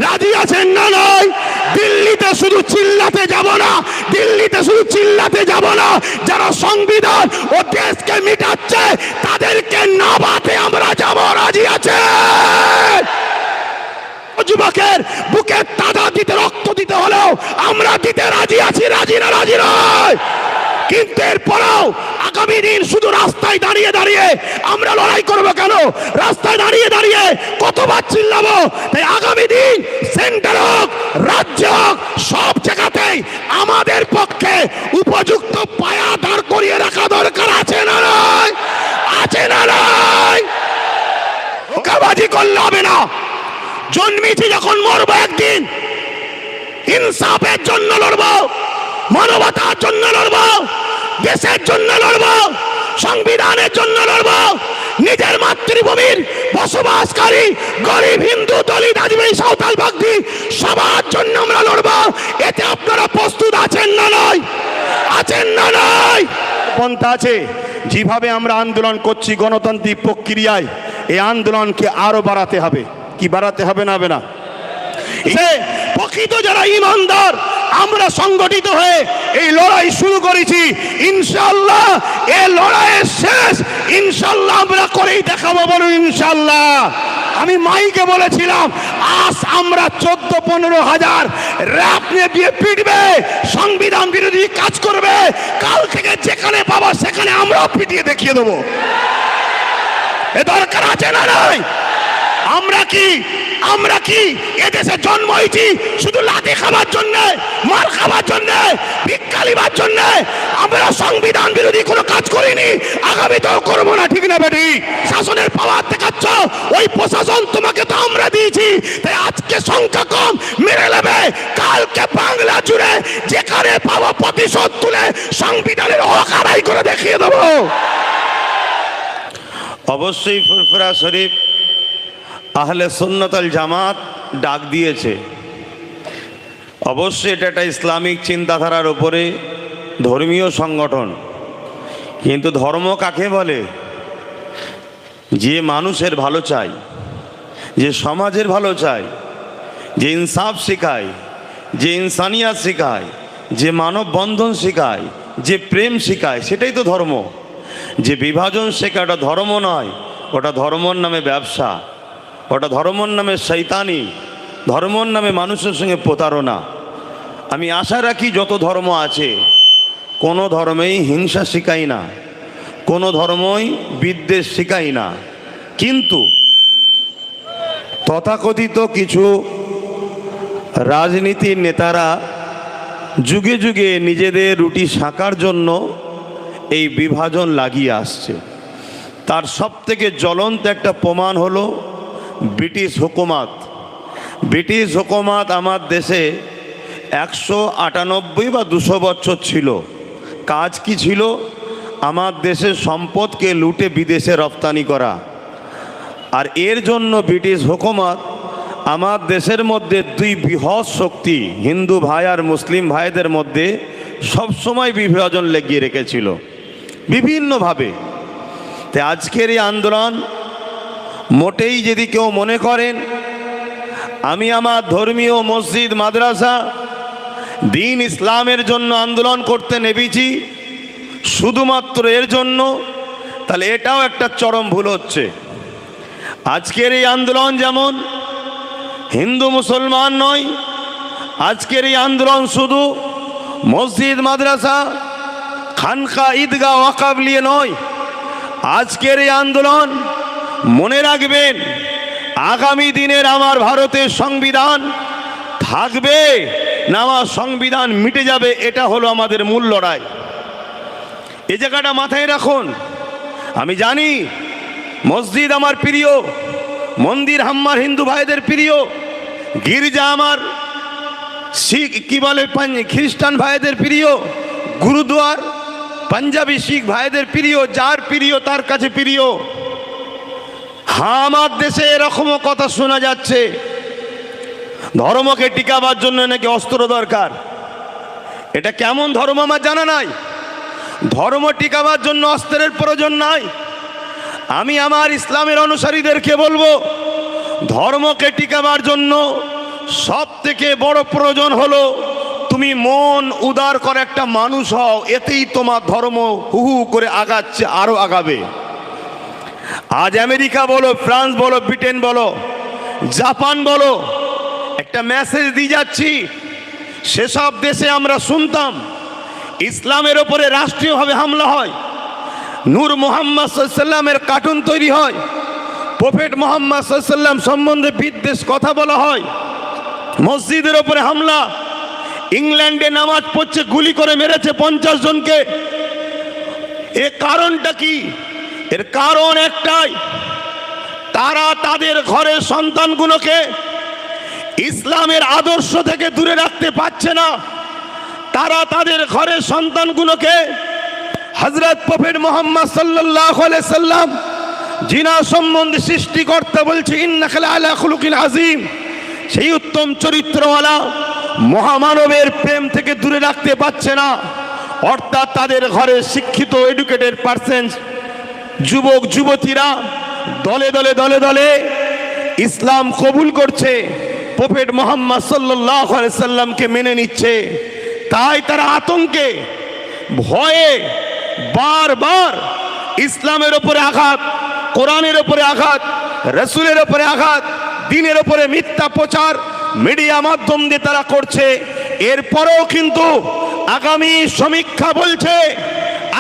রাজি আছেন না নয়? দিল্লিতে শুধু চিল্লাতে যাব না, দিল্লিতে শুধু চিল্লাতে যাব না, যারা সংবিধান ও দেশকে মিটাচ্ছে তাদেরকে নামাতে আমরা যাব। রাজি আছে? যুবকের বুকে তাজা দিতে, রক্ত দিতে হলেও আমরা দিতে রাজি আছি। রাজি না? রাজি নয়। কিন্তু এরপরেও আগামী দিন শুধু রাস্তায় দাঁড়িয়ে দাঁড়িয়ে আমরা লড়াই করবো কেন? রাস্তায় দাঁড়িয়ে দাঁড়িয়ে কতবার চিল্লাবো? তাই আগামী দিন সেন্টার হোক, রাজ্য হোক, সব জায়গাতেই আমাদের পক্ষে উপযুক্ত পায়া দাঁড় করিয়ে রাখা দরকার। আছে না নয়? আছে না নয়? ধোঁকাবাজি করলে হবে না। জন্মেছি যখন মরবো একদিন, ইনসাফের জন্য লড়বো, মানবতার জন্য লড়বো, দেশের জন্য লড়বো, সংবিধানের জন্য লড়বো, নিজের মাতৃভূমির বসবাসকারী গরিব হিন্দু, দলিত, আদিবাসী, সাঁওতাল, বাগদি সবার জন্য আমরা লড়বো। এতে আপনারা প্রস্তুত আছেন না নয়? আছেন না নয়? পন্থা আছে। যেভাবে আমরা আন্দোলন করছি গণতান্ত্রিক প্রক্রিয়ায়, এই আন্দোলনকে আরো বাড়াতে হবে। কি বাড়াতে হবে? না হবে না? প্রকৃত যারা ইমানদার আমরা সংগঠিত হয়ে এই লড়াই শুরু করেছি। ইনশাআল্লাহ এই লড়াইয়ের শেষ ইনশাআল্লাহ আমরা করেই দেখাবো। বলুন ইনশাআল্লাহ। আমি মাইকে বলেছিলাম আজ আমরা 14-15 হাজার র‍্যাব নিয়ে দিয়ে পিটবে, সংবিধান বিরোধী কাজ করবে, কাল থেকে যেখানে পাবো সেখানে আমরাও পিটিয়ে দেখিয়ে দেবো। এ দরকার আছে না নয়? আমরা কি এদেশে জন্ম হয়েছি শুধু লাঠি খাবার জন্য, মার খাবার জন্য, ভিক্ষা লিবার জন্য? আমরা সংবিধান বিরোধী কোনো কাজ করিনি, আগামীতেও করবো না। ঠিক না বেটি? শাসনের পাওয়ার দেখাচ্ছ, ওই প্রশাসন তোমাকে তো আমরা দিয়েছি। তাই আজকে সংখ্যা কম মেরে নেবে, কালকে বাংলা জুড়ে যেখানে পাওয়া প্রতিশোধ তুলে সংবিধানের হক আদায় করে দেখিয়ে দেবো। অবশ্যই ফুরফুরা শরীফ আহলে সুন্নাত আল জামাত ডাক দিয়েছে। অবশ্যই এটা একটা ইসলামিক চিন্তাধারার উপরে ধর্মীয় সংগঠন। কিন্তু ধর্ম কাকে বলে? যে মানুষের ভালো চায়, যে সমাজের ভালো চায়, যে ইনসাফ শেখায়, যে ইনসানিয়াত শেখায়, যে মানব বন্ধন শেখায়, যে প্রেম শেখায়, সেটাই তো ধর্ম। যে বিভাজন শেখায় ওটা ধর্ম নয়, ওটা ধর্মর নামে ব্যবসা, ওটা ধর্মর নামে শয়তানি, ধর্মর নামে মানুষের সঙ্গে প্রতারণা। আমি আশা রাখি যত ধর্ম আছে কোনো ধর্মেই হিংসা শেখাই না, কোনো ধর্মই বিদ্বেষ শেখাই না। কিন্তু তথাকথিত কিছু রাজনীতির নেতারা যুগে যুগে নিজেদের রুটি শাকার জন্য এই বিভাজন লাগিয়ে আসছে। তার সবথেকে জ্বলন্ত একটা প্রমাণ হলো ব্রিটিশ হুকুমত। ব্রিটিশ হুকুমত আমার দেশে 198 বা 200 বছর ছিল। কাজ কি ছিল? আমার দেশের সম্পদকে লুটে বিদেশে রপ্তানি করা। আর এর জন্য ব্রিটিশ হুকুমত আমার দেশের মধ্যে দুই বৃহৎ শক্তি, হিন্দু ভাই আর মুসলিম ভাইদের মধ্যে সবসময় বিভাজন লেগিয়ে রেখেছিল বিভিন্নভাবে। তাই আজকের এই আন্দোলন মোটেই যদি কেউ মনে করেন আমি আমার ধর্মীয় মসজিদ, মাদ্রাসা, দ্বীন ইসলামের জন্য আন্দোলন করতে নেমেছি শুধুমাত্র এর জন্য, তাহলে এটাও একটা চরম ভুল হচ্ছে। আজকের এই আন্দোলন যেমন হিন্দু মুসলমান নয়, আজকের এই আন্দোলন শুধু মসজিদ, মাদ্রাসা, খানকা, ঈদগাহ, ওয়াকফ নিয়ে নয়। আজকের এই আন্দোলন মনে রাখবেন আগামী দিনের আমার ভারতের সংবিধান থাকবে না আমার সংবিধান মিটে যাবে, এটা হলো আমাদের মূল লড়াই। এই জায়গাটা মাথায় রাখুন। আমি জানি মসজিদ আমার প্রিয়, মন্দির আমার হিন্দু ভাইদের প্রিয়, গির্জা আমার শিখ কি বলে খ্রিস্টান ভাইদের প্রিয়, গুরুদুয়ার পাঞ্জাবি শিখ ভাইদের প্রিয়, যার প্রিয় তার কাছে প্রিয়। হ্যাঁ, আমার দেশে এরকমও কথা শোনা যাচ্ছে ধর্মকে টিকাবার জন্য নাকি অস্ত্র দরকার। এটা কেমন ধর্ম আমার জানা নাই। ধর্ম টিকাবার জন্য অস্ত্রের প্রয়োজন নাই। আমি আমার ইসলামের অনুসারীদেরকে বলবো ধর্মকে টিকাবার জন্য সব থেকে বড় প্রয়োজন হলো তুমি মন উদার করে একটা মানুষ হও, এতেই তোমার ধর্ম হু হু করে আগাচ্ছে, আরো আগাবে। আজ আমেরিকা বলো, ফ্রান্স বলো, ব্রিটেন বলো, জাপান বলো, একটা মেসেজ দিয়ে যাচ্ছি। সেসব দেশে আমরা শুনতাম ইসলামের ওপরে রাষ্ট্রীয়ভাবে হামলা হয়, নূর মুহাম্মদ সাল্লাল্লাহু আলাইহি ওয়াসাল্লামের কার্টুন তৈরি হয়, প্রফেট মুহাম্মদ সাল্লাল্লাহু আলাইহি ওয়াসাল্লাম সম্বন্ধে বিদ্বেষ কথা বলা হয়, মসজিদের ওপরে হামলা, ইংল্যান্ডে নামাজ পড়ছে গুলি করে মেরেছে 50 জনকে। এর কারণটা কি? এর কারণ একটাই, তারা তাদের ঘরের সন্তানগুলোকে ইসলামের আদর্শ থেকে দূরে রাখতে পারছে না। তারা তাদের ঘরের সন্তানগুলোকে হযরত প্রফেট মুহাম্মদ সাল্লাল্লাহু আলাইহি সাল্লাম জিনা সম্বন্ধে সৃষ্টিকর্তা বলছে ইন্নাকা আলা খুলুকিন আযীম, সেই উত্তম চরিত্রওয়ালা মহামানবের প্রেম থেকে দূরে রাখতে পারছে না। অর্থাৎ তাদের ঘরে শিক্ষিত এডুকেটেড পারসন যুবক যুবতীরা দলে দলে দলে দলে ইসলাম কবুল করছে, প্রফেট মুহাম্মদ সাল্লাল্লাহু আলাইহি সাল্লামকে মেনে নিচ্ছে। তাই তারা আতঙ্কে ভয়ে বারবার ইসলামের ওপরে আঘাত, কোরআনের ওপরে আঘাত, রাসূলের ওপরে আঘাত, দ্বীনের ওপরে মিথ্যা প্রচার মিডিয়া মাধ্যম দিয়ে তারা করছে। এরপরেও কিন্তু আগামী সমীক্ষা বলছে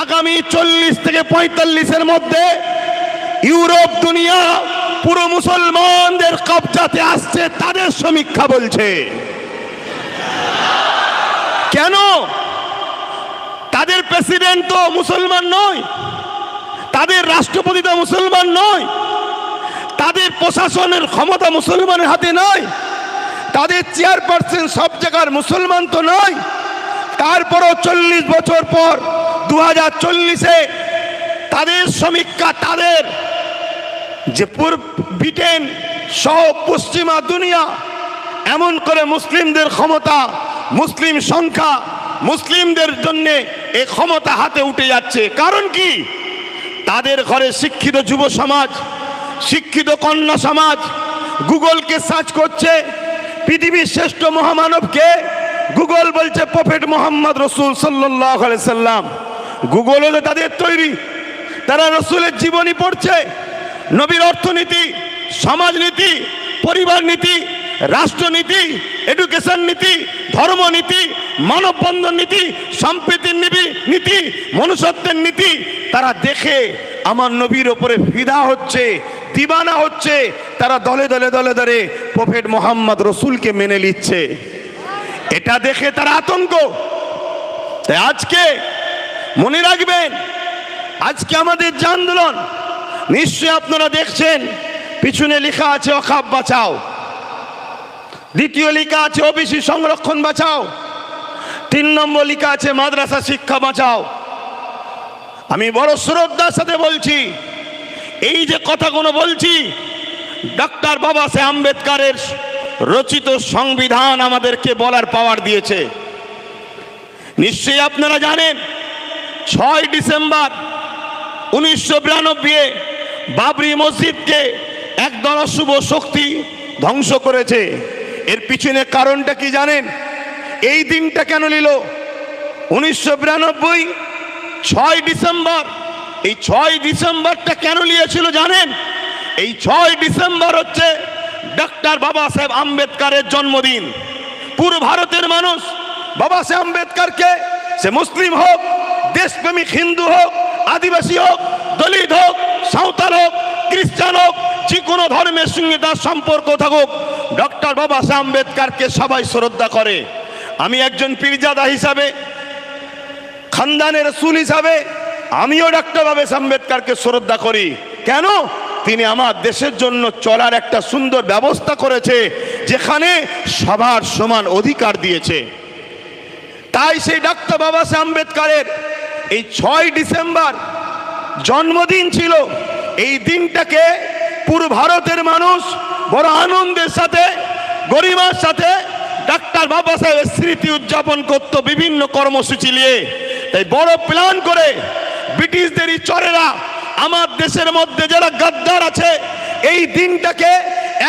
আগামী 40 থেকে 45-এর মধ্যে ইউরোপ দুনিয়া পুরো মুসলমানদের কবজাতে আসছে, তাদের সমীক্ষা বলছে। কেন? তাদের প্রেসিডেন্ট তো মুসলমান নয়, তাদের রাষ্ট্রপতি তো মুসলমান নয়, তাদের প্রশাসনের ক্ষমতা মুসলমানের হাতে নয়, তাদের চেয়ারপারসন সব জায়গার মুসলমান তো নয়। তারপরও 40 বছর পর 2040-এ তাদের সমীক্ষা, তাদের যে ব্রিটেন সহ পশ্চিমা দুনিয়া এমন করে মুসলিমদের ক্ষমতা, মুসলিম সংখ্যা, মুসলিমদের জন্য এই ক্ষমতা হাতে উঠে যাচ্ছে। কারণ কি? তাদের ঘরে শিক্ষিত যুব সমাজ, শিক্ষিত কন্যা সমাজ গুগলকে সার্চ করছে পৃথিবীর শ্রেষ্ঠ মহামানবকে। গুগল বলছে প্রফেট মুহাম্মদ রাসূল সাল্লাল্লাহু আলাইহি সাল্লাম। গুগল হলো তাদের তৈরি, তারা রাসূলের জীবনী পড়ছে, নবীর অর্থনীতি, সমাজনীতি, পরিবার নীতি, রাষ্ট্রনীতি, এডুকেশন নীতি, ধর্মনীতি, মানববন্ধন নীতি, সম্প্রীতির নীতি, মনুষ্যত্বের নীতি তারা দেখে আমার নবীর ওপরে ফিদা হচ্ছে, দিবানা হচ্ছে। তারা দলে দলে দলে দলে প্রফেট মুহাম্মদ রাসূলকে মেনে নিচ্ছে। এটা দেখে তারা আতঙ্ক। তাই আজকে মনে রাখবেন, আজকে আমাদের যে আন্দোলন, নিশ্চয়ই আপনারা দেখছেন পিছনে লেখা আছে ওয়াকফ বাঁচাও, দ্বিতীয় লেখা আছে ওবিসি সংরক্ষণ বাঁচাও, 3 নম্বর লেখা আছে মাদ্রাসা শিক্ষা বাঁচাও। আমি বড় শ্রদ্ধার সাথে বলছি, এই যে কথাগুলো বলছি, ডক্টর বাবা সাহেব আম্বেদকরের রচিত সংবিধান আমাদেরকে বলার পাওয়ার দিয়েছে। নিশ্চয়ই আপনারা জানেন 6 ডিসেম্বর 1992 বাবরি মসজিদকে একদল অশুভ শক্তি ধ্বংস করেছে। এর পিছনে কারণটা কি জানেন? এই দিনটা কেন নিল 1992 6 ডিসেম্বর? এই 6 ডিসেম্বরটা কেন নিয়েছিল জানেন? এই 6 ডিসেম্বর হচ্ছে ডক্টর বাবা সাহেব আম্বেদকরের জন্মদিন। পুরো ভারতের মানুষ বাবা সাহেব আম্বেদকরকে, সে মুসলিম হোক, দেশপ্রেমিক হিন্দু হোক, আদিবাসী হোক, দলিত হোক, সাঁওতাল হোক, খ্রিস্টান হোক, যে কোনো ধর্মের সঙ্গে তার সম্পর্ক থাকুক, ডক্টর বাবা সাহেব আম্বেদকরকে সবাই শ্রদ্ধা করে। আমি একজন পীরজাদা হিসাবে, খানদানে রাসূল হিসাবে আমিও ডক্টর বাবা সাহেব আম্বেদকরকে শ্রদ্ধা করি। কেন? তিনি আমার দেশের জন্য চলার একটা সুন্দর ব্যবস্থা করেছে, যেখানে সবার সমান অধিকার দিয়েছে। তাই সেই ডক্টর বাবা সাহেব আম্বেদকরের এই 6 ডিসেম্বর জন্মদিন ছিল। এই দিনটাকে পুরো ভারতের মানুষ বড় আনন্দের সাথে, গরিমার সাথে ডক্টর বাবা সাহেবের স্মৃতি উদযাপন করত বিভিন্ন কর্মসূচি নিয়ে। তাই বড় প্ল্যান করে ব্রিটিশদেরই চরেরা আমার দেশের মধ্যে যারা গাদ্দার আছে, এই দিনটাকে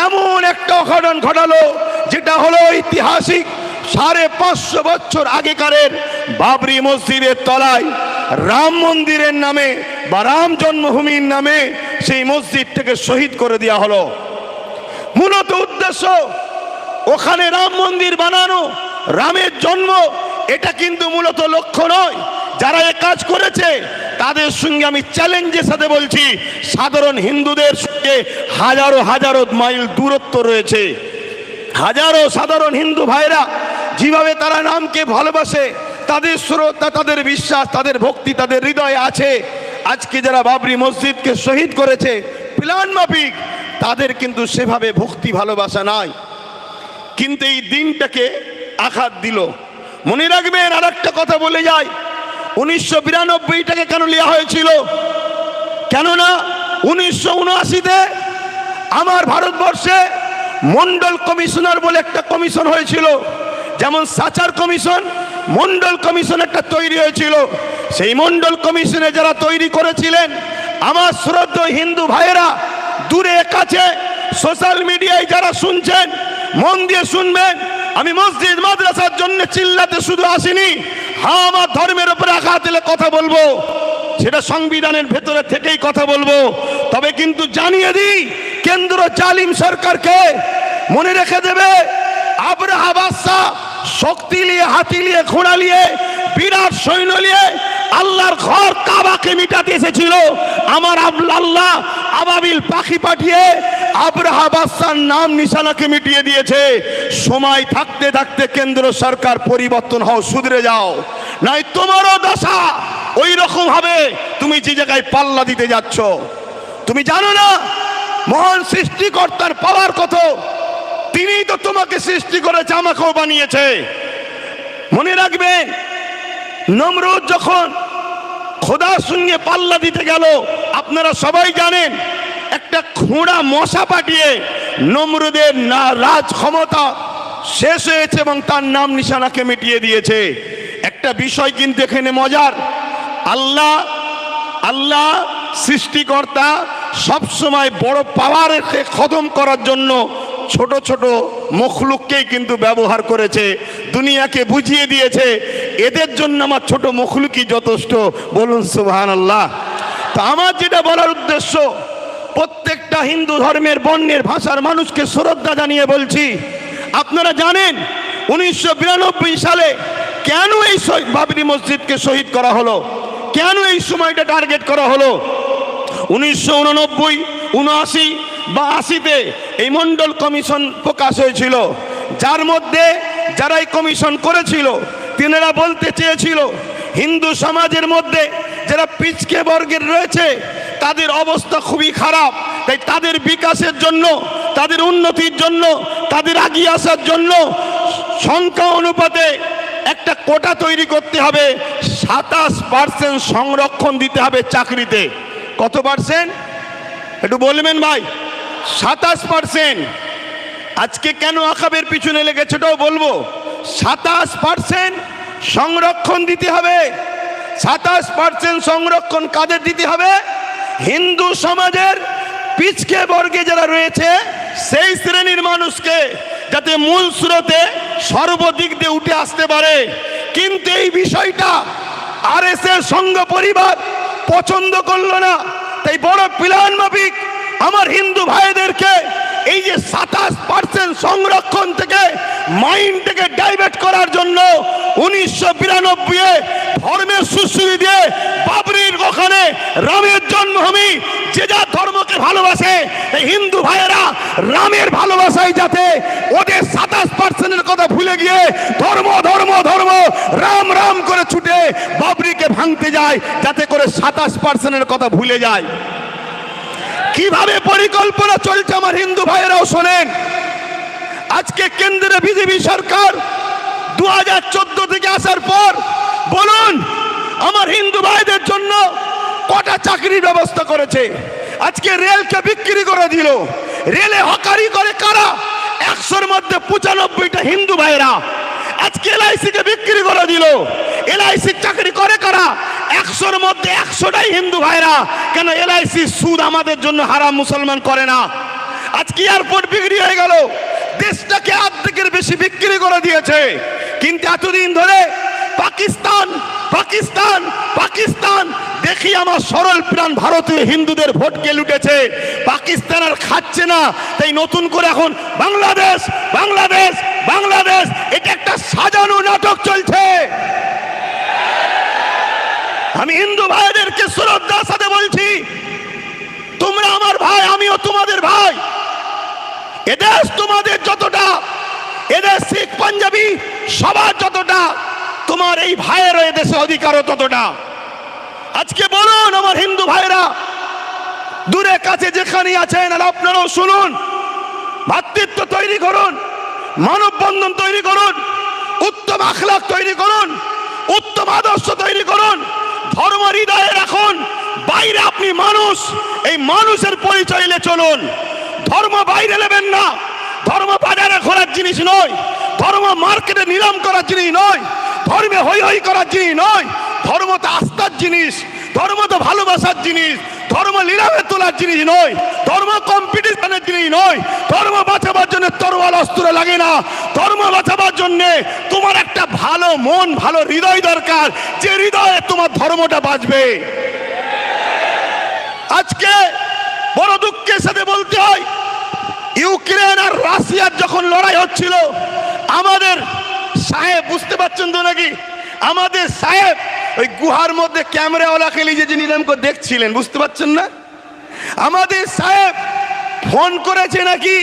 এমন একটা অঘটন ঘটালো যেটা হলো ঐতিহাসিক 550 বছর আগেকারের বাবরি মসজিদের তলায় রাম মন্দিরের নামে বা রাম জন্মভূমির নামে সেই মসজিদটাকে শহীদ করে দেওয়া হলো। মূলত উদ্দেশ্য ওখানে রাম মন্দির বানানো, রামের জন্ম, এটা কিন্তু মূলত লক্ষ্য নয়। যারা এ কাজ করেছে তাদের সঙ্গে আমি চ্যালেঞ্জের সাথে বলছি, সাধারণ হিন্দুদের সঙ্গে হাজারো হাজারো মাইল দূরত্ব রয়েছে। হাজারো সাধারণ হিন্দু ভাইরা যেভাবে তারা নামকে ভালোবাসে, তাদের শ্রদ্ধা, তাদের বিশ্বাস, তাদের ভক্তি তাদের হৃদয়ে আছে। আজকে যারা বাবরি মসজিদকে শহীদ করেছে প্ল্যান মাফিক, তাদের কিন্তু সেভাবে ভক্তি ভালোবাসা নাই, কিন্তু এই দিনটাকে আঘাত দিল। মনে রাখবেন, আর একটা কথা বলে যায়, 1992টাকে কেন নেওয়া হয়েছিল? কেননা 1979-তে আমার ভারতবর্ষে মন্ডল কমিশনার বলে একটা কমিশন হয়েছিল। যেমন সাচার কমিশন, মন্ডল কমিশন একটা তৈরি হয়েছিল। সেই মন্ডল কমিশনে যারা তৈরি করেছিলেন, আমার শ্রদ্ধেয় হিন্দু ভাইয়েরা দূরে কাছে সোশ্যাল মিডিয়ায় যারা শুনছেন, মন দিয়ে শুনবেন, আমি মসজিদ মাদ্রাসার জন্য চিল্লাতে শুধু আসিনি। হ্যাঁ, আমার ধর্মের উপরে আঘাত দিলে কথা বলবো, সেটা সংবিধানের ভেতরে থেকেই কথা বলবো। তবে কিন্তু জানিয়ে দিই, কেন্দ্র জালিম সরকারকে মনে রেখে দেবে, আব্রাহা বাদশা শক্তি নিয়ে, হাতি নিয়ে, ঘোড়া নিয়ে, বিরাট সৈন্য নিয়ে আল্লাহর ঘর কাবাকে মিটাতে এসেছিল। আমার আল্লাহ আবাবিল পাখি পাঠিয়ে আব্রাহা বাদশার নাম নিশানাকে মিটিয়ে দিয়েছে। সময় থাকতে থাকতে কেন্দ্র সরকার পরিবর্তন হও, শুধরে যাও, নাই তোমারও দশা ওই রকম হবে। তুমি যে জায়গায় পাল্লা দিতে যাচ্ছ, তুমি জানো না মহান সৃষ্টিকর্তার পাওয়ার কত? তিনিই তো তোমাকে সৃষ্টি করেছে, আমাকেও বানিয়েছে। মনে রাখবেন, নমরুদ যখন খোদার সঙ্গে পাল্লা দিতে গেল, আপনারা সবাই জানেন, একটা খোঁড়া মশা পাঠিয়ে নমরুদের রাজ ক্ষমতা শেষ হয়েছে এবং তার নাম নিশানাকে মিটিয়ে দিয়েছে। একটা বিষয় কিন্তু এখানে মজার, আল্লাহ সৃষ্টিকর্তা সবসময় বড় পাওয়ারকে খতম করার জন্য ছোট ছোট মখলুককেই কিন্তু ব্যবহার করেছে, দুনিয়াকে বুঝিয়ে দিয়েছে এদের জন্য আমার ছোট মখলুকই যথেষ্ট। বলুন সুবহানাল্লাহ। তা আমার যেটা বলার উদ্দেশ্য, প্রত্যেকটা হিন্দু ধর্মের বর্ণের ভাষার মানুষকে শ্রদ্ধা জানিয়ে বলছি, আপনারা জানেন 1992 সালে কেন এই বাবরি মসজিদকে শহীদ করা হলো? কেন এই সময়টা টার্গেট করা হলো? 1989, 79 বা 80-তে এই মন্ডল কমিশন প্রকাশ হয়েছিল, যার মধ্যে যারা এই কমিশন করেছিল তিনারা বলতে চেয়েছিল হিন্দু সমাজের মধ্যে যারা পিছকে বর্গের রয়েছে তাদের অবস্থা খুবই খারাপ, তাই তাদের বিকাশের জন্য, তাদের উন্নতির জন্য, তাদের এগিয়ে আসার জন্য সংখ্যা অনুপাতে একটা কোটা তৈরি করতে হবে। 27% সংরক্ষণ দিতে হবে চাকরিতে। কত পার্সেন্ট একটু বলবেন ভাই? 27%। আজকে কেন আকাবের পিছনে লেগেছে ওটাও বলবো। 27% সংরক্ষণ দিতে হবে। 27% সংরক্ষণ কাদের দিতে হবে? হিন্দু সমাজের পিছকে বর্গে যারা রয়েছে সেই শ্রেণীর মানুষকে, যাতে মূল স্রোতে সর্বদিক দিয়ে উঠে আসতে পারে। কিন্তু এই বিষয়টা আরএসএস সংঘ পরিবার পছন্দ করলো না, তাই বড় প্ল্যান মাফিক আমার হিন্দু ভাইদেরকে এই যে 27% সংরক্ষণ থেকে মাইন্ডটাকে ডাইভার্ট করার জন্য 1992-এ ধর্মের সুশ্রী দিয়ে বাবরির ওখানে রামের জন্মভূমি, যে যা ধর্মকে ভালোবাসে এই হিন্দু ভাইয়েরা রামের ভালোবাসায় যাতে ওদের 27%-এর কথা ভুলে গিয়ে ধর্ম ধর্ম ধর্ম রাম রাম করে ছুটে বাবরিকে ভাঙতে যায়, যাতে করে 27%-এর কথা ভুলে যায়। কিভাবে পরিকল্পনা চলছে আমার হিন্দু ভাইয়েরাও শোনেন। আজকে কেন্দ্রে বিজেপি সরকার 2014 থেকে আসার পর বলুন আমার হিন্দু ভাইদের জন্য কটা চাকরির ব্যবস্থা করেছে? আজকে রেলকে বিক্রি করে দিল। রেলে হকারি করে কারা? 100-র মধ্যে 95টা হিন্দু ভাইরা। আজকে এলআইসিকে বিক্রি করে দিল। এলআইসি চাকরি করে কারা? 100-র মধ্যে 100টাই হিন্দু ভাইরা। কেন? এলআইসি সুদ আমাদের জন্য হারাম, মুসলমান করে না। আজকে এয়ারপোর্ট বিক্রি হয়ে গেল। দেশটাকে অর্ধেকের বেশি বিক্রি করে দিয়েছে। কিন্তু এতদিন ধরে পাকিস্তান পাকিস্তান পাকিস্তান দেখি আমার সরল প্রাণ ভারতীয় হিন্দুদের ভোটকে লুটেছে। পাকিস্তান আর খাচ্ছে না, তাই নতুন করে এখন বাংলাদেশ বাংলাদেশ বাংলাদেশ, এটা একটা সাজানো নাটক চলছে। আমি হিন্দু ভাইদেরকে শ্রদ্ধার সাথে বলছি, তোমরা আমার ভাই, আমিও তোমাদের ভাই। এদেশ তোমাদের যতটা, এদেশ শিখ পাঞ্জাবি সবার যতটা, তোমার এই ভাইয়েরও এদেশে অধিকারও ততটা। আজকে বলুন আমার হিন্দু ভাইরা, দূরে কাছে যেখানে আছেন, আর আপনারাও শুনুন, ভাতৃত্ব তৈরি করুন, মানববন্ধন তৈরি করুন, উত্তম আখলাক তৈরি করুন, উত্তম আদর্শ তৈরি করুন, ধর্ম হৃদয়ে রাখুন। বাইরে আপনি মানুষ, এই মানুষের পরিচয় নিয়ে চলুন। ধর্ম বাইরে নেবেন না, ধর্ম বাজারে ঘোরার জিনিস নয়, ধর্ম মার্কেটে নিলাম করার জিনিস নয়, ধর্মে হই হই করার জিনিস নয়। ধর্ম তো আস্থার জিনিস, ধর্ম তো ভালোবাসার জিনিস, ধর্ম নিলামে তোলার জিনিস নয়, ধর্ম কম্পিটিশনের জিনিস নয়। ধর্ম বাঁচাবার জন্য তরোয়াল অস্ত্র লাগে না, ধর্ম বাঁচাবার জন্য তোমার একটা ভালো মন, ভালো হৃদয় দরকার, যে হৃদয়ে তোমার ধর্মটা বাঁচবে। আজকে বড় দুঃখের সাথে বলতে হয়, ইউক্রেন আর রাশিয়ার যখন লড়াই হচ্ছিল, আমাদের সাহেব, বুঝতে পারছেন তো নাকি, আমাদের সাহেব ওই গুহার মধ্যে ক্যামেরাওয়ালাকে নিজে নিলাম করে দেখছিলেন, বুঝতে পারছেন না? আমাদের সাহেব ফোন করেছে নাকি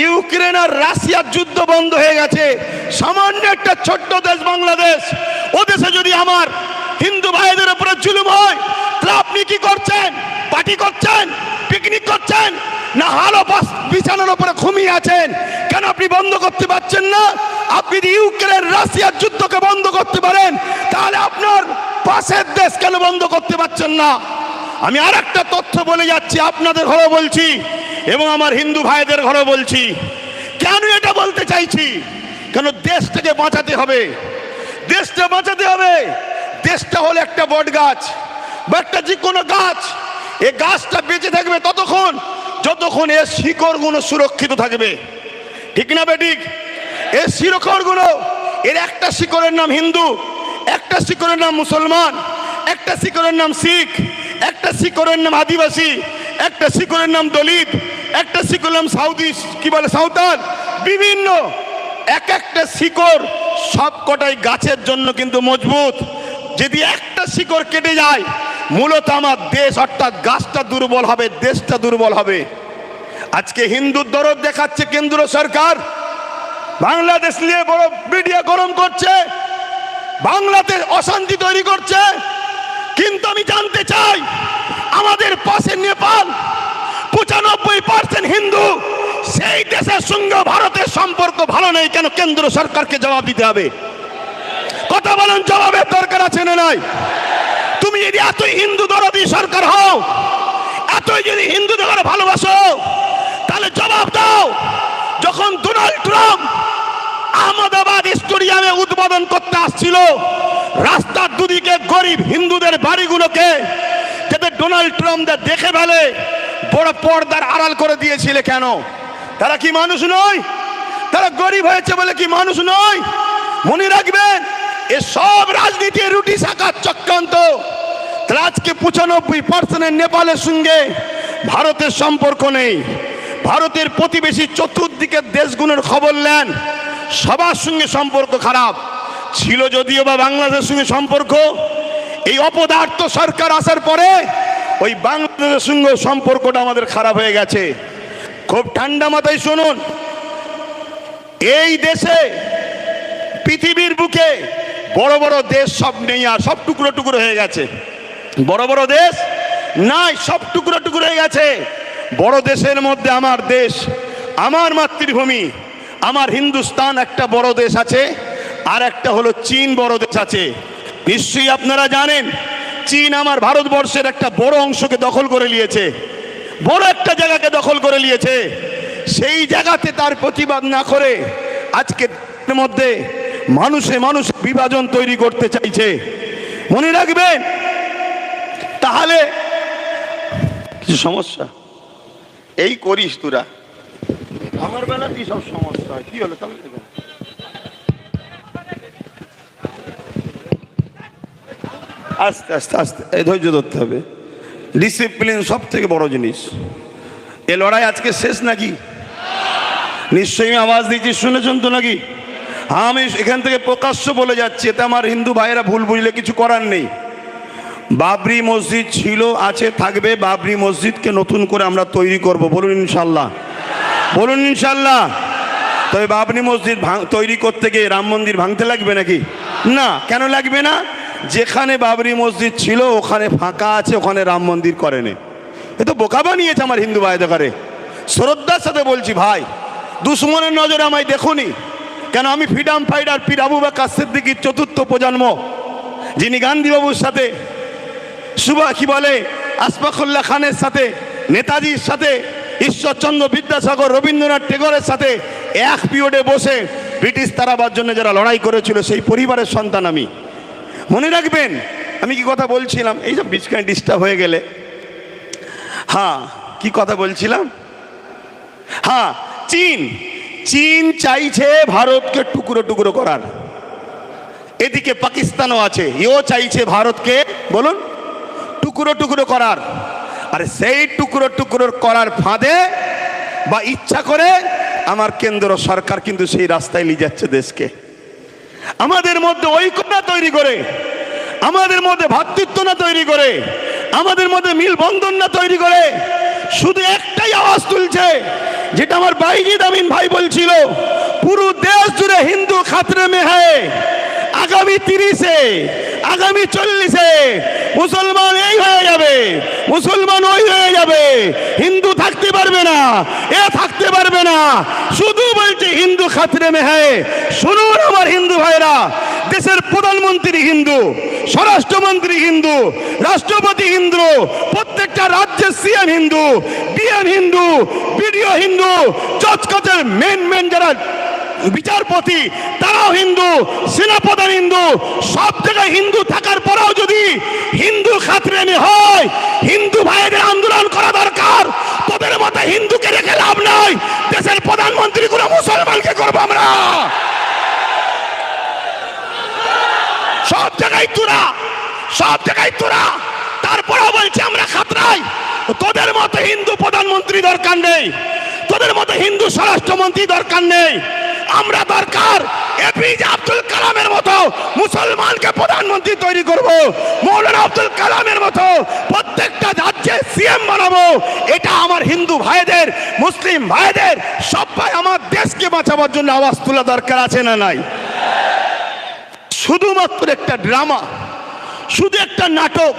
ইউক্রেন আর রাশিয়ার যুদ্ধ বন্ধ হয়ে গেছে। সামান্য একটা ছোট্ট দেশ বাংলাদেশ, ও দেশে যদি আমার হিন্দু ভাইদের উপরে জুলুম হয়, তাহলে আপনি কি করছেন? পার্টি করছেন, পিকনিক করছেন, না হালো বিছানার উপরে ঘুমিয়ে আছেন? কেন আপনি বন্ধ করতে পারছেন না? আপনি যদি ইউক্রেন রাশিয়ার যুদ্ধকে বন্ধ করতে পারেন, তাহলে আপনার পাশের দেশ কেন বন্ধ করতে পারছেন না? আমি আর একটা তথ্য বলে যাচ্ছি, আপনাদের ঘরে বলছি এবং আমার হিন্দু ভাইদের ঘরে বলছি। কেন এটা বলতে চাইছি? কেন দেশটাকে বাঁচাতে হবে, দেশটা বাঁচাতে হবে। দেশটা হলো একটা বট গাছ বা একটা যে কোনো গাছ, এই গাছটা বেঁচে থাকবে ততক্ষণ যতক্ষণ এর শিকড়গুলো সুরক্ষিত থাকবে, ঠিক না বেঠিক? এর শিকড়গুলো, এর একটা শিকড়ের নাম হিন্দু, একটা শিকড়ের নাম মুসলমান, একটা শিকড়ের নাম শিখ, একটা শিকড়ের নাম আদিবাসী, একটা শিকড়ের নাম দলিত, একটা শিকড়ের নাম সাউদি, কি বলে সাঁওতাল, বিভিন্ন এক একটা শিকড় সব কটাই গাছের জন্য কিন্তু মজবুত। যদি একটা শিকড় কেটে যায়, মূলত আমার দেশ অর্থাৎ গাছটা দুর্বল হবে, দেশটা দুর্বল হবে। আজকে হিন্দুর দরদ দেখাচ্ছে কেন্দ্র সরকার, বাংলাদেশ নিয়ে বড় মিডিয়া গরম করছে, বাংলাদেশ অশান্তি তৈরি করছে। কিন্তু আমি জানতে চাই, আমাদের পাশে নেপাল 95% হিন্দু, সেই দেশের সঙ্গে ভারতের সম্পর্ক ভালো নেই কেন? কেন্দ্র সরকারকে জবাব দিতে হবে। কথা বলেন, জবাবের দরকার আছে না নাই? তুমি যদি এতই হিন্দু দরদি সরকার হও, এতই যদি হিন্দুদের ভালোবাসো, তাহলে জবাব দাও। যখন ডোনাল্ড ট্রাম্প আহমেদাবাদ স্টেডিয়ামে উদ্বোধন করতে আসছিল, রাস্তার দুদিকে গরিব হিন্দুদের বাড়িগুলোকে যাতে ডোনাল্ড ট্রাম্প দেখে ফেলে, বড় পর্দার আড়াল করে দিয়েছিল কেন? তারা কি মানুষ নয়? তারা গরিব হয়েছে বলে কি মানুষ নয়? মনে রাখবেন, এসব রাজনীতি রুটি শাখার চক্রান্ত। আজকে 95% নেপালের সঙ্গে ভারতের সম্পর্ক নেই। ভারতের প্রতিবেশী চতুর্দিকের দেশগুলোর খবর নেন, সবার সঙ্গে সম্পর্ক খারাপ ছিল। যদিও বা বাংলাদেশের সঙ্গে সম্পর্ক, এই অপদার্থ সরকার আসার পরে ওই বাংলাদেশের সঙ্গে সম্পর্কটা আমাদের খারাপ হয়ে গেছে। খুব ঠান্ডা মাথায় শুনুন, এই দেশে পৃথিবীর বুকে বড় বড় দেশ সব নেই, আর সব টুকরো টুকরো হয়ে গেছে। বড় বড় দেশ নাই, সব টুকরো টুকরো হয়ে গেছে। বড় দেশের মধ্যে আমার দেশ, আমার মাতৃভূমি, আমার হিন্দুস্তান একটা বড় দেশ আছে, আর একটা হলো চীন বড় দেশ আছে। নিশ্চয়ই আপনারা জানেন, চীন আমার ভারতবর্ষের একটা বড় অংশকে দখল করে নিয়েছে, বড় একটা জায়গাকে দখল করে নিয়েছে। সেই জায়গাতে তার প্রতিবাদ না করে আজকে মধ্যে মানুষে মানুষ বিভাজন তৈরি করতে চাইছে। মনে রাখবেন, তাহলে কিছু সমস্যা এই করিস তোরা, আমার বেলা কি সব সমস্যা হয়, কি হলো তাহলে? আস্তে আস্তে আস্তে, এই ধৈর্য ধরতে হবে। ডিসিপ্লিন সব থেকে বড় জিনিস। এ লড়াই আজকে শেষ নাকি? নিশ্চয়ই আওয়াজ দিয়েছি, শুনেছেন তো নাকি? হ্যাঁ, আমি এখান থেকে প্রকাশ্য বলে যাচ্ছি, এতে আমার হিন্দু ভাইয়েরা ভুল বুঝলে কিছু করার নেই। বাবরি মসজিদ ছিল, আছে, থাকবে। বাবরি মসজিদকে নতুন করে আমরা তৈরি করব, বলুন ইনশাল্লাহ, বলুন ইনশাল্লাহ। তবে বাবরি মসজিদ তৈরি করতে গিয়ে রাম মন্দির ভাঙতে লাগবে নাকি? না। কেন লাগবে না? যেখানে বাবরি মসজিদ ছিল ওখানে ফাঁকা আছে, ওখানে রাম মন্দির করেনি। এ তো বোকা বানিয়েছে আমার হিন্দু ভাইদের করে। শ্রদ্ধার সাথে বলছি ভাই, দুশ্মনের নজরে আমায় দেখুনি কেন? আমি ফ্রিডম ফাইটার পীর আবু বকর সিদ্দিকীর চতুর্থ প্রজন্ম, যিনি গান্ধীবাবুর সাথে কি বলে আশফাকুল্লাহ খানের সাথে, নেতাজির সাথে, ঈশ্বরচন্দ্র বিদ্যাসাগর, রবীন্দ্রনাথ টেগরের সাথে এক পিরিয়ডে বসে ব্রিটিশ তাড়াবার জন্য যারা লড়াই করেছিল, সেই পরিবারের সন্তান আমি। মনে রাখবেন আমি কি কথা বলছিলাম? এইসব বিছখানে ডিস্টার্ব হয়ে গেলে। হ্যাঁ, কি কথা বলছিলাম? হ্যাঁ, চীন চাইছে ভারতকে টুকরো টুকরো করার। এদিকে পাকিস্তানও আছে, এও চাইছে ভারতকে, বলুন, টুকরো টুকরো করার। আর সেই টুকরো টুকরো করার ফাঁদে বা ইচ্ছা করে আমার কেন্দ্র সরকার কিন্তু সেই রাস্তায় নিয়ে যাচ্ছে দেশকে। আমাদের মধ্যে ঐক্য না তৈরি করে, আমাদের মধ্যে ভ্রাতৃত্ব না তৈরি করে, আমাদের মধ্যে মিলবন্ধন না তৈরি করে, শুধু একটাই আওয়াজ তুলছে, যেটা আমার বাইজিদ আমিন ভাই বলছিল, পুরো দেশ জুড়ে হিন্দু খাতরে মে হ্যায়। আগামী 30-এ, আগামী 40-এ মুসলমান এই হয়ে যাবে, মুসলমান ওই হয়ে যাবে, হিন্দু থাকতে পারবে না, এ থাকতে পারবে না। শুধু বলছে হিন্দু খাতরে মে হ্যায়। শুনুন আমার হিন্দু ভাইরা, দেশের প্রধানমন্ত্রী হিন্দু, স্বরাষ্ট্রমন্ত্রী হিন্দু, রাষ্ট্রপতি হিন্দু, প্রত্যেকটা রাজ্যের CM Hindu, DM Hindu, BDO Hindu, জজ কোর্টের মেন যারা বিচারপতি তারাও হিন্দু, সেনাপ্রধান হিন্দু, সব জায়গায় হিন্দু থাকার পরেও যদি হিন্দু খাতরে হয়, হিন্দু ভাইদের আন্দোলন করা দরকার। তোদের মতো হিন্দুকে রেখে লাভ নাই। দেশের প্রধানমন্ত্রী গুলো মুসলমানকে করবো আমরা। সব জায়গায় তোরা, সব জায়গায় তোরা, তারপরেও বলছে আমরা খাতরাই। তোদের মতো হিন্দু প্রধানমন্ত্রী দরকার নেই, তোদের মতো হিন্দু স্বরাষ্ট্রমন্ত্রী দরকার নেই। আমরা দরকার এপিজে আব্দুল কালামের মতো মুসলমানকে প্রধানমন্ত্রী তৈরি করব, মৌলানা আব্দুল কালামের মতো প্রত্যেকটা রাজ্যে সিএম বানাবো। এটা আমার হিন্দু ভাইদের, মুসলিম ভাইদের, সবাই আমার দেশকে বাঁচাবার জন্য আওয়াজ তোলা দরকার আছে না নাই? শুধুমাত্র একটা ড্রামা, শুধু একটা নাটক,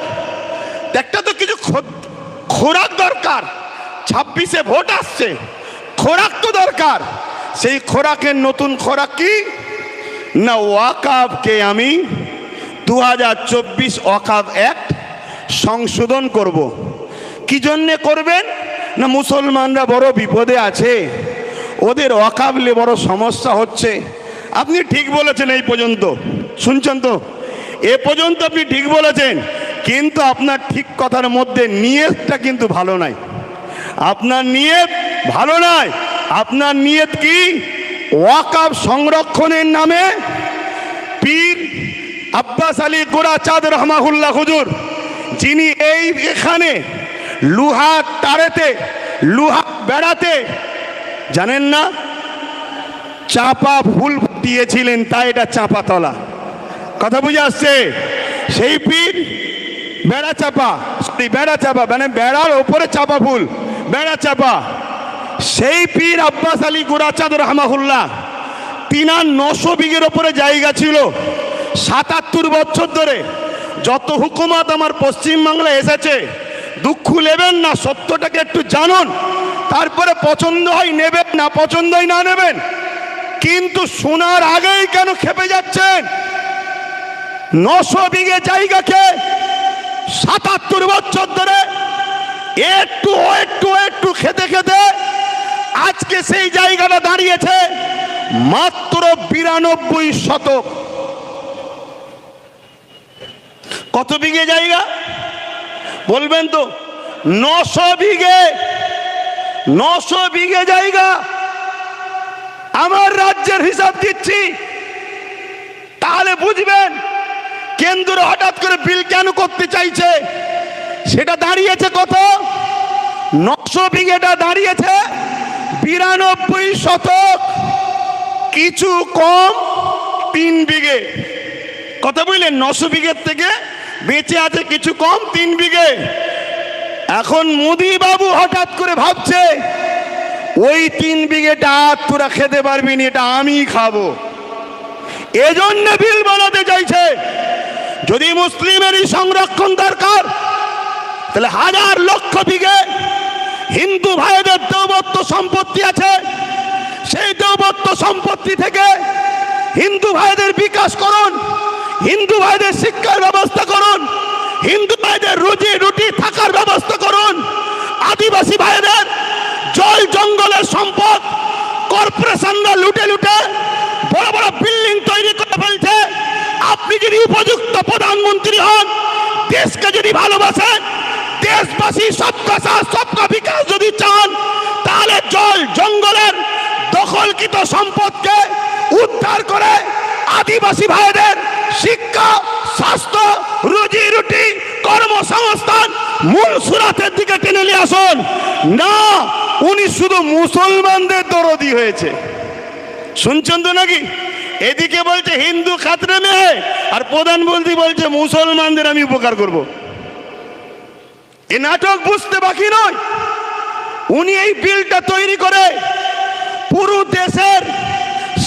একটা তো কিছু খোরাক দরকার। 26-এ ভোট আসছে, খোরাক তো দরকার। সেই খোরাকের নতুন খোরাক কি না, ওয়াকাফকে আমি 2024 ওয়াকাফ অ্যাক্ট সংশোধন করব। কি জন্যে করবেন না, মুসলমানরা বড় বিপদে আছে, ওদের ওয়াকাফলে বড় সমস্যা হচ্ছে। আপনি ঠিক বলেছেন, এই পর্যন্ত শুনছেন তো, এ পর্যন্ত আপনি ঠিক বলেছেন, কিন্তু আপনার ঠিক কথার মধ্যে নিয়তটা কিন্তু ভালো নাই। আপনার নিয়ত ভালো নয়। আপনার নিয়ত কি? ওয়াকাফ সংরক্ষণের নামে পীর আব্বাস আলী গোরাচাঁদ রহমাহুল্লাহ হুজুর, যিনি এখানে লোহা তারেতে, লোহা বেড়াতে, জানেন না, চাপা ফুল দিয়েছিলেন, তাই এটা চাপা তলা। কথা বুঝে আসছে? সেই পীর বেড়া চাপা, বেড়া চাপা মানে বেড়ার ওপরে চাপা ফুল, বেড়া চাপা। সেই পীর আব্বাস আলী গোরাচাঁদ রহমাহুল্লাহ, তিনার 900 বিঘের ওপরে জায়গা ছিল। 77 বছর ধরে যত হুকুমত আমার পশ্চিমবাংলায় এসেছে, দুঃখ নেবেন না, সত্যটাকে একটু জানুন, তারপরে পছন্দ হয় নেবেন, না পছন্দ হয় না নেবেন। কিন্তু শোনার আগেই কেন খেপে যাচ্ছেন? 900 বিঘে জায়গাকে 77 বছর ধরে একটু একটু একটু খেতে খেতে আজকে সেই জায়গাটা দাঁড়িয়েছে মাত্র 92 শতক। কত বিঘে জায়গা বলবেন তো? 900 বিঘে, 900 বিঘে জায়গা। আমার রাজ্যের হিসাব দিচ্ছি, তাহলে বুঝবেন কেন্দ্র হঠাৎ করে বিল কেন করতে চাইছে? সেটা দাঁড়িয়েছে কত? 900 বিঘেটা দাঁড়িয়েছে 92 শতক, কিছু কম 3 বিঘে। কথা বুঝলেন? 900 বিঘের থেকে বেঁচে আছে কিছু কম 3 বিঘে। এখন মোদি বাবু হঠাৎ করে ভাবছে ওই 3 বিঘেটা তোরা খেতে পারবি না, এটা আমি খাবো, এজন্য বিল বানাতে চাইছে। যদি মুসলিমেরই সংরক্ষণ দরকার, তাহলে হাজার লক্ষ বিঘে হিন্দু ভাইদের দেবত্ব সম্পত্তি আছে, সেই দেবত্ব সম্পত্তি থেকে হিন্দু ভাইদের বিকাশ করুন, হিন্দু ভাইদের শিক্ষার ব্যবস্থা করুন, হিন্দু ভাইদের রুজি রুটি থাকার ব্যবস্থা করুন। আদিবাসী ভাইদের জল জঙ্গলের সম্পদ কর্পোরেশনরা লুটে লুটে বড় বড় বিল্ডিং তৈরি করে ফেলছে। আপনি যদি উপযুক্ত প্রধানমন্ত্রী হন, দেশকে যদি ভালোবাসেন, দেশবাসী সবকা সাথ সবকা বিকাশ যদি চান, তাহলে জল জঙ্গলের দখলকৃত সম্পদকে উদ্ধার করে আদিবাসী ভাইদের শিক্ষা, স্বাস্থ্য, রুজি রুটি, কর্মসংস্থান মূল সুরাতের দিকে টেনে নিয়ে আসুন। না, উনি শুধু মুসলমানদের দরদি হয়েছে। শুনছেন তো নাকি? এদিকে বলছে হিন্দু খাতরে মে, আর প্রধানমন্ত্রী বলছে মুসলমানদের আমি উপকার করব। এই নাটক বুঝতে বাকি নয়। উনি এই বিলটা তৈরি করে পুরো দেশের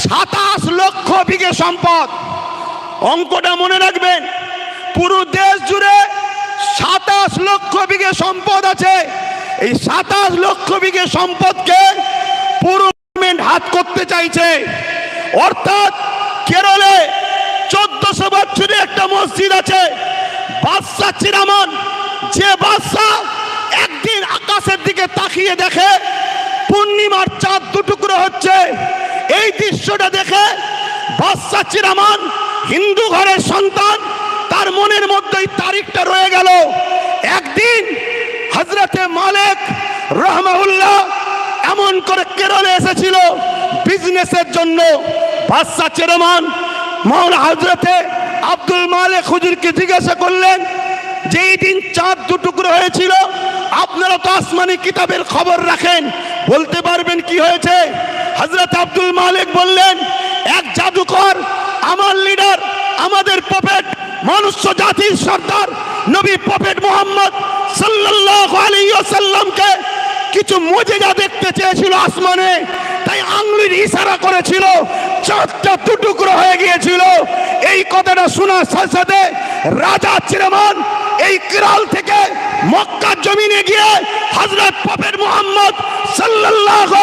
27 লক্ষ বিঘে সম্পদ, অঙ্কটা মনে রাখবেন, পুরো দেশ জুড়ে 27 লক্ষ বিঘে সম্পদ আছে। এই 27 লক্ষ বিঘে সম্পদকে পুরো গভর্নমেন্ট হাত করতে চাইছে। অর্থাৎ কেরলে 1400 বছরের একটা মসজিদ আছে, বাদশা চিরামান, যে বাদশা একদিন আকাশের দিকে তাকিয়ে দেখে পূর্ণিমার চাঁদ দুটুকরো হচ্ছে, এই দৃশ্যটা দেখে বাদশা চিরামান হিন্দু ঘরের সন্তান, তার মনের মধ্যেই তারিখটা রয়ে গেল। একদিন হযরতে মালিক রহমাহুল্লাহ এমন করে কেরলে এসেছিল বিজনেসের জন্য। বাদশা চিরামান মাওলানা হযরতে আব্দুল মালিক হুজুরকে জিজ্ঞাসা করলেন যে এই দিন চাঁদ দুটুকরো হয়েছিল, আপনারা তো আসমানি কিতাবের খবর রাখেন, বলতে পারবেন কি হয়েছে? হযরত আব্দুল মালিক বললেন, এক জাদুকর আমার লিডার, আমাদের প্রফেট, মনুষ্য জাতির সর্দার নবী প্রফেট মুহাম্মদ সাল্লাল্লাহু আলাইহি ওয়াসাল্লামকে কিছু মুজিজা দেখতে চেয়েছিল আসমানে, তাই আঙ্গুলের ইশারা করেছিল, চাঁদটা দুটুকরো হয়ে গিয়েছিল। এই কথাটা শোনার সাথে সাথে রাজা চিরামান এই কেরল থেকে মক্কার জমিনে গিয়ে হযরত প্রফেট মুহাম্মদ সাল্লাল্লাহু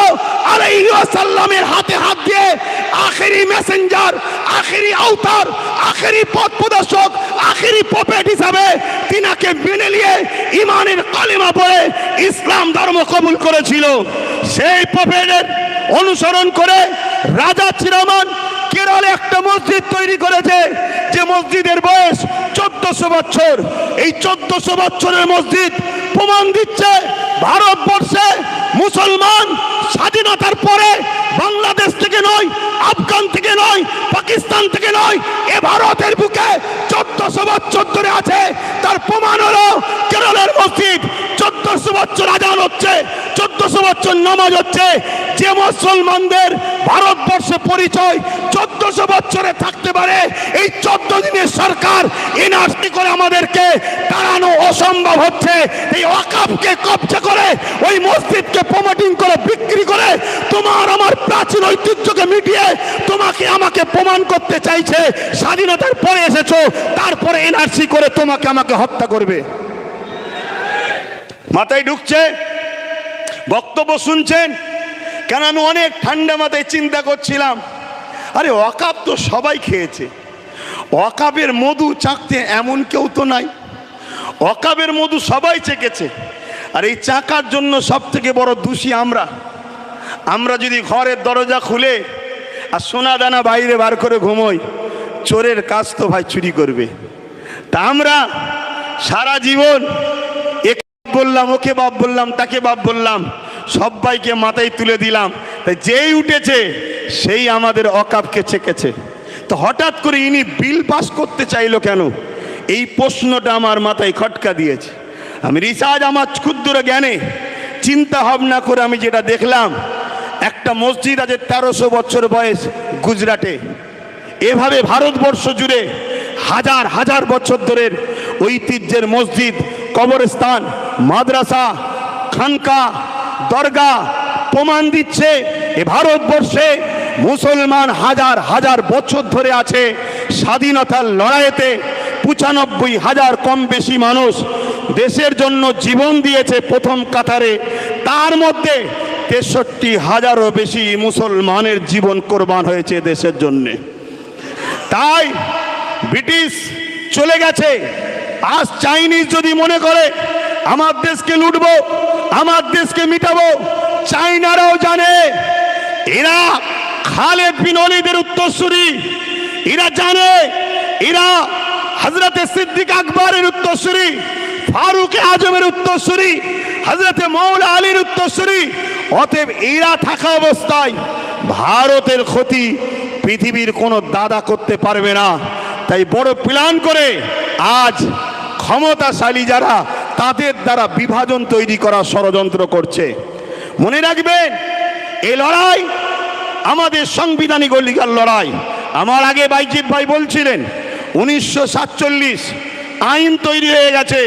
আলাইহি ওয়াসাল্লামের হাতে হাত দিয়ে আখেরি মেসেঞ্জার, আখেরি আওতার, আখেরি পথ প্রদর্শক, আখেরি প্রফেট হিসাবে তিনাকে মেনে নিয়ে ঈমানের কালিমা পড়ে ইসলাম ধর্ম কবুল করেছিল। সেই প্রফেটের অনুসরণ করে রাজা চিরামান কেরলে একটা মসজিদ তৈরি করেছে, যে মসজিদের বয়স 1400 বছর। এই 1400 বছরের মসজিদ প্রমাণ দিচ্ছে ভারতবর্ষে মুসলমান স্বাধীনতার পরে বাংলাদেশ থেকে নয়, আফগান থেকে নয়, পাকিস্তান থেকে নয়, এ ভারতের বুকে 1400 বছর ধরে আছে। তার প্রমাণ হলো কেরলের মসজিদ। 1400 বছর আজান হচ্ছে, 1400 বছর নামাজ হচ্ছে। যে মুসলমানদের ভারতবর্ষে পরিচয় 1400 বছরে থাকতে পারে, এই 14 দিনের সরকার এনআরসি করে আমাদেরকে তাড়ানো অসম্ভব হচ্ছে। এই ওয়াকফকে কবজা করে, ওই মসজিদকে প্রমোটিং করে, বিক্রি করে তোমার আমার প্রাচীন ঐতিহ্যকে মিটিয়ে তোমাকে আমাকে প্রমাণ করতে চাইছে স্বাধীনতার পরে এসেছো, তারপরে এনআরসি করে তোমাকে আমাকে হত্যা করবে। মাথায় ঢুকছে? বক্তব্য শুনছেন? কেন আমি অনেক ঠান্ডা মাথায় চিন্তা করছিলাম, আরে ওয়াকফ তো সবাই খেয়েছে, ওয়াকফের মধু চাকতে এমন কেউ তো নাই। ওয়াকফের মধু সবাই চেকেছে, আর এই চাকার জন্য সব থেকে বড় দোষী আমরা। আমরা যদি ঘরের দরজা খুলে আর সোনা দানা বাইরে বার করে ঘুমোই, চোরের কাজ তো ভাই চুরি করবে। তা আমরা সারা জীবন একে বললাম, ওকে বাপ বললাম, তাকে বাপ বললাম, সবাইকে মাথায় তুলে দিলাম, তাই যেই উঠেছে সেই আমাদের ওয়াকফকে চেকেছে। তো হঠাৎ করে ইনি বিল পাস করতে চাইলো কেন, এই প্রশ্নটা আমার মাথায় খটকা দিয়েছে। আমি রিসার্চ আমার ক্ষুদ্র জ্ঞানে চিন্তা ভাবনা করে আমি যেটা দেখলাম, একটা মসজিদ আছে 1300 বছর বয়স গুজরাটে। এভাবে ভারতবর্ষ জুড়ে হাজার হাজার বছর ধরে ঐতিহ্যের মসজিদ, কবরস্থান, মাদ্রাসা, খানকা, দরগা প্রমাণ দিচ্ছে এ ভারতবর্ষে মুসলমান হাজার হাজার বছর ধরে আছে। স্বাধীনতার লড়াইতে 95,000 কম বেশি মানুষ দেশের জন্য জীবন দিয়েছে প্রথম কাতারে, তার মধ্যে 63,000-এরও বেশি মুসলমানের জীবন কোরবান হয়েছে দেশের জন্যে। তাই ব্রিটিশ চলে গেছে, আজ চাইনিজ যদি মনে করে আমার দেশকে লুটবো, আমার দেশকে মিটাবো, চাইনারাও জানে এরা খালেদ বিন ওলীদের উত্তরসূরি, এরা জানে এরা হযরতে সিদ্দিক আকবরের উত্তরসূরি, ফারুক আজমের উত্তরসূরি, হযরতে মৌলা আলীর উত্তরসূরি। অতএব এরা থাকা অবস্থায় ভারতের ক্ষতি পৃথিবীর কোনো দাদা করতে পারবে না। তাই বড় প্ল্যান করে আজ ক্ষমতাশালী যারা তাদের দ্বারা বিভাজন তৈরি করার ষড়যন্ত্র করছে। মনে রাখবেন এই লড়াই আমাদের সাংবিধানিক অধিকার লড়াই। আমার আগে বাইজিৎ ভাই বলছিলেন 1947 আইন তৈরি হয়ে গেছে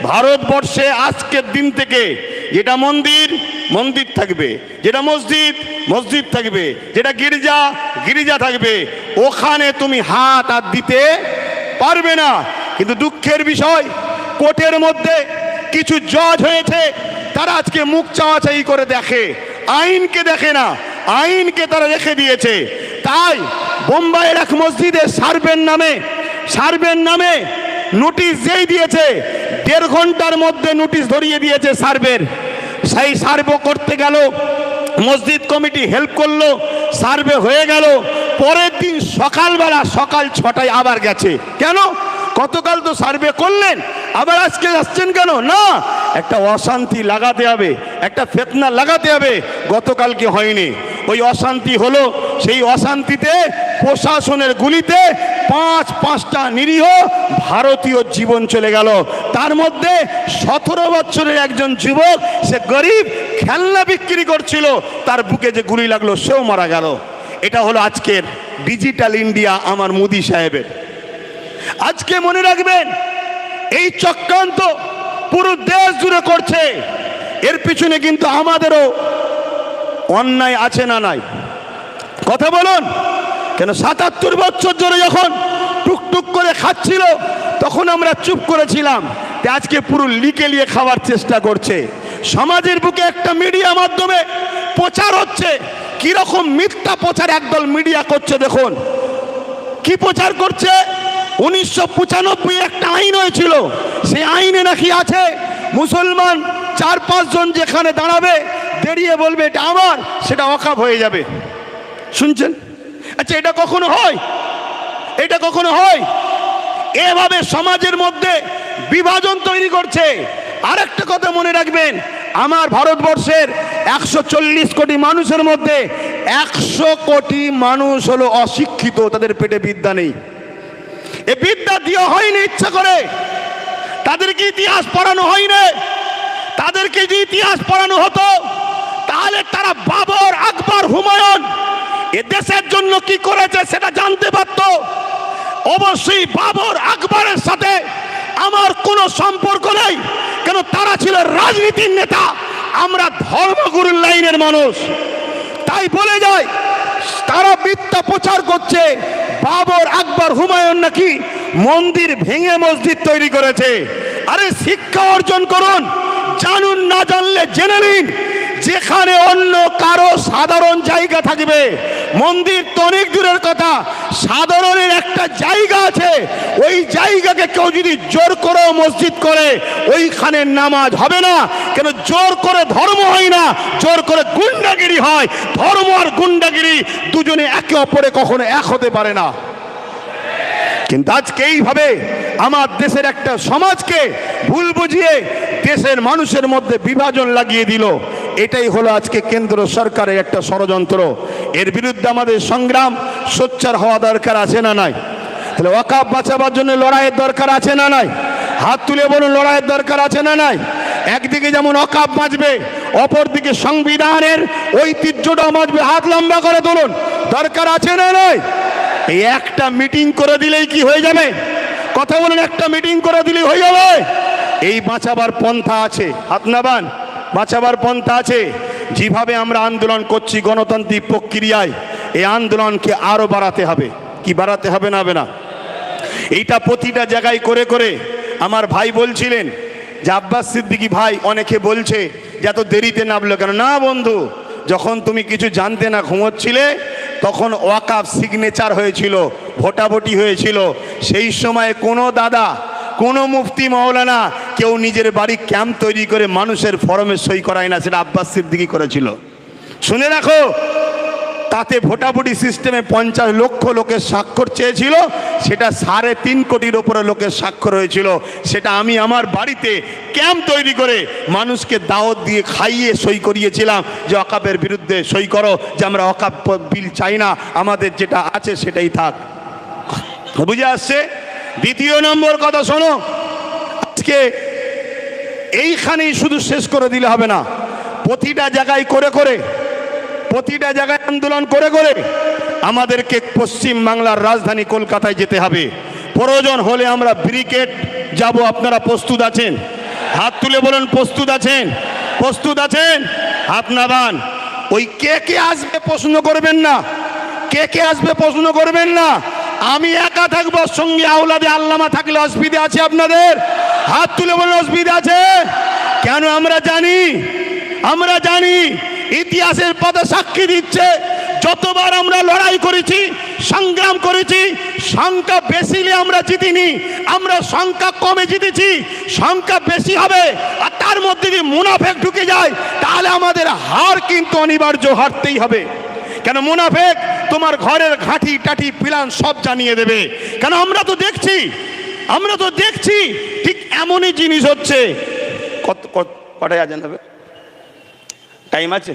ভারতবর্ষে। আজকের দিন থেকে যেটা মন্দির মন্দির থাকবে, যেটা মসজিদ মসজিদ থাকবে, যেটা গির্জা গির্জা থাকবে, ওখানে তুমি হাত আর দিতে পারবে না। কিন্তু দুঃখের বিষয় কোর্টের মধ্যে কিছু জজ হয়েছে, তারা আজকে মুখ চাওয়াচাই করে দেখে, আইনকে দেখে না, আইনকে তারা রেখে দিয়েছে। তাই বোম্বাইয়ের এক মসজিদে সার্ভের নামে নোটিশ যেই দিয়েছে, 1.5 ঘন্টার মধ্যে নোটিশ ধরিয়ে দিয়েছে সার্ভের। সেই সার্ভে করতে গেল, মসজিদ কমিটি হেল্প করলো, সার্ভে হয়ে গেল। পরের দিন সকালবেলা সকাল 6টায় আবার গেছে। কেন? গতকাল তো সার্ভে করলেন, আবার আজকে আসছেন কেন? না, একটা অশান্তি লাগাতে হবে, একটা ফিতনা লাগাতে হবে। গতকালকে হয়নি, ওই অশান্তি হলো। সেই অশান্তিতে প্রশাসনের গুলিতে 5টা নিরীহ ভারতীয় জীবন চলে গেল। তার মধ্যে 17 বছরের একজন যুবক, সে গরিব, খেলনা বিক্রি করছিল, তার বুকে যে গুলি লাগলো সেও মারা গেল। এটা হলো আজকের ডিজিটাল ইন্ডিয়া আমার মোদি সাহেবের। আজকে মনে রাখবেন এই চক্রান্ত পুরো দেশ জুড়ে করছে, এর পিছনে কিন্তু আমাদেরও অন্যায় আছে না নাই? কথা বলুন। কেন 77 বছর ধরে যখন টুকটুক করে খাচ্ছিল তখন আমরা চুপ করেছিলাম, আজকে পুরো লিকে খাওয়ার চেষ্টা করছে। সমাজের বুকে একটা মিডিয়া মাধ্যমে প্রচার হচ্ছে, কিরকম মিথ্যা প্রচার একদল মিডিয়া করছে। দেখুন কি প্রচার করছে। 1995 একটা আইন হয়েছিল, সেই আইনে নাকি আছে মুসলমান 4-5 জন যেখানে দাঁড়াবে, দাঁড়িয়ে বলবে এটা আমার, সেটা ওয়াকফ হয়ে যাবে। শুনছেন? আচ্ছা, এটা কখনো হয়? এটা কখনো হয়? এভাবে সমাজের মধ্যে বিভাজন তৈরি করছে। আরেকটা কথা মনে রাখবেন, আমার ভারতবর্ষের 140 কোটি মানুষের মধ্যে 100 কোটি মানুষ হলো অশিক্ষিত, তাদের পেটে বিদ্যা নেই। এ বিদ্যা দেওয়া হয়নি ইচ্ছা করে, তাদেরকে ইতিহাস পড়ানো হয়নি। তাদেরকে যে ইতিহাস পড়ানো হতো তাহলে তারা বাবর, আকবর, হুমায়ুন এ দেশের জন্য কি করেছে সেটা জানতে পারত। অবশ্যই বাবর, আকবরের সাথে আমার কোনো সম্পর্ক নেই, কেন তারা ছিল রাজনীতির নেতা, আমরা ধর্মগুরুর লাইনের মানুষ। তাই বলে যায় তারা মিথ্যা প্রচার করছে বাবর, আকবর, হুমায়ুন নাকি মন্দির ভেঙে মসজিদ তৈরি করেছে। আরে শিক্ষা অর্জন করুন, জানুন, না জানলে জেনে নিন। যেখানে অন্য কারো সাধারণ জায়গা থাকবে, মন্দির তো অনেক দূরের কথা, সাধারণের একটা জায়গা আছে, ওই জায়গাকে কেউ যদি জোর করে মসজিদ করে, ওইখানে নামাজ হবে না। কেন? জোর করে ধর্ম হয় না, জোর করে গুন্ডাগিরি হয়। ধর্ম আর গুন্ডাগিরি দুজনে একে অপরে কখনো এক হতে পারে না। কিন্তু আজকে এইভাবে আমার দেশের একটা সমাজকে ভুল বুঝিয়ে দেশের মানুষের মধ্যে বিভাজন লাগিয়ে দিল। এটাই হলো আজকে কেন্দ্র সরকারের একটা ষড়যন্ত্র। এর বিরুদ্ধে আমাদের সংগ্রাম সোচ্চার হওয়া দরকার আছে না নাই? তাহলে ওয়াকফ বাঁচাবার জন্য লড়াইয়ের দরকার আছে না নাই? হাত তুলে বলুন, লড়াইয়ের দরকার আছে না নাই? একদিকে যেমন ওয়াকফ বাঁচবে, অপরদিকে সংবিধানের ঐতিহ্যটাও বাঁচবে। হাত লম্বা করে তুলুন, দরকার আছে না নাই? এই একটা মিটিং করে দিলেই কি হয়ে যাবে? কথা বলুন, একটা মিটিং করে দিলেই হয়ে যাবে? এই বাঁচাবার পন্থা আছে, হাত নামান, বাঁচাবার পন্থা আছে। যেভাবে আমরা আন্দোলন করছি গণতান্ত্রিক প্রক্রিয়ায়, এই আন্দোলনকে আরো বাড়াতে হবে। কি বাড়াতে হবে না হবে না? এইটা প্রতিটা জায়গায় করে করে আমার ভাই বলছিলেন যে আব্বাস সিদ্দিকী ভাই, অনেকে বলছে যে এত দেরিতে নামলো কেন? না বন্ধু, যখন তুমি কিছু জানতে না ঘুমোচ্ছিলে তখন ওয়াকফ সিগনেচার হয়েছিল, ভোটাভুটি হয়েছিল। সেই সময় কোনো দাদা, কোনো মুফতি মাওলানা কেউ নিজের বাড়ি ক্যাম্প তৈরি করে মানুষের ফরমে সই করায় না, সেটা আব্বাস সিদ্দিকী করেছিল। শুনে রাখো, তাতে ভোটাভুটি সিস্টেমে 50 লক্ষ লোকের স্বাক্ষর চেয়েছিল, সেটা 3.5 কোটির ওপরে লোকের স্বাক্ষর হয়েছিল। সেটা আমি আমার বাড়িতে ক্যাম্প তৈরি করে মানুষকে দাওয়াত দিয়ে খাইয়ে সই করিয়েছিলাম যে ওয়াকফের বিরুদ্ধে সই করো, যে আমরা ওয়াকফ বিল চাই না, আমাদের যেটা আছে সেটাই থাক। বুঝে আসছে? দ্বিতীয় নম্বর কথা শোনো, আজকে এইখানেই শুধু শেষ করে দিলে হবে না, প্রতিটা জায়গায় করে করে, প্রতিটা জায়গায় আন্দোলন করে করে আমাদেরকে পশ্চিম বাংলার রাজধানী কলকাতায় যেতে হবে। প্রয়োজন হলে আমরা ব্রিগেড যাব। আপনারা প্রস্তুত আছেন? হাত তুলে বলুন, প্রস্তুত আছেন? প্রস্তুত আছেন? হাত নামান। ওই কে কে আসবে প্রশ্ন করবেন না, কে কে আসবে প্রশ্ন করবেন না। আমি একা থাকবো, সঙ্গে আওলাদে আল্লামা থাকলে অসুবিধা আছে আপনাদের? হাত তুলে বলুন, অসুবিধা আছে কেন? আমরা জানি, আমরা জানি, ইতিহাসের পথে সাক্ষী দিচ্ছে, যতবার আমরা লড়াই করেছি, সংগ্রাম করেছি, সংখ্যা বেশি হলে আমরা জিতিনি, আমরা সংখ্যা কমে জিতেছি। সংখ্যা বেশি হবে আর তার মধ্যে যদি মুনাফেক ঢুকে যায় তাহলে আমাদের হার কিন্তু অনিবার্য, হারতেই হবে। কেন? মুনাফেক তোমার ঘরের ঘাঁটি টাটি প্ল্যান সব জানিয়ে দেবে। কেন? আমরা তো দেখছি, আমরা তো দেখছি ঠিক এমনই জিনিস হচ্ছে। কটায় আজান হবে? টাইম আছে?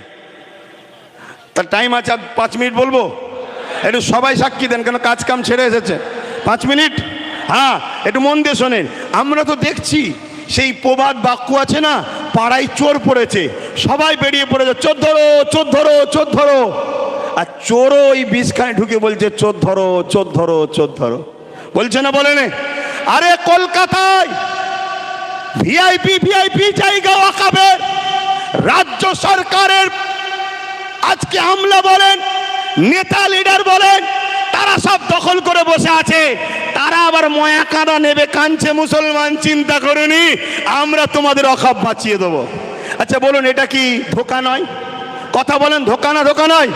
তার টাইম আছে, 5 মিনিট বলবো? একটু সবাই সাক্ষী দেন, কেন কাজ কাম ছেড়ে এসেছে। 5 মিনিট, হ্যাঁ, একটু মন দিয়ে শোনেন। আমরা তো দেখছি সেই প্রবাদ বাক্য আছে না, পাড়ায় চোর পড়েছে, সবাই বেরিয়ে পড়েছে, চোর ধরো, চোর ধরো, চোর ধরো। আর চোরও ওই বিষখানে ঢুকে বলছে চোর ধরো, চোর ধরো, চোর ধরো, বলছে না? বলে না? আরে কলকাতায় ভিআইপি ভিআইপি জায়গা ওয়াকফের, রাজ্য সরকারের আজকে আমলা বলেন, নেতা লিডার বলেন, তারা সব দখল করে বসে আছে। তারা আবার ময়া কাঁদা নেবে, কাঁদছে মুসলমান, চিন্তা করেনি আমরা তোমাদের ওয়াকফ বাঁচিয়ে দেবো। আচ্ছা বলুন, এটা কি ধোঁকা নয়? কথা বলেন, ধোঁকা না? ধোঁকা নয়।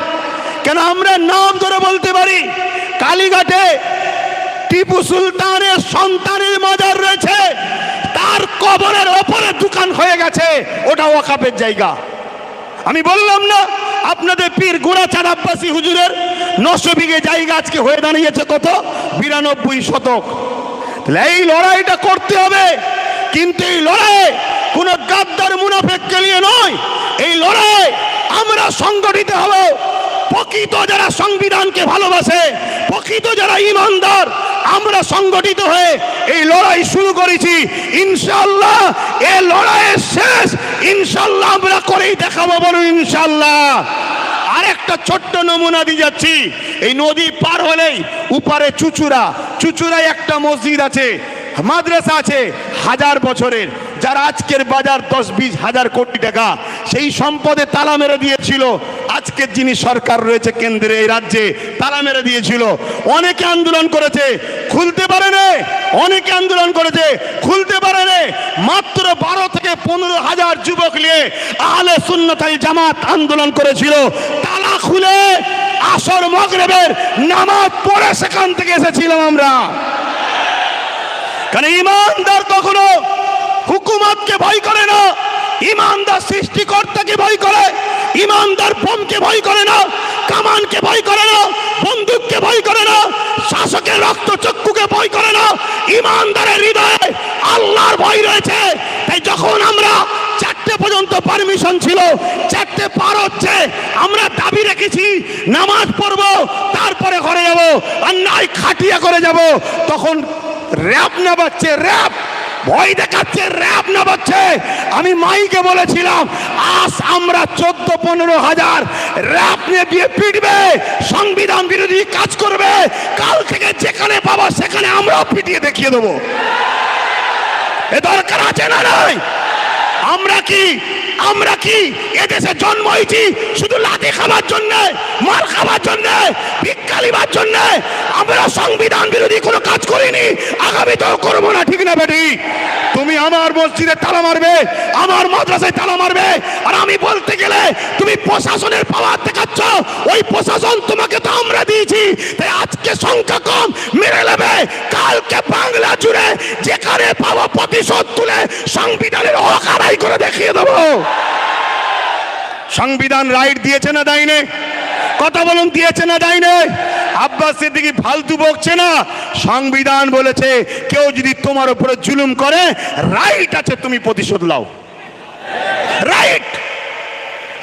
কেন? আমরা নাম ধরে বলতে পারি, কালীঘাটে টিপু সুলতানের সন্তানের মাজার রয়েছে, তার কবরের ওপরে দোকান হয়ে গেছে, ওটা ওয়াকফের জায়গা। আমি বললাম না আপনাদের পীর গোড়াচাঁদ আব্বাসী হুজুরের 900 বিঘে জায়গা আজকে হয়ে দাঁড়িয়েছে কত? 92 শতক। এই লড়াইটা করতে হবে, কিন্তু এই লড়াই কোন গাদ্দার মুনাফেককে নিয়ে নয়। এই লড়াই আমরা সংগঠিত হব। প্রকৃত যারা সংবিধানকে ভালোবাসে, প্রকৃত যারা ইমানদার, আমরা সংগঠিত হয়ে এই লড়াই শুরু করেছি। ইনশাআল্লাহ এই লড়াইয়ের শেষ ইনশাআল্লাহ আমরা করেই দেখাবো। বলুন ইনশাআল্লাহ। আরেকটা ছোট্ট নমুনা দিয়ে যাচ্ছি। এই নদী পার হলেই উপারে চুচুড়ায় একটা মসজিদ আছে, মাদ্রাসা আছে, 1000 বছরের, যার আজকের বাজার 10-20 হাজার কোটি টাকা। সেই সম্পদে তালা মেরে দিয়েছিল আজকের যিনি সরকার রয়েছে কেন্দ্রে, এই রাজ্যে তালা মেরে দিয়েছিল। অনেকে আন্দোলন করেছে, খুলতে পারে না। অনেকে আন্দোলন করেছে, খুলতে পারে না। মাত্র 12 থেকে 15 হাজার যুবক নিয়ে আহলে সুন্নাত ওয়াল জামাত আন্দোলন করেছিল। তালা খুলে আসর মাগরিবের নামাজ পড়ে সেখান থেকে এসেছিলাম আমরা। কারণ ইমানদার কখনো হুকুমতকে ভয় করে না, ইমানদার সৃষ্টিকর্তাকে ভয় করে। ইমানদার বোমকে ভয় করে না, কামানকে ভয় করে না, বন্দুককে ভয় করে না, শাসকের রক্ত চক্ষুকে ভয় করে না, ইমানদারের হৃদয়ে আল্লাহর ভয় রয়েছে। তাই যখন আমরা 4টে পর্যন্ত পারমিশন ছিল, 4টে পার হচ্ছে, আমরা দাবি রেখেছি নামাজ পড়বো, তারপরে ঘরে যাব, আর নাই খাটিয়া করে যাব। তখন র‍্যাব না বাজছে, র‍্যাব ভয় দেখাচ্ছে, র‍্যাব না বাজছে। আমি মাইকে বলেছিলাম আজ আমরা 14-15 হাজার র‍্যাব নিয়ে দিয়ে পিটবে, সংবিধান বিরোধী কাজ করবে। কাল থেকে যেখানে পাবো সেখানে আমরাও পিটিয়ে দেখিয়ে দেবো। এ দরকার আছে না নাই? আমরা কি এদেশে জন্ম হয়েছি শুধু লাঠি খাবার জন্য, মার খাবার জন্য, ভিক্ষা লিবার জন্য? আমরা সংবিধান বিরোধী কোনো কাজ করিনি, আগামীতেও করবো না, ঠিক না বেটি? তুমি আমার মসজিদে তালা মারবে, আমার মাদ্রাসায় তালা মারবে, আর আমি বলতে গেলে তুমি প্রশাসনের পাওয়ার দেখাচ্ছ। ওই প্রশাসন তোমাকে তো আমরা দিয়েছি। তাই আজকে সংখ্যা কম মেরে নেবে, কালকে বাংলা জুড়ে যেখানে পাবো প্রতিশোধ তুলে সংবিধানের হক আদায় করে দেখিয়ে দেবো। সংবিধান রাইট দিয়েছে না দেয়নি? কথা বলুন, দিয়েছে না দেয়নি? আব্বাস সিদ্দিকী ফালতু বকছে না। সংবিধান বলেছে কেউ যদি তোমার উপরে জুলুম করে, রাইট আছে তুমি প্রতিশোধ নাও, রাইট।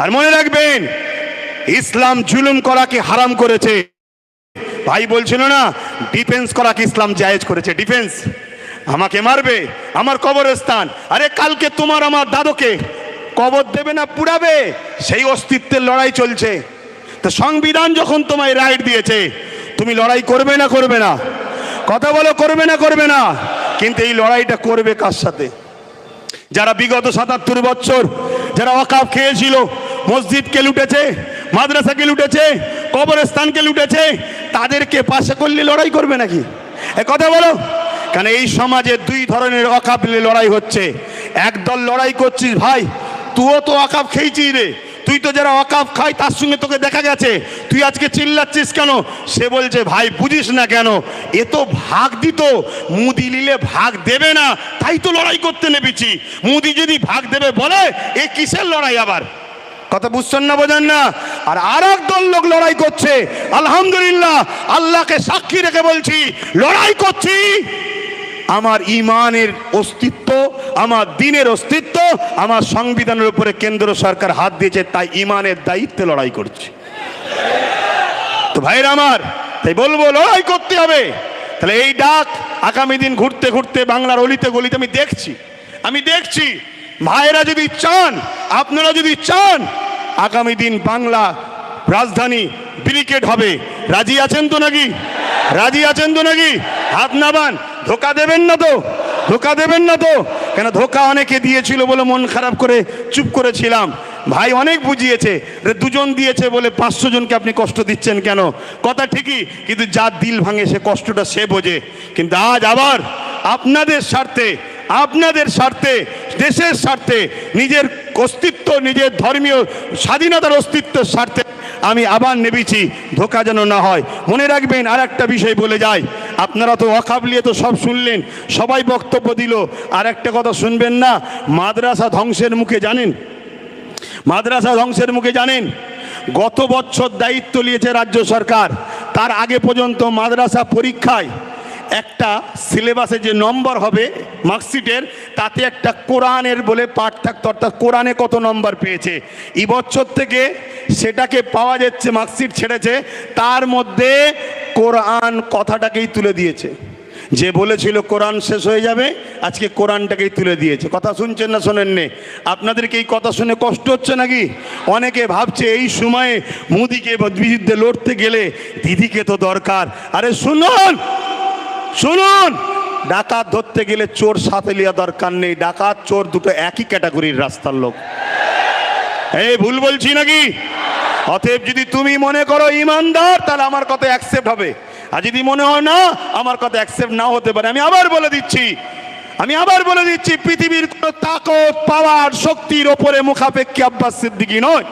আর মনে রাখবেন, ইসলাম জুলুম করাকে হারাম করেছে। ভাই বলছিল না ডিফেন্স করাকে ইসলাম জায়েজ করেছে। ডিফেন্স, আমাকে মারবে, আমার কবরস্থান, আরে কালকে তোমার আমার দাদুকে কবর দেবে না পুড়াবে, সেই অস্তিত্বের লড়াই চলছে। তো সংবিধান যখন তোমায় রাইট দিয়েছে, তুমি লড়াই করবে না করবে না? কথা বলো, করবে না করবে না? কিন্তু এই লড়াইটা করবে কার সাথে? যারা বিগত 77 বছর যারা ওয়াকফ খেয়েছিল, মসজিদকে লুটেছে, মাদ্রাসাকে লুটেছে, কবরস্থানকে লুটেছে, তাদেরকে পাশে করলে লড়াই করবে নাকি? এ কথা বলো। কারণ এই সমাজে দুই ধরনের ওয়াকফ নিয়ে লড়াই হচ্ছে। একদল লড়াই করছিস, ভাই তুইও তো ওয়াকফ খেয়েছিস রে, তুই তো যারা ওয়াকফ খায় তার সঙ্গে তোকে দেখা গেছে, তুই আজকে চিল্লাচ্ছিস কেন? সে বলছে ভাই বুঝিস না কেন, এ তো ভাগ দিত, মুদি নিলে ভাগ দেবে না, তাই তো লড়াই করতে নেমেছি। মুদি যদি ভাগ দেবে বলে, এ কিসের লড়াই আবার? কথা বুঝছেন না, বোঝেন না? আর এক দল লোক লড়াই করছে। আলহামদুলিল্লাহ, আল্লাহকে সাক্ষী রেখে বলছি, লড়াই করছি আমার ইমানের অস্তিত্ব, আমার দ্বীনের অস্তিত্ব, আমার সংবিধানের উপরে কেন্দ্র সরকার হাত দিয়েছে, তাই ইমানের দায়িত্বে লড়াই করছি। তো ভাইরা আমার, তাই বলবো লড়াই করতে হবে। তাহলে এই ডাক আগামী দিন ঘুরতে ঘুরতে বাংলার অলিতে গলিতে আমি দেখছি। ভাইরা যদি চান, আপনারা যদি চান, আগামী দিন বাংলা রাজধানী ব্রিগেড হবে, রাজি আছেন তো নাকি? রাজি আছেন তো নাকি? হাত নামান। ধোকা দেবেন না তো? ধোকা দেবেন না তো? কেন ধোকা অনেকে দিয়েছিল বলে মন খারাপ করে চুপ করেছিলাম। ভাই অনেক বুঝিয়েছে, দুজন দিয়েছে বলে 500 জনকে আপনি কষ্ট দিচ্ছেন কেন? কথা ঠিকই, কিন্তু যার দিল ভাঙে সে কষ্টটা সে বোঝে। কিন্তু আজ আবার আপনাদের স্বার্থে, আপনাদের স্বার্থে, দেশের স্বার্থে, নিজের অস্তিত্ব, নিজের ধর্মীয় স্বাধীনতার অস্তিত্বের স্বার্থে আমি আবার নেমেছি, ধোকা যেন না হয়। মনে রাখবেন, আর একটা বিষয় বলে যায়, আপনারা তো ওয়াকফ নিয়ে তো সব শুনলেন, সবাই বক্তব্য দিল, আর একটা কথা শুনবেন না? মাদ্রাসা ধ্বংসের মুখে, জানেন? মাদ্রাসা ধ্বংসের মুখে জানেন? গত বছর দায়িত্ব নিয়েছে রাজ্য সরকার, তার আগে পর্যন্ত মাদ্রাসা পরীক্ষায় একটা সিলেবাসে যে নম্বর হবে মার্কশিটের, তাতে একটা কোরআনের বলে পাঠ থাকতো, অর্থাৎ কোরআনে কত নম্বর পেয়েছে। এই বছর থেকে সেটাকে পাওয়া যাচ্ছে, মার্কশিট ছেড়েছে, তার মধ্যে কোরআন কথাটাকেই তুলে দিয়েছে। যে বলেছিল কোরআন শেষ হয়ে যাবে, আজকে কোরআনটাকেই তুলে দিয়েছে। কথা শুনছেন না শোনেননি? আপনাদেরকে এই কথা শুনে কষ্ট হচ্ছে নাকি? অনেকে ভাবছে এই সময়ে মোদিকে বিরুদ্ধে লড়তে গেলে দিদিকে তো দরকার। আরে শুনুন শুনুন, ডাকাত ধরতে গেলে চোর সাথে লিয়া দরকার নেই। ডাকাত চোর দুটো একই ক্যাটাগরির রাস্তার লোক। এই ভুল বলছি নাকি? অতএব যদি তুমি মনে করো ইমানদার, তাহলে আমার কথা অ্যাকসেপ্ট হবে, আর যদি মনে হয় না, আমার কথা অ্যাকসেপ্ট নাও হতে পারে। আমি আবার বলে দিচ্ছি, পৃথিবীর কোন তাকত, পাওয়ার, শক্তির ওপরে মুখাপেক্ষী আব্বাস সিদ্দিকী নয়।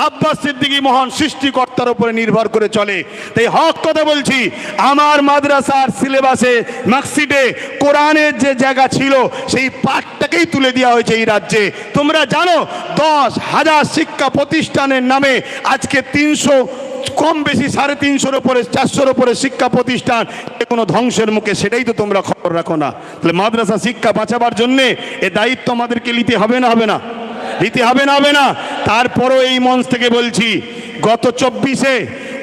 আব্বাস সিদ্দিকী মহান সৃষ্টিকর্তার উপরে নির্ভর করে চলে। তাই হক কথা বলছি, আমার মাদ্রাসার সিলেবাসে মার্কশিটে কোরআনের যে জায়গা ছিল, সেই পাঠটাকেই তুলে দেওয়া হয়েছে এই রাজ্যে। তোমরা জানো 10,000 শিক্ষা প্রতিষ্ঠানের নামে আজকে 300 কম বেশি 350-এর উপরে 400-এর উপরে শিক্ষা প্রতিষ্ঠান কোনো ধ্বংসের মুখে, সেটাই তো তোমরা খবর রাখো না। তাহলে মাদ্রাসা শিক্ষা বাঁচাবার জন্যে এ দায়িত্ব আমাদেরকে নিতে হবে না, হবে না? নিতে হবে না, হবে না? তারপরও এই মঞ্চ থেকে বলছি, গত 24-এ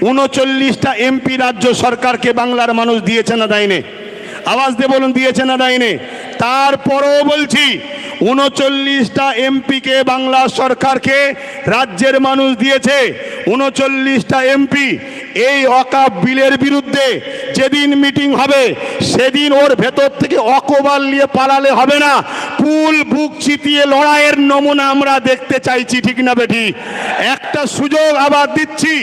39টা এমপি রাজ্য সরকারকে বাংলার মানুষ দিয়েছে না দেয়নি? আওয়াজ দিয়ে বলুন, দিয়েছে না দেয়নি? তারপরও বলছি 39টা এমপিকে বাংলা সরকারকে রাজ্যের মানুষ দিয়েছে। 39টা এমপি এই ওয়াকফ বিলের বিরুদ্ধে যেদিন মিটিং হবে সেদিন ওর ভেতর থেকে অকবাল নিয়ে পালালে হবে না, কুল বুক চিতিয়ে লড়াইয়ের নমুনা আমরা দেখতে চাইছি, ঠিক না বেঠি? একটা সুযোগ আবার দিচ্ছি,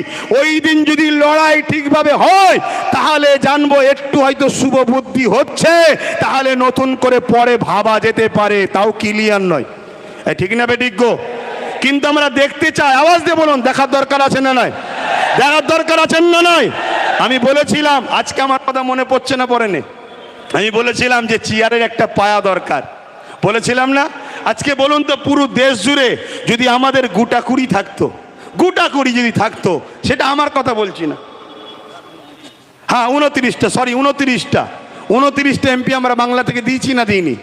ওই দিন যদি লড়াই ঠিকভাবে হয় তাহলে জানবো একটু হয়তো শুভ বুদ্ধি হচ্ছে, তাহলে নতুন করে পরে ভাবা যেতে পারে, তাও ক্লিয়ার নয়, ঠিক না বেঠিক গো? কিন্তু আমরা দেখতে চাই, আওয়াজ দিয়ে বলুন, দেখার দরকার আছে না নয়? দেখার দরকার আছে না নয়? আমি বলেছিলাম, আজকে আমার কথা মনে পড়ছে না, পড়েনি, আমি বলেছিলাম যে চেয়ারের একটা পায়া দরকার, বলেছিলাম না? আজকে বলুন তো, পুরো দেশ জুড়ে যদি আমাদের গোটাকুড়ি থাকতো, গোটাকুড়ি যদি থাকতো, সেটা আমার কথা বলছি না, হ্যাঁ 29টা এমপি আমরা বাংলা থেকে দিয়েছি না দিইনি?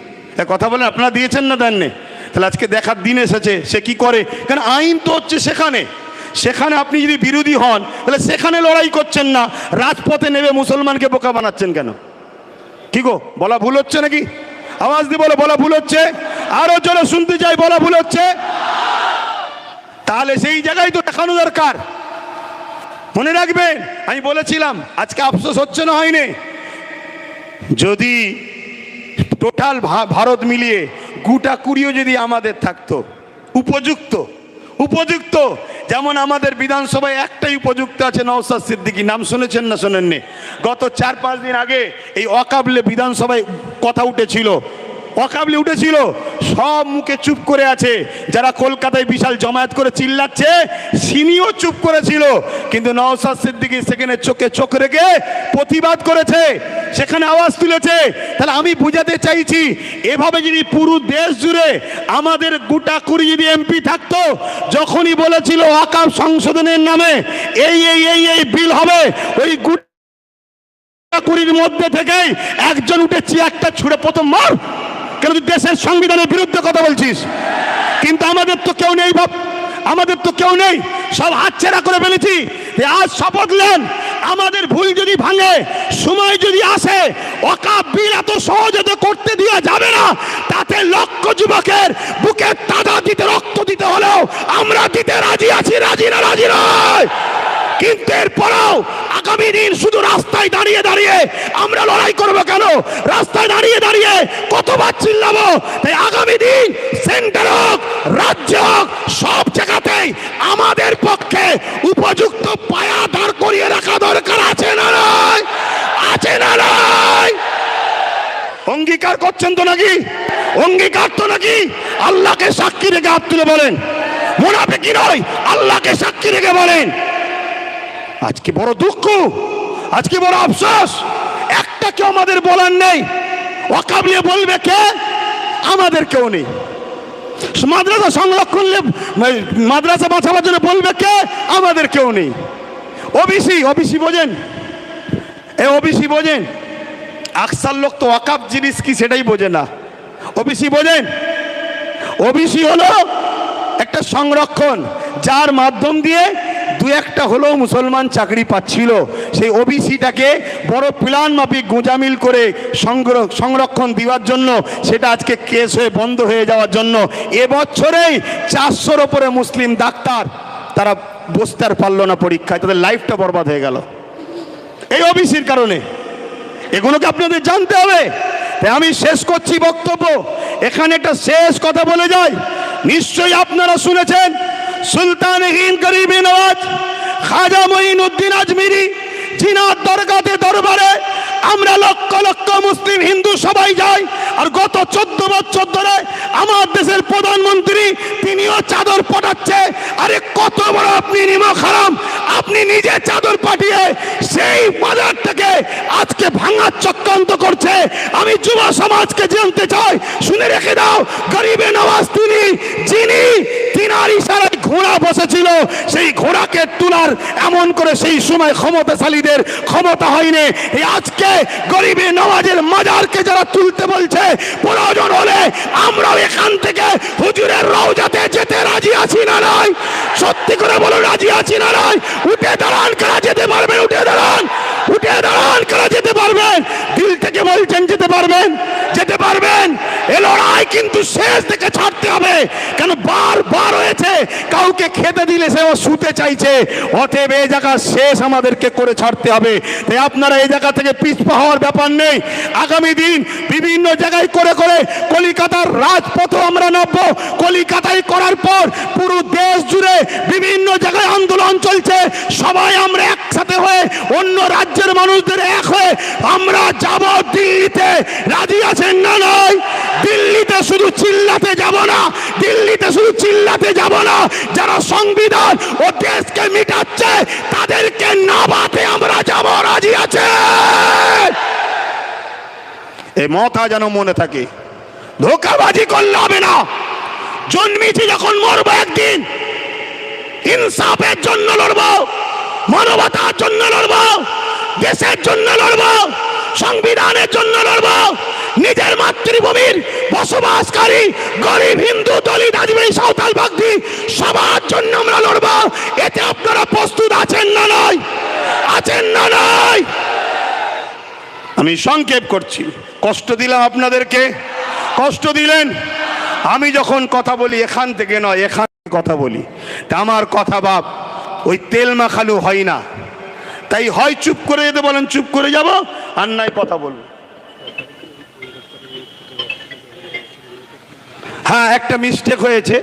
কথা বলেন, আপনারা দিয়েছেন না দেননি? তাহলে আজকে দেখার দিন এসেছে সে কি করে, কারণ আইন তো হচ্ছে সেখানে, সেখানে আপনি যদি বিরোধী হন তাহলে সেখানে লড়াই করছেন না, রাজপথে নেমে মুসলমানকে বোকা বানাচ্ছেন কেন? কি গো, বলা ভুল হচ্ছে নাকি? আওয়াজ দিয়ে বলো, বলা ভুল হচ্ছে? আরো জোরে শুনতে চাই, বলা ভুল হচ্ছে? তাহলে সেই জায়গায় তো দেখানো দরকার। মনে রাখবেন, আমি বলেছিলাম, আজকে আফসোস হচ্ছে না, হয়নি? যদি টোটাল ভারত মিলিয়ে গোটাকুড়িও যদি আমাদের থাকতো উপযুক্ত, উপযুক্ত যেমন আমাদের বিধানসভায় একটাই উপযুক্ত আছে, নওশাদ সিদ্দিকী, নাম শুনেছেন না শোনেননি? গত 4-5 দিন আগে এই ওয়াকফে বিধানসভায় কথা উঠেছিল, ওয়াকফে উঠেছিল, সব মুখে চুপ করে আছে, যারা কলকাতায় বিশাল জমায়েত করে চিল্লাচ্ছে সিনিও চুপ করেছিল, কিন্তু নওশাদ সিদ্দিকী সেখানে চোখে চোখ রেখে প্রতিবাদ করেছে, সেখানে আওয়াজ তুলেছে। তাহলে আমি বুঝাতে চাইছি, এভাবে যদি পুরো দেশ জুড়ে আমাদের গোটাকুড়ি যদি এমপি থাকতো, যখনই বলেছিল ওয়াকফ সংশোধনের নামে এই এই এই এই বিল হবে, ওই গোটাকুড়ির মধ্যে থেকেই একজন উঠে চেয়ারটা ছুঁড়ে প্রথম মার, কেন তুই দেশের সংবিধানের বিরুদ্ধে কথা বলছিস? কিন্তু আমাদের তো কেউ নেই, ভাব, আমাদের তো কেউ নেই, সব হাতছাড়া করে ফেলেছি। আজ শপথ নেন, আমাদের ভুল যদি ভাঙে, সময় যদি আসে, ওয়াকফ বিল এত সহজে করতে দেওয়া যাবে না, তাতে লক্ষ যুবকের বুকে তাজা দিতে, রক্ত দিতে হলেও আমরা দিতে রাজি আছি, রাজি না রাজি নয়। কিন্তু এরপরেও আগামী দিন শুধু রাস্তায় দাঁড়িয়ে দাঁড়িয়ে আমরা লড়াই করবো কেন? রাস্তায় দাঁড়িয়ে দাঁড়িয়ে কতবার চিল্লাবো? তাই আগামী দিন সেন্টার হোক, রাজ্য হোক, সব জায়গাতেই আমাদের পক্ষে উপযুক্ত পায়া দাঁড় করিয়ে রাখা দরকার, আছে না নয়? আছে না নয়? অঙ্গীকার করছেন তো নাকি? অঙ্গীকার তো নাকি? আল্লাহকে সাক্ষী রেখে হাত তুলে বলেন, মুনাফিকি নয়, আল্লাহকে সাক্ষী রেখে বলেন। আজকে বড় দুঃখ, আজকে বড় আফসোস, একটা কেউ আমাদের বলার নেই। ওয়াকফ নিয়ে বলবে কে? আমাদের কেউ নেই। মাদ্রাসা সংরক্ষণ, মাদ্রাসা বাঁচাবার জন্য বলবে কে? আমাদের কেউ নেই। ওবিসি, ওবিসি বোঝেন? এই ওবিসি বোঝেন? আকসার লোক তো ওয়াকফ জিনিস কি সেটাই বোঝে না। ওবিসি বোঝেন? ওবিসি হলো একটা সংরক্ষণ, যার মাধ্যম দিয়ে দু একটা হলেও মুসলমান চাকরি পাচ্ছিল, সেই ওবিসিটাকে বড় প্ল্যান মাফিক গোঁজামিল করে সংরক্ষণ দেওয়ার জন্য সেটা আজকে কেস হয়ে বন্ধ হয়ে যাওয়ার জন্য এবছরেই 400-র ওপরে মুসলিম ডাক্তার তারা বসতে আর পারল না পরীক্ষায়, তাদের লাইফটা বরবাদ হয়ে গেল এই ওবিসির কারণে। এগুলোকে আপনাদের জানতে হবে। তাই আমি শেষ করছি বক্তব্য, এখানে একটা শেষ কথা বলে যাই। নিশ্চয়ই আপনারা শুনেছেন সুলতান হিন্দ গরিবে নওয়াজ খাজা মঈনুদ্দিন আজমিরি, জিনার দরগাতে দরবারে আমরা লক্ষ লক্ষ মুসলিম হিন্দু সবাই যাই, আর গত 14 বছর ধরে আমার দেশের প্রধানমন্ত্রী তিনিও চাদর পাঠাচ্ছে। আরে কত বড় আপনি নিমক হারাম, আপনি নিজে চাদর পাঠিয়ে সেই বাজারটাকে আজকে ভাঙার চক্রান্ত করছে। আমি যুব সমাজকে জানতে চাই, শুনে রেখে দাও, গরিবে নওয়াজ তিনি, যিনি তিনার ইশারায় ঘোড়া বসেছিল সেই ঘোড়াকে তোলার এমন করে সেই সময় ক্ষমতাশালীদের ক্ষমতা হয়নি। এই আজকে গরিবে নওয়াজের মাজারকে যারা তুলতে বলছে, প্রয়োজন হলে আমরাও এখান থেকে হুজুরের রওজাতে যেতে রাজি আছি না নাই? সত্যি করে বলো, রাজি আছি না নাই? উঠে দাঁড়ান, কারা যেতে পারবেন? উঠে দাঁড়ান, উঠে দাঁড়ান, কারা যেতে পারবেন? দিল থেকে বলছেন যেতে পারবেন? যেতে পারবেন? এ লড়াই কিন্তু শেষ থেকে ছাড়তে হবে। কেন বারবার হয়েছে, কাউকে খেতে দিলে সে ও শুতে চাইছে। অতএব এই জায়গা শেষ আমাদেরকে করে ছাড়তে হবে। তাই আপনারা এই জায়গা থেকে পিছপা হওয়ার ব্যাপার নেই। আগামী দিন বিভিন্ন জায়গায় করে করে কলিকাতার রাজপথও আমরা নামবো। কলিকাতায় করার পর পুরো দেশ জুড়ে বিভিন্ন জায়গায় আন্দোলন চলছে। সবাই আমরা একসাথে হয়ে অন্য রাজ্যের মানুষদের এক হয়ে আমরা যাব দিল্লিতে। রাজি আছেন না নয়? দিল্লিতে শুধু চিল্লাতে যাব না, দিল্লিতে শুধু চিল্লাতে যাব না। যারা সংবিধান ও দেশকে মিটাচ্ছে তাদেরকে নামাতে আমরা যাব। রাজি আছে? এই মতা যেন মনে থাকে, ধোঁকাবাজি করলে হবে না। জন্মেছি যখন মরবো একদিন, ইনসাফের জন্য লড়বো, মানবতার জন্য লড়বো, দেশের জন্য লড়বো, সংবিধানের জন্য লড়বো। নিজের মাতৃভূমির বসবাসকারী গরিব হিন্দু, দলিত, আদিবাসী, সাঁওতাল, বাগদি সবার জন্য আমরা লড়বো। এতে আপনারা প্রস্তুত আছেন না নয়? আছেন না নয়? আমি সংক্ষেপ করছি, কষ্ট দিলাম আপনাদেরকে, কষ্ট দিলেন। আমি যখন কথা বলি এখান থেকে নয়, এখান থেকে কথা বলি। তা আমার কথা বাপ ওই তেল মাখালু হয় না। তাই হয় চুপ করে যেতে বলেন, চুপ করে যাব, আর নাই কথা বলবো। হ্যাঁ, একটা মিস্টেক হয়েছে,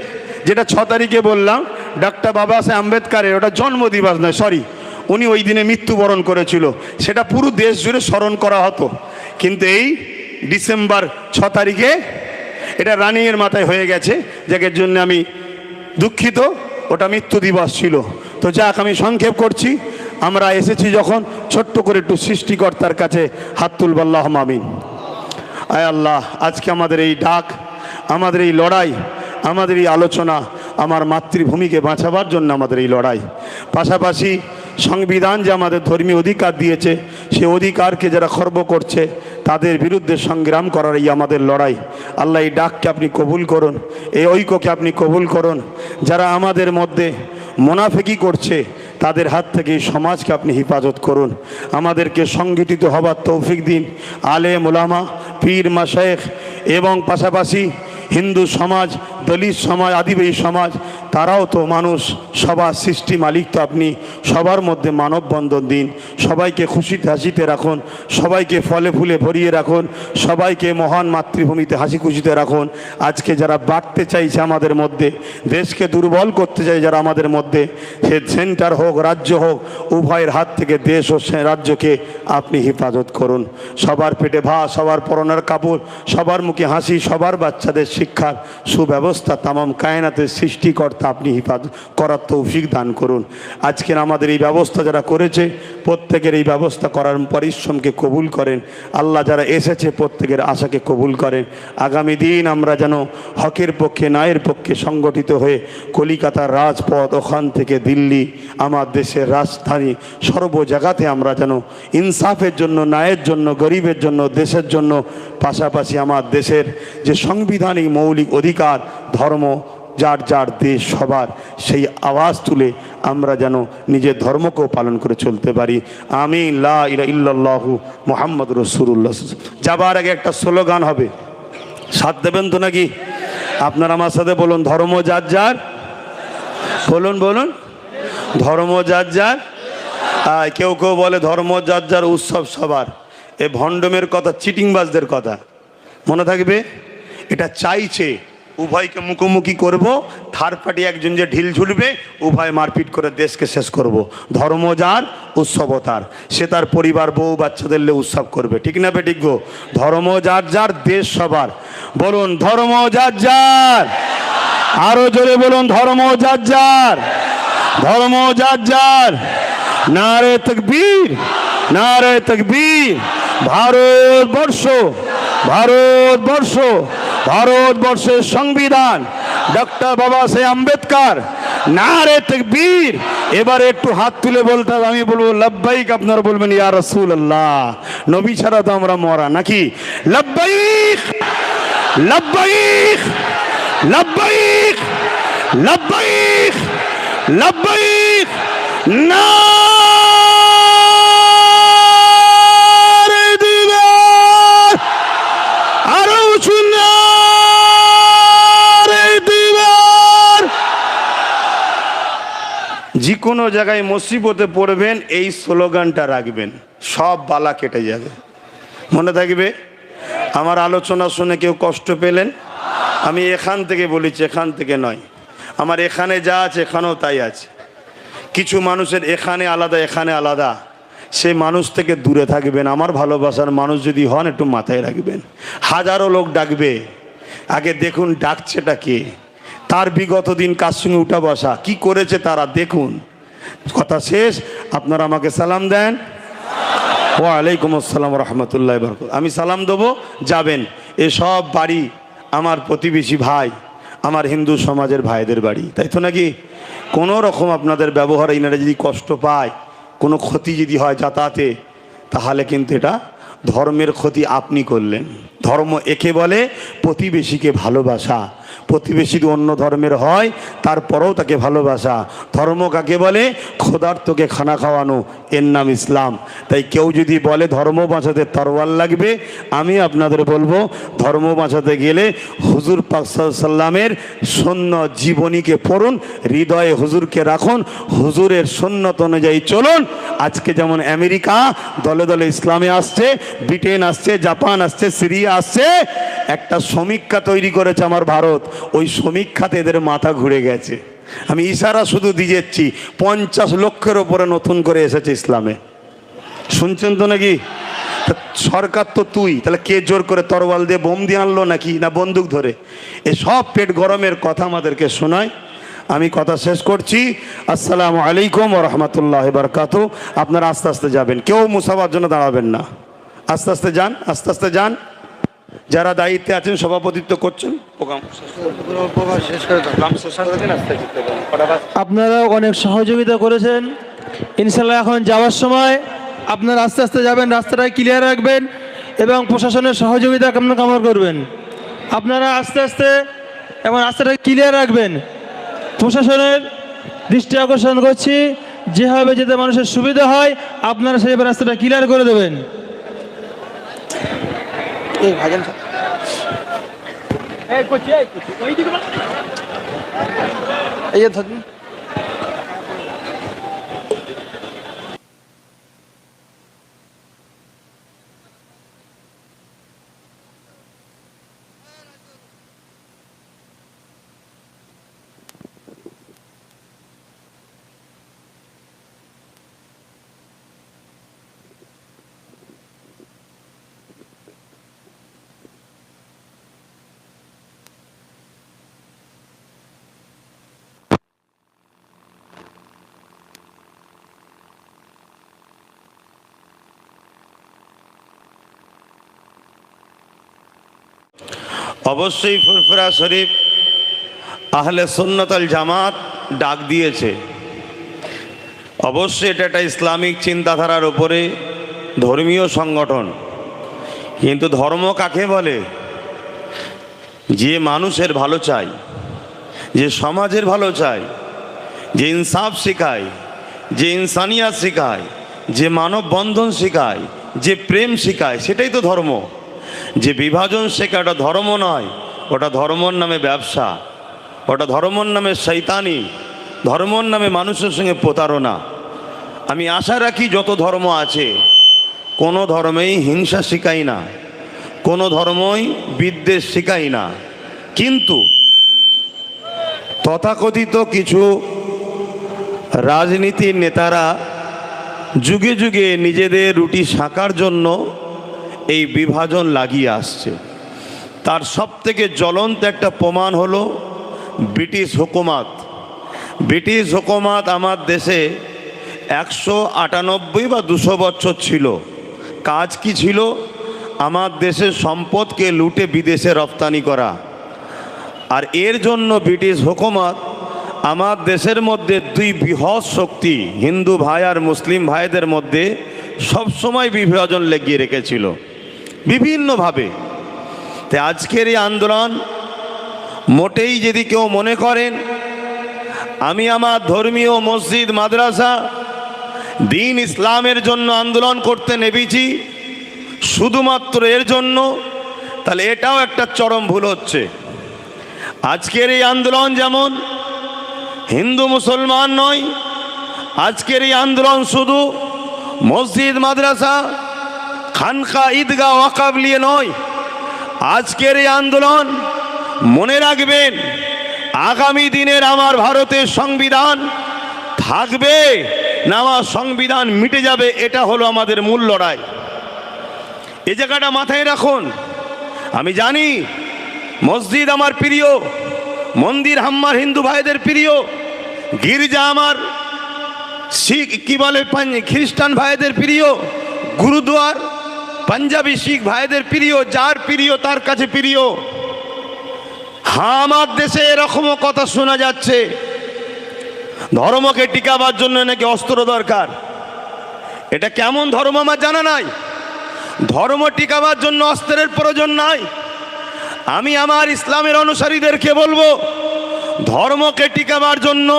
যেটা 6 তারিখে বললাম। ডক্টর বাবা সাহেব আম্বেদকরের ওটা জন্মদিবস নয়, সরি, উনি ওই দিনে মৃত্যুবরণ করেছিল। সেটা পুরো দেশ জুড়ে স্মরণ করা হতো, কিন্তু এই ডিসেম্বর 6 তারিখে এটা রানিংয়ের মাথায় হয়ে গেছে, যার জন্য আমি দুঃখিত। ওটা মৃত্যু দিবস ছিল। তো যাক, আমি সংক্ষেপ করছি। আমরা এসেছি যখন, ছোট্ট করে একটু সৃষ্টিকর্তার কাছে হাত তুলব। আল্লাহুম্মা আমিন। আয় আল্লাহ, আজকে আমাদের এই ডাক, আমাদের এই লড়াই, আমাদের এই আলোচনা আমার মাতৃভূমিকে বাঁচাবার জন্য আমাদের এই লড়াই। পাশাপাশি সংবিধান যে আমাদের ধর্মীয় অধিকার দিয়েছে, সে অধিকারকে যারা খর্ব করছে তাদের বিরুদ্ধে সংগ্রাম করার এই আমাদের লড়াই। আল্লাহ, এই ডাককে আপনি কবুল করুন, এই ঐক্যকে আপনি কবুল করুন। যারা আমাদের মধ্যে মুনাফিকি করছে তাদের হাত থেকে এই সমাজকে আপনি হেফাজত করুন। আমাদেরকে সংগঠিত হবার তৌফিক দিন। আলেম ওলামা, পীর মাশায়েখ এবং পাশাপাশি হিন্দু সমাজ, দলিত সমাজ, আদিবাসী সমাজ, তারাও তো মানুষ, সবার সৃষ্টি মালিক তো আপনি। সবার মধ্যে মানববন্ধন দিন, সবাইকে খুশিতে হাসিতে রাখুন, সবাইকে ফলে ফুলে ভরিয়ে রাখুন, সবাইকে মহান মাতৃভূমিতে হাসি খুশিতে রাখুন। আজকে যারা বাড়তে চাইছে আমাদের মধ্যে, দেশকে দুর্বল করতে চাই যারা আমাদের মধ্যে, সে সেন্টার হোক রাজ্য হোক, উভয়ের হাত থেকে দেশ ও রাজ্যকে আপনি হেফাজত করুন। সবার পেটে ভাত, সবার পরনের কাপড়, সবার মুখে হাসি, সবার বাচ্চাদের শিক্ষার সুব্যবস্থা তামাম কায়নাতের সৃষ্টিকর্তা আপনি হেফাজত করার তৌফিক দান করুন। আজকের আমাদের এই ব্যবস্থা যারা করেছে, প্রত্যেকের এই ব্যবস্থা করার পরিশ্রমকে কবুল করেন। আল্লাহ, যারা এসেছে প্রত্যেকের আশাকে কবুল করেন। আগামী দিন আমরা যেন হকের পক্ষে, ন্যায়ের পক্ষে সংগঠিত হয়ে কলিকাতার রাজপথ, ওখান থেকে দিল্লি, আমার দেশের রাজধানী, সর্ব জায়গাতে আমরা যেন ইনসাফের জন্য, ন্যায়ের জন্য, গরিবের জন্য, দেশের জন্য, পাশাপাশি আমার দেশের যে সাংবিধানিক মৌলিক অধিকার, ধর্ম যার যার দেশ সবার, সেই আওয়াজ তুলে আমরা যেন নিজের ধর্মকেও পালন করে চলতে পারি। আমিন। লা ইলাহা ইল্লাল্লাহু মুহাম্মাদুর রাসূলুল্লাহ। যাবার আগে একটা স্লোগান হবে, সাথ দেবেন তো নাকি? আপনারা আমার সাথে বলুন, ধর্ম যার যার। বলুন বলুন, ধর্ম যার যার। কেউ কেউ বলে ধর্ম যার যার, উৎসব সবার। এ ভণ্ডমের কথা, চিটিংবাজদের কথা মনে থাকবে। এটা চাইছে উভয়কে মুখোমুখি করব, থার্ড পার্টি একজন যে ঢিল ঝুলবে, উভয় মারপিট করে দেশকে শেষ করব। ধর্ম যার, উৎসব তার, সে তার পরিবার, বউ বাচ্চাদের উৎসব করবে, ঠিক না বেঠিক গো? ধর্ম যার যার, দেশ সবার। বলুন ধর্ম যার যার। আরো জোরে বলুন, ধর্ম যার যার, ধর্ম যার যার। নারে তাকবীর, নারে তাকবীর। ভারতবর্ষ, ভারতবর্ষ, ভারতবর্ষের সংবিধান ডক্টর বাবা সাহেব আম্বেদকর নারে তাকবীর। এবারে একটু হাত তুলে বলতে হবে, আমি বলবো লাব্বাইক, আপনারা বলবেন ইয়া রাসূলুল্লাহ। নবী ছাড়া তো আমরা মরা নাকি? লাব্বাইক লাব্বাইক লাব্বাইক লাব্বাইক লাব্বাইক। নারে দিবেন, আরো উঁচু নারে দিবেন। যে কোনো জায়গায় মুসিবতে পড়বেন এই স্লোগানটা রাখবেন, সব বালা কেটে যাবে। মনে থাকবে? আমার আলোচনা শুনে কেউ কষ্ট পেলেন? আমি এখান থেকে বলেছি, এখান থেকে নয়। আমার এখানে যা আছে এখানেও তাই আছে। কিছু মানুষের এখানে আলাদা, এখানে আলাদা। সে মানুষ থেকে দূরে থাকবেন। আমার ভালোবাসার মানুষ যদি হন একটু মাথায় রাখবেন। হাজারো লোক ডাকবে, আগে দেখুন ডাকছেটা কে, তার বিগত দিন কার সঙ্গে উঠা বসা, কি করেছে তারা দেখুন। কথা শেষ। আপনারা আমাকে সালাম দেন। ওয়ালাইকুম আসসালাম রহমতুল্লাহ বরকত। আমি সালাম দেবো, যাবেন। এসব বাড়ি আমার প্রতিবেশী ভাই, আমার হিন্দু সমাজের ভাইদের বাড়ি, তাই তো নাকি? কোনো রকম আপনাদের ব্যবহারে ইনারা যদি কষ্ট পায়, কোনো ক্ষতি যদি হয় যাতায়াতে, তাহলে কিন্তু এটা ধর্মের ক্ষতি আপনি করলেন। ধর্ম একে বলে প্রতিবেশীকে ভালোবাসা। প্রতিবেশী যদি অন্য ধর্মের হয় তারপরেও তাকে ভালোবাসা। ধর্ম কাকে বলে? ক্ষুধার্তকে খানা খাওয়ানো, এর নাম ইসলাম। তাই কেউ যদি বলে ধর্ম বাঁচাতে তরোয়াল লাগবে, আমি আপনাদের বলবো ধর্ম বাঁচাতে গেলে হুজুর পাক সাল্লাল্লাহু আলাইহি সাল্লামের সুন্নত জীবনীকে পড়ুন, হৃদয়ে হুজুরকে রাখুন, হুজুরের সুন্নত অনুযায়ী চলুন। আজকে যেমন আমেরিকা দলে দলে ইসলামে আসছে, ব্রিটেন আসছে, জাপান আসছে, সিরিয়া আসছে, একটা সমীক্ষা তৈরি করেছে আমার ভারত। ওই সমীক্ষাতে এদের মাথা ঘুরে গেছে। আমি ইশারা শুধু দিয়েছি, 50 লক্ষের ওপরে নতুন করে এসেছে ইসলামে। শুনছেন তো নাকি? সরকার তো তুই, তাহলে কে জোর করে তরোয়াল দিয়ে বোম দিয়ে আনলো নাকি, না বন্দুক ধরে? এসব পেট গরমের কথা আমাদেরকে শোনায়। আমি কথা শেষ করছি। আসসালামু আলাইকুম ওয়া রাহমাতুল্লাহি ওয়া বারাকাতুহু। আপনারা আস্তে আস্তে যাবেন, কেউ মুসাফার জন্য দাঁড়াবেন না। আস্তে আস্তে যান, আস্তে আস্তে যান। যারা দায়িত্বে আছেন, সভাপতিত্ব করছেন, আপনারা অনেক সহযোগিতা করেছেন। ইনশাল্লাহ এখন যাওয়ার সময় আপনারা আস্তে আস্তে যাবেন, রাস্তাটা ক্লিয়ার রাখবেন এবং প্রশাসনের সহযোগিতা কামনা করবেন। আপনারা আস্তে আস্তে এবং রাস্তাটা ক্লিয়ার রাখবেন। প্রশাসনের দৃষ্টি আকর্ষণ করছি, যেভাবে যেতে মানুষের সুবিধা হয় আপনারা সেইভাবে রাস্তাটা ক্লিয়ার করে দেবেন। অবশ্যই ফুরফুরা শরীফ আহলে সুন্নাত আল জামাত ডাক দিয়েছে। অবশ্যই এটা একটা ইসলামিক চিন্তাধারার উপরে ধর্মীয় সংগঠন। কিন্তু ধর্ম কাকে বলে? যে মানুষের ভালো চায়, যে সমাজের ভালো চায়, যে ইনসাফ শেখায়, যে ইনসানিয়াত শেখায়, যে মানব বন্ধন শেখায়, যে প্রেম শেখায়, সেটাই তো ধর্ম। যে বিভাজন শেখা ওটা ধর্ম নয়, ওটা ধর্মর নামে ব্যবসা, ওটা ধর্মর নামে শয়তানি, ধর্মর নামে মানুষের সঙ্গে প্রতারণা। আমি আশা রাখি যত ধর্ম আছে কোনো ধর্মেই হিংসা শেখাই না, কোনো ধর্মই বিদ্বেষ শেখাই না। কিন্তু তথাকথিত কিছু রাজনীতির নেতারা যুগে যুগে নিজেদের রুটি শাকার জন্য এই বিভাজন লাগিয়ে আসছে। তার সবথেকে জ্বলন্ত একটা প্রমাণ হলো ব্রিটিশ হুকুমত। ব্রিটিশ হুকুমত আমার দেশে 198 বা 200 বছর ছিল। কাজ কি ছিল? আমার দেশের সম্পদকে লুটে বিদেশে রপ্তানি করা। আর এর জন্য ব্রিটিশ হুকুমত আমার দেশের মধ্যে দুই বৃহৎ শক্তি হিন্দু ভাই আর মুসলিম ভাইদের মধ্যে সবসময় বিভাজন লেগিয়ে রেখেছিল বিভিন্নভাবে। তাই আজকের এই আন্দোলন মোটেই যদি কেউ মনে করেন আমি আমার ধর্মীয় মসজিদ মাদ্রাসা দিন ইসলামের জন্য আন্দোলন করতে নেমেছি শুধুমাত্র এর জন্য, তাহলে এটাও একটা চরম ভুল হচ্ছে। আজকের এই আন্দোলন যেমন হিন্দু মুসলমান নয়, আজকের এই আন্দোলন শুধু মসজিদ মাদ্রাসা খানকা ঈদগাহ ওয়াকফ নিয়ে নয়। আজকের এই আন্দোলন মনে রাখবেন আগামী দিনের আমার ভারতের সংবিধান থাকবে না আমার সংবিধান মিটে যাবে, এটা হলো আমাদের মূল লড়াই। এই জায়গাটা মাথায় রাখুন। আমি জানি মসজিদ আমার প্রিয়, মন্দির আমার হিন্দু ভাইদের প্রিয়, গির্জা আমার শিখ কি বলে খ্রিস্টান ভাইদের প্রিয়, গুরুদুয়ার পাঞ্জাবি শিখ ভাইদের প্রিয়, যার প্রিয় তার কাছে প্রিয়। হ্যাঁ, আমার দেশে এরকমও কথা শোনা যাচ্ছে ধর্মকে টিকাবার জন্য নাকি অস্ত্র দরকার। এটা কেমন ধর্ম আমার জানা নাই। ধর্ম টিকাবার জন্য অস্ত্রের প্রয়োজন নাই। আমি আমার ইসলামের অনুসারীদেরকে বলবো ধর্মকে টিকাবার জন্য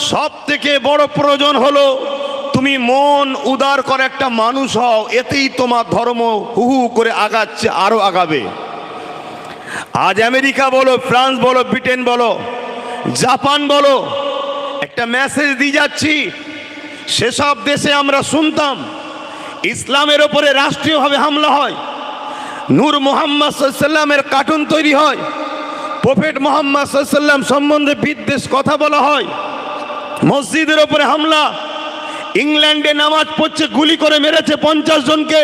সব থেকে বড় প্রয়োজন হলো তুমি মন উদার করে একটা মানুষ হও, এতেই তোমার ধর্ম হু হু করে আগাচ্ছে, আরো আগাবে। আজ আমেরিকা বলো, ফ্রান্স বলো, ব্রিটেন বলো, জাপান বলো, একটা মেসেজ দিয়ে যাচ্ছি। সেসব দেশে আমরা শুনতাম ইসলামের ওপরে রাষ্ট্রীয়ভাবে হামলা হয়, নূর মোহাম্মদ সাল্লামের কার্টুন তৈরি হয়, প্রফেট মোহাম্মদ সাল্লাম সম্বন্ধে বিদ্বেষ কথা বলা হয়, মসজিদের ওপরে হামলা, ইংল্যান্ডে নামাজ পড়ছে গুলি করে মেরেছে 50 জনকে।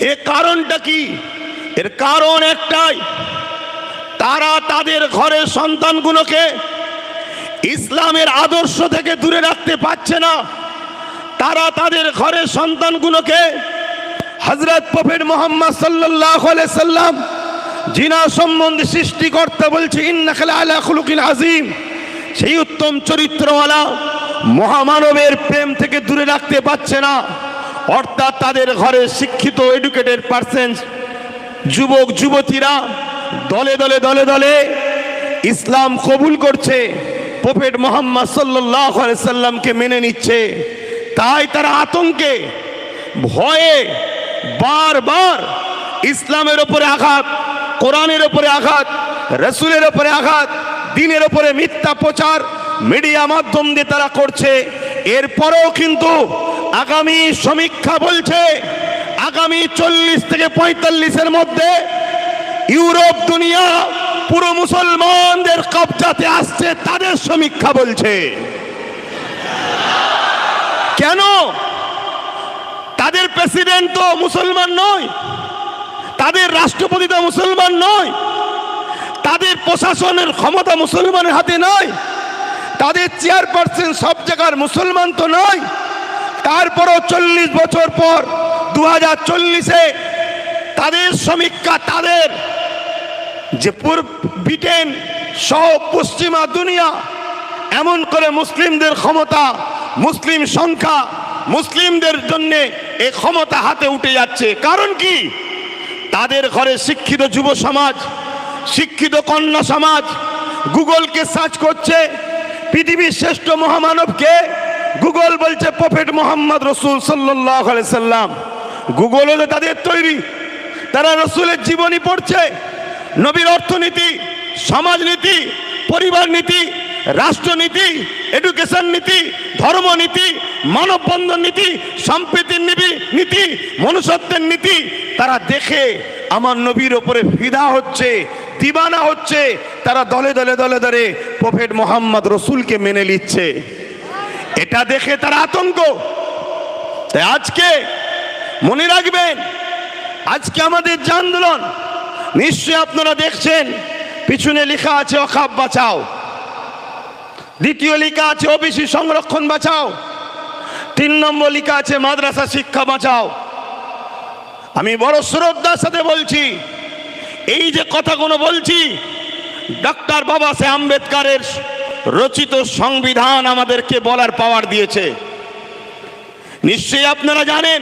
এর কারণটা কি? এর কারণ একটাই, তারা তাদের ঘরের সন্তানগুলোকে ইসলামের আদর্শ থেকে দূরে রাখতে পারছে না। তারা তাদের ঘরের সন্তানগুলোকে হযরত প্রফেট মুহাম্মদ সাল্লাল্লাহু আলাইহি সাল্লাম জিনা সম্বন্ধে সৃষ্টিকর্তা বলছে ইন্নাকা লাআলা খুলুকিন আযীম, সেই উত্তম চরিত্রওয়ালা মহামানবের প্রেম থেকে দূরে রাখতে পারছে না। অর্থাৎ তাদের ঘরে শিক্ষিত এডুকেটেড পারসন যুবক যুবতীরা দলে দলে দলে দলে ইসলাম কবুল করছে, প্রফেট মুহাম্মদ সাল্লাল্লাহু আলাইহি সাল্লামকে মেনে নিচ্ছে। তাই তারা আতঙ্কে ভয়ে বারবার ইসলামের উপরে আঘাত, কোরআনের উপরে আঘাত, রাসূলের উপরে আঘাত, দ্বীনের উপরে মিথ্যা প্রচার মিডিয়া মাধ্যম দিয়ে তারা করছে। এরপরেও কিন্তু আগামী সমীক্ষা বলছে আগামী 40 থেকে 45-এর মধ্যে ইউরোপ দুনিয়া পুরো মুসলমানদের কবজাতে আসছে, তাদের সমীক্ষা বলছে। কেন? তাদের প্রেসিডেন্ট তো মুসলমান নয়, তাদের রাষ্ট্রপতি তো মুসলমান নয়, তাদের প্রশাসনের ক্ষমতা মুসলমানের হাতে নয়, তাদের চেয়ারপারসন সব জায়গার মুসলমান তো নয়। তারপরও 40 বছর পর 2040-এ তাদের সমীক্ষা, তাদের যে ব্রিটেন সহ পশ্চিমা দুনিয়া এমন করে মুসলিমদের ক্ষমতা, মুসলিম সংখ্যা, মুসলিমদের জন্য এই ক্ষমতা হাতে উঠে যাচ্ছে। কারণ কি? তাদের ঘরে শিক্ষিত যুব সমাজ, শিক্ষিত কন্যা সমাজ গুগলকে সার্চ করছে পৃথিবীর শ্রেষ্ঠ মহামানবকে। গুগল বলছে প্রফেট মুহাম্মদ রাসূল সাল্লাল্লাহু আলাইহি সাল্লাম। গুগল হলো তাদের তৈরি, তারা রাসূলের জীবনী পড়ছে, নবীর অর্থনীতি, সমাজনীতি, পরিবার নীতি, রাষ্ট্রনীতি, এডুকেশন নীতি, ধর্মনীতি, মানববন্ধন নীতি, সম্প্রীতির নীতি, মনুষ্যত্বের নীতি তারা দেখে আমার নবীর ওপরে ফিদা হচ্ছে, দিবানা হচ্ছে। তারা দলে দলে দলে দলে প্রফেট মুহাম্মদ রাসূলকে মেনে নিচ্ছে। এটা দেখে তারা আতঙ্ক। তাই আজকে মনে রাখবেন, আজকে আমাদের যে আন্দোলন, নিশ্চয়ই আপনারা দেখছেন পিছনে লেখা আছে ওয়াকফ বাঁচাও, দ্বিতীয় লেখা আছে ওবিসি সংরক্ষণ বাঁচাও, 3 নম্বর লেখা আছে মাদ্রাসা শিক্ষা বাঁচাও। আমি বড় শ্রদ্ধার সাথে বলছি, এই যে কথাগুলো বলছি ডক্টর বাবা সাহেব আম্বেদকরের রচিত সংবিধান আমাদেরকে বলার পাওয়ার দিয়েছে। নিশ্চয়ই আপনারা জানেন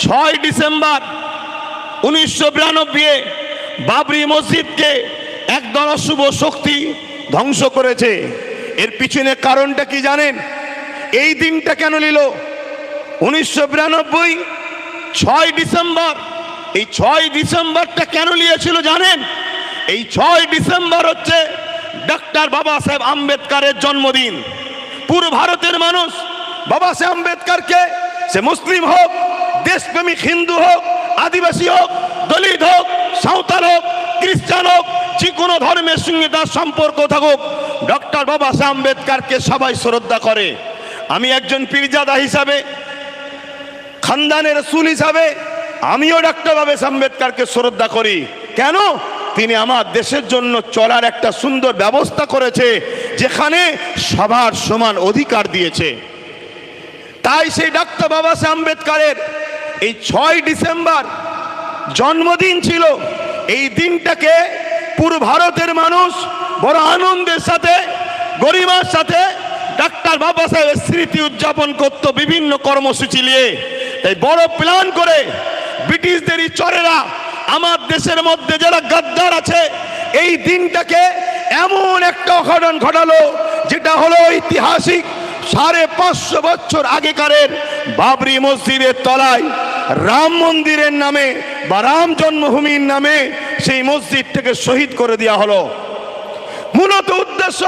6 ডিসেম্বর 1992 বাবরি মসজিদকে একদল অশুভ শক্তি ধ্বংস করেছে। এর পিছনে কারণটা কি জানেন? এই দিনটা কেন নিল 1992 6 ডিসেম্বর? এই 6 ডিসেম্বরটা কেন নিয়েছিল জানেন? এই 6 ডিসেম্বর হচ্ছে ডক্টর বাবা সাহেব আম্বেদকরের জন্মদিন। পুরো ভারতের মানুষ বাবা সাহেব আম্বেদকরকে, সে মুসলিম হোক, দেশপ্রেমিক হিন্দু হোক, আদিবাসী হোক, দলিত হোক, সাঁওতাল হোক, খ্রিস্টান হোক, যে কোনো ধর্মের সঙ্গে তার সম্পর্ক থাকুক, ডক্টর বাবা সাহেব আম্বেদকরকে সবাই শ্রদ্ধা করে। আমি একজন পীরজাদা হিসাবে, খানদানের রাসূল হিসাবে আমিও ডক্টর বাবা সাহেব আম্বেদকরকে শ্রদ্ধা করি। কেন? তিনি আমার দেশের জন্য চলার একটা সুন্দর ব্যবস্থা করেছে, যেখানে সবার সমান অধিকার দিয়েছে। তাই সেই ডক্টর বাবা সাহেব আম্বেদকরের এই 6 ডিসেম্বর জন্মদিন ছিল। এই দিনটাকে পুরো ভারতের মানুষ বড় আনন্দের সাথে, গরিমার সাথে ডক্টর বাবা সাহেবের স্মৃতি উদযাপন করত বিভিন্ন কর্মসূচি নিয়ে। তাই বড় প্ল্যান করে ব্রিটিশদেরই চরেরা আমার দেশের মধ্যে যারা গাদ্দার আছে, এই দিনটাকে এমন একটা অঘটন ঘটালো, যেটা হলো ঐতিহাসিক 550 বছর আগেকারের বাবরি মসজিদের তলায় রাম মন্দিরের নামে বা রাম জন্মভূমির নামে সেই মসজিদটাকে শহীদ করে দেওয়া হলো। মূলত উদ্দেশ্য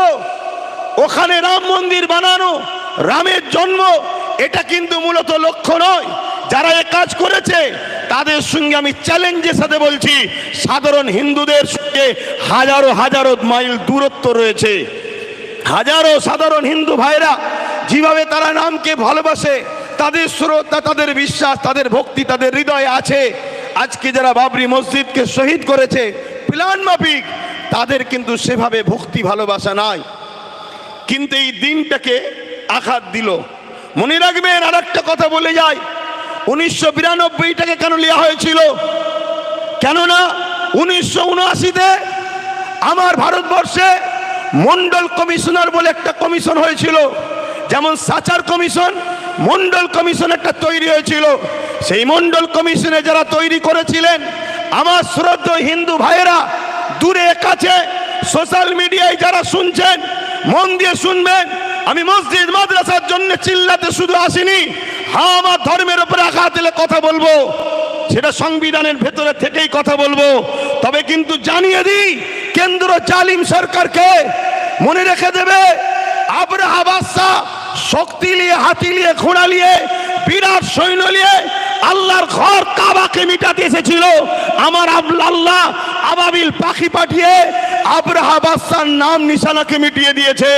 ওখানে রাম মন্দির বানানো, রামের জন্ম, এটা কিন্তু মূলত লক্ষ্য নয়। যারা এ কাজ করেছে তাদের সঙ্গে আমি চ্যালেঞ্জের সাথে বলছি, সাধারণ হিন্দুদের সঙ্গে হাজারো হাজারো মাইল দূরত্ব রয়েছে। হাজারো সাধারণ হিন্দু ভাইরা যেভাবে তারা নামকে ভালোবাসে, তাদের শ্রদ্ধা, তাদের বিশ্বাস, তাদের ভক্তি তাদের হৃদয়ে আছে। আজকে যারা বাবরি মসজিদকে শহীদ করেছে প্ল্যান মাফিক, তাদের কিন্তু সেভাবে ভক্তি ভালোবাসা নাই। কিন্তু এই দিনটাকে আঘাত দিল। মনে রাখবেন, আর একটা কথা বলে যাই, 1992টাকে কেন নেওয়া হয়েছিল? কেননা 1979-তে আমার ভারতবর্ষে মন্ডল কমিশনার বলে একটা কমিশন হয়েছিল। যেমন সাচার কমিশন, মন্ডল কমিশন একটা তৈরি হয়েছিল। সেই মন্ডল কমিশনে যারা তৈরি করেছিলেন, আমার শ্রদ্ধেয় হিন্দু ভাইয়েরা দূরে কাছে সোশ্যাল মিডিয়ায় যারা শুনছেন, মন দিয়ে শুনবেন। আমি মসজিদ মাদ্রাসার জন্য চিল্লাতে শুধু আসিনি, হ্যাঁ আমার ধর্মের উপরে আঘাত দিলে কথা বলবো, সেটা সংবিধানের ভেতরে থেকেই কথা বলবো। তবে কিন্তু জানিয়ে দিই, কেন্দ্র জালিম সরকারকে মনে রেখে দেবে, আব্রাহা বাদশা শক্তি নিয়ে, হাতি নিয়ে, ঘোড়া নিয়ে, বিরাট সৈন্য নিয়ে আল্লাহর ঘর কাবাকে মিটাতে এসেছিল। আমার আল্লাহ আবাবিল পাখি পাঠিয়ে আব্রাহা বাদশার নাম নিশানাকে মিটিয়ে দিয়েছে।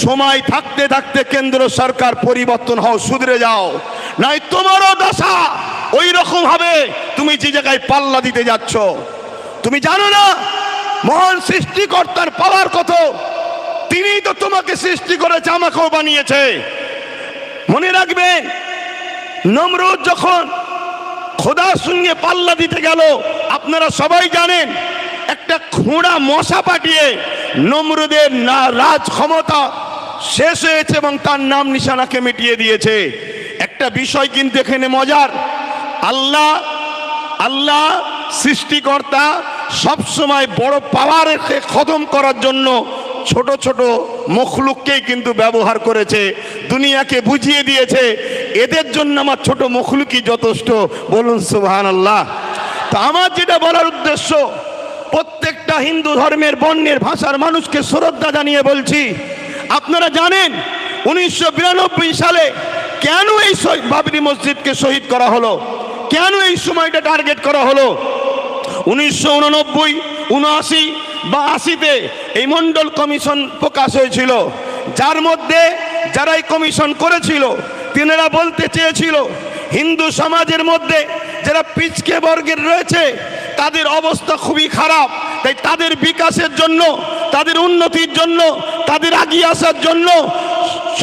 সময় থাকতে থাকতে কেন্দ্র সরকার পরিবর্তন হও, শুধরে যাও, নাই তোমারও দশা ওই রকম হবে। তুমি যে জায়গায় পাল্লা দিতে যাচ্ছ, তুমি জানো না মহান সৃষ্টিকর্তার পাওয়ার কত? তিনিই তো তোমাকে সৃষ্টি করেছে, আমাকেও বানিয়েছে। মনে রাখবেন, নমরুদ যখন খোদার সঙ্গে পাল্লা দিতে গেল, আপনারা সবাই জানেন, একটা খোঁড়া মশা পাঠিয়ে নমরুদের রাজ ক্ষমতা শেষ হয়েছে এবং তার নাম নিশানাকে মিটিয়ে দিয়েছে। একটা বিষয় কিন্তু এখানে মজার, আল্লাহ সৃষ্টিকর্তা সবসময় বড় পাওয়ারকে খতম করার জন্য ছোট ছোট মখলুককেই কিন্তু ব্যবহার করেছে, দুনিয়াকে বুঝিয়ে দিয়েছে এদের জন্য আমার ছোট মখলুকই যথেষ্ট। বলুন সুবহানাল্লাহ। তা আমার যেটা বলার উদ্দেশ্য, প্রত্যেকটা হিন্দু ধর্মের বর্ণের ভাষার মানুষকে শ্রদ্ধা জানিয়ে বলছি, আপনারা জানেন 1992 সালে কেন এই বাবরি মসজিদকে শহীদ করা হলো? কেন এই সময়টা টার্গেট করা হলো? 1989, 79 বা 80-তে এই মন্ডল কমিশন প্রকাশ হয়েছিল, যার মধ্যে যারা এই কমিশন করেছিল তিনারা বলতে চেয়েছিল হিন্দু সমাজের মধ্যে যারা পিছকে বর্গের রয়েছে তাদের অবস্থা খুবই খারাপ। তাই তাদের বিকাশের জন্য, তাদের উন্নতির জন্য, তাদের এগিয়ে আসার জন্য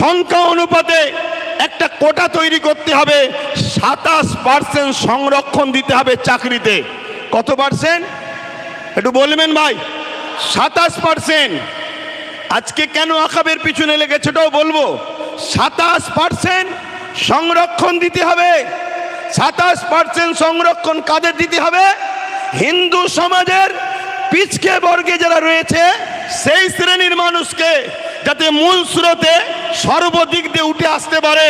সংখ্যা অনুপাতে একটা কোটা তৈরি করতে হবে। 27% সংরক্ষণ দিতে হবে চাকরিতে। কত পার্সেন্ট একটু বলবেন ভাই? 27%। আজকে কেন আকাবের পিছনে লেগেছে ওটাও বলবো। 27% সংরক্ষণ দিতে হবে। 27% সংরক্ষণ কাদের দিতে হবে? হিন্দু সমাজের পিছকে বর্গে যারা রয়েছে সেই শ্রেণীর মানুষকে, যাতে মূল স্রোতে সর্বদিক দিয়ে উঠে আসতে পারে।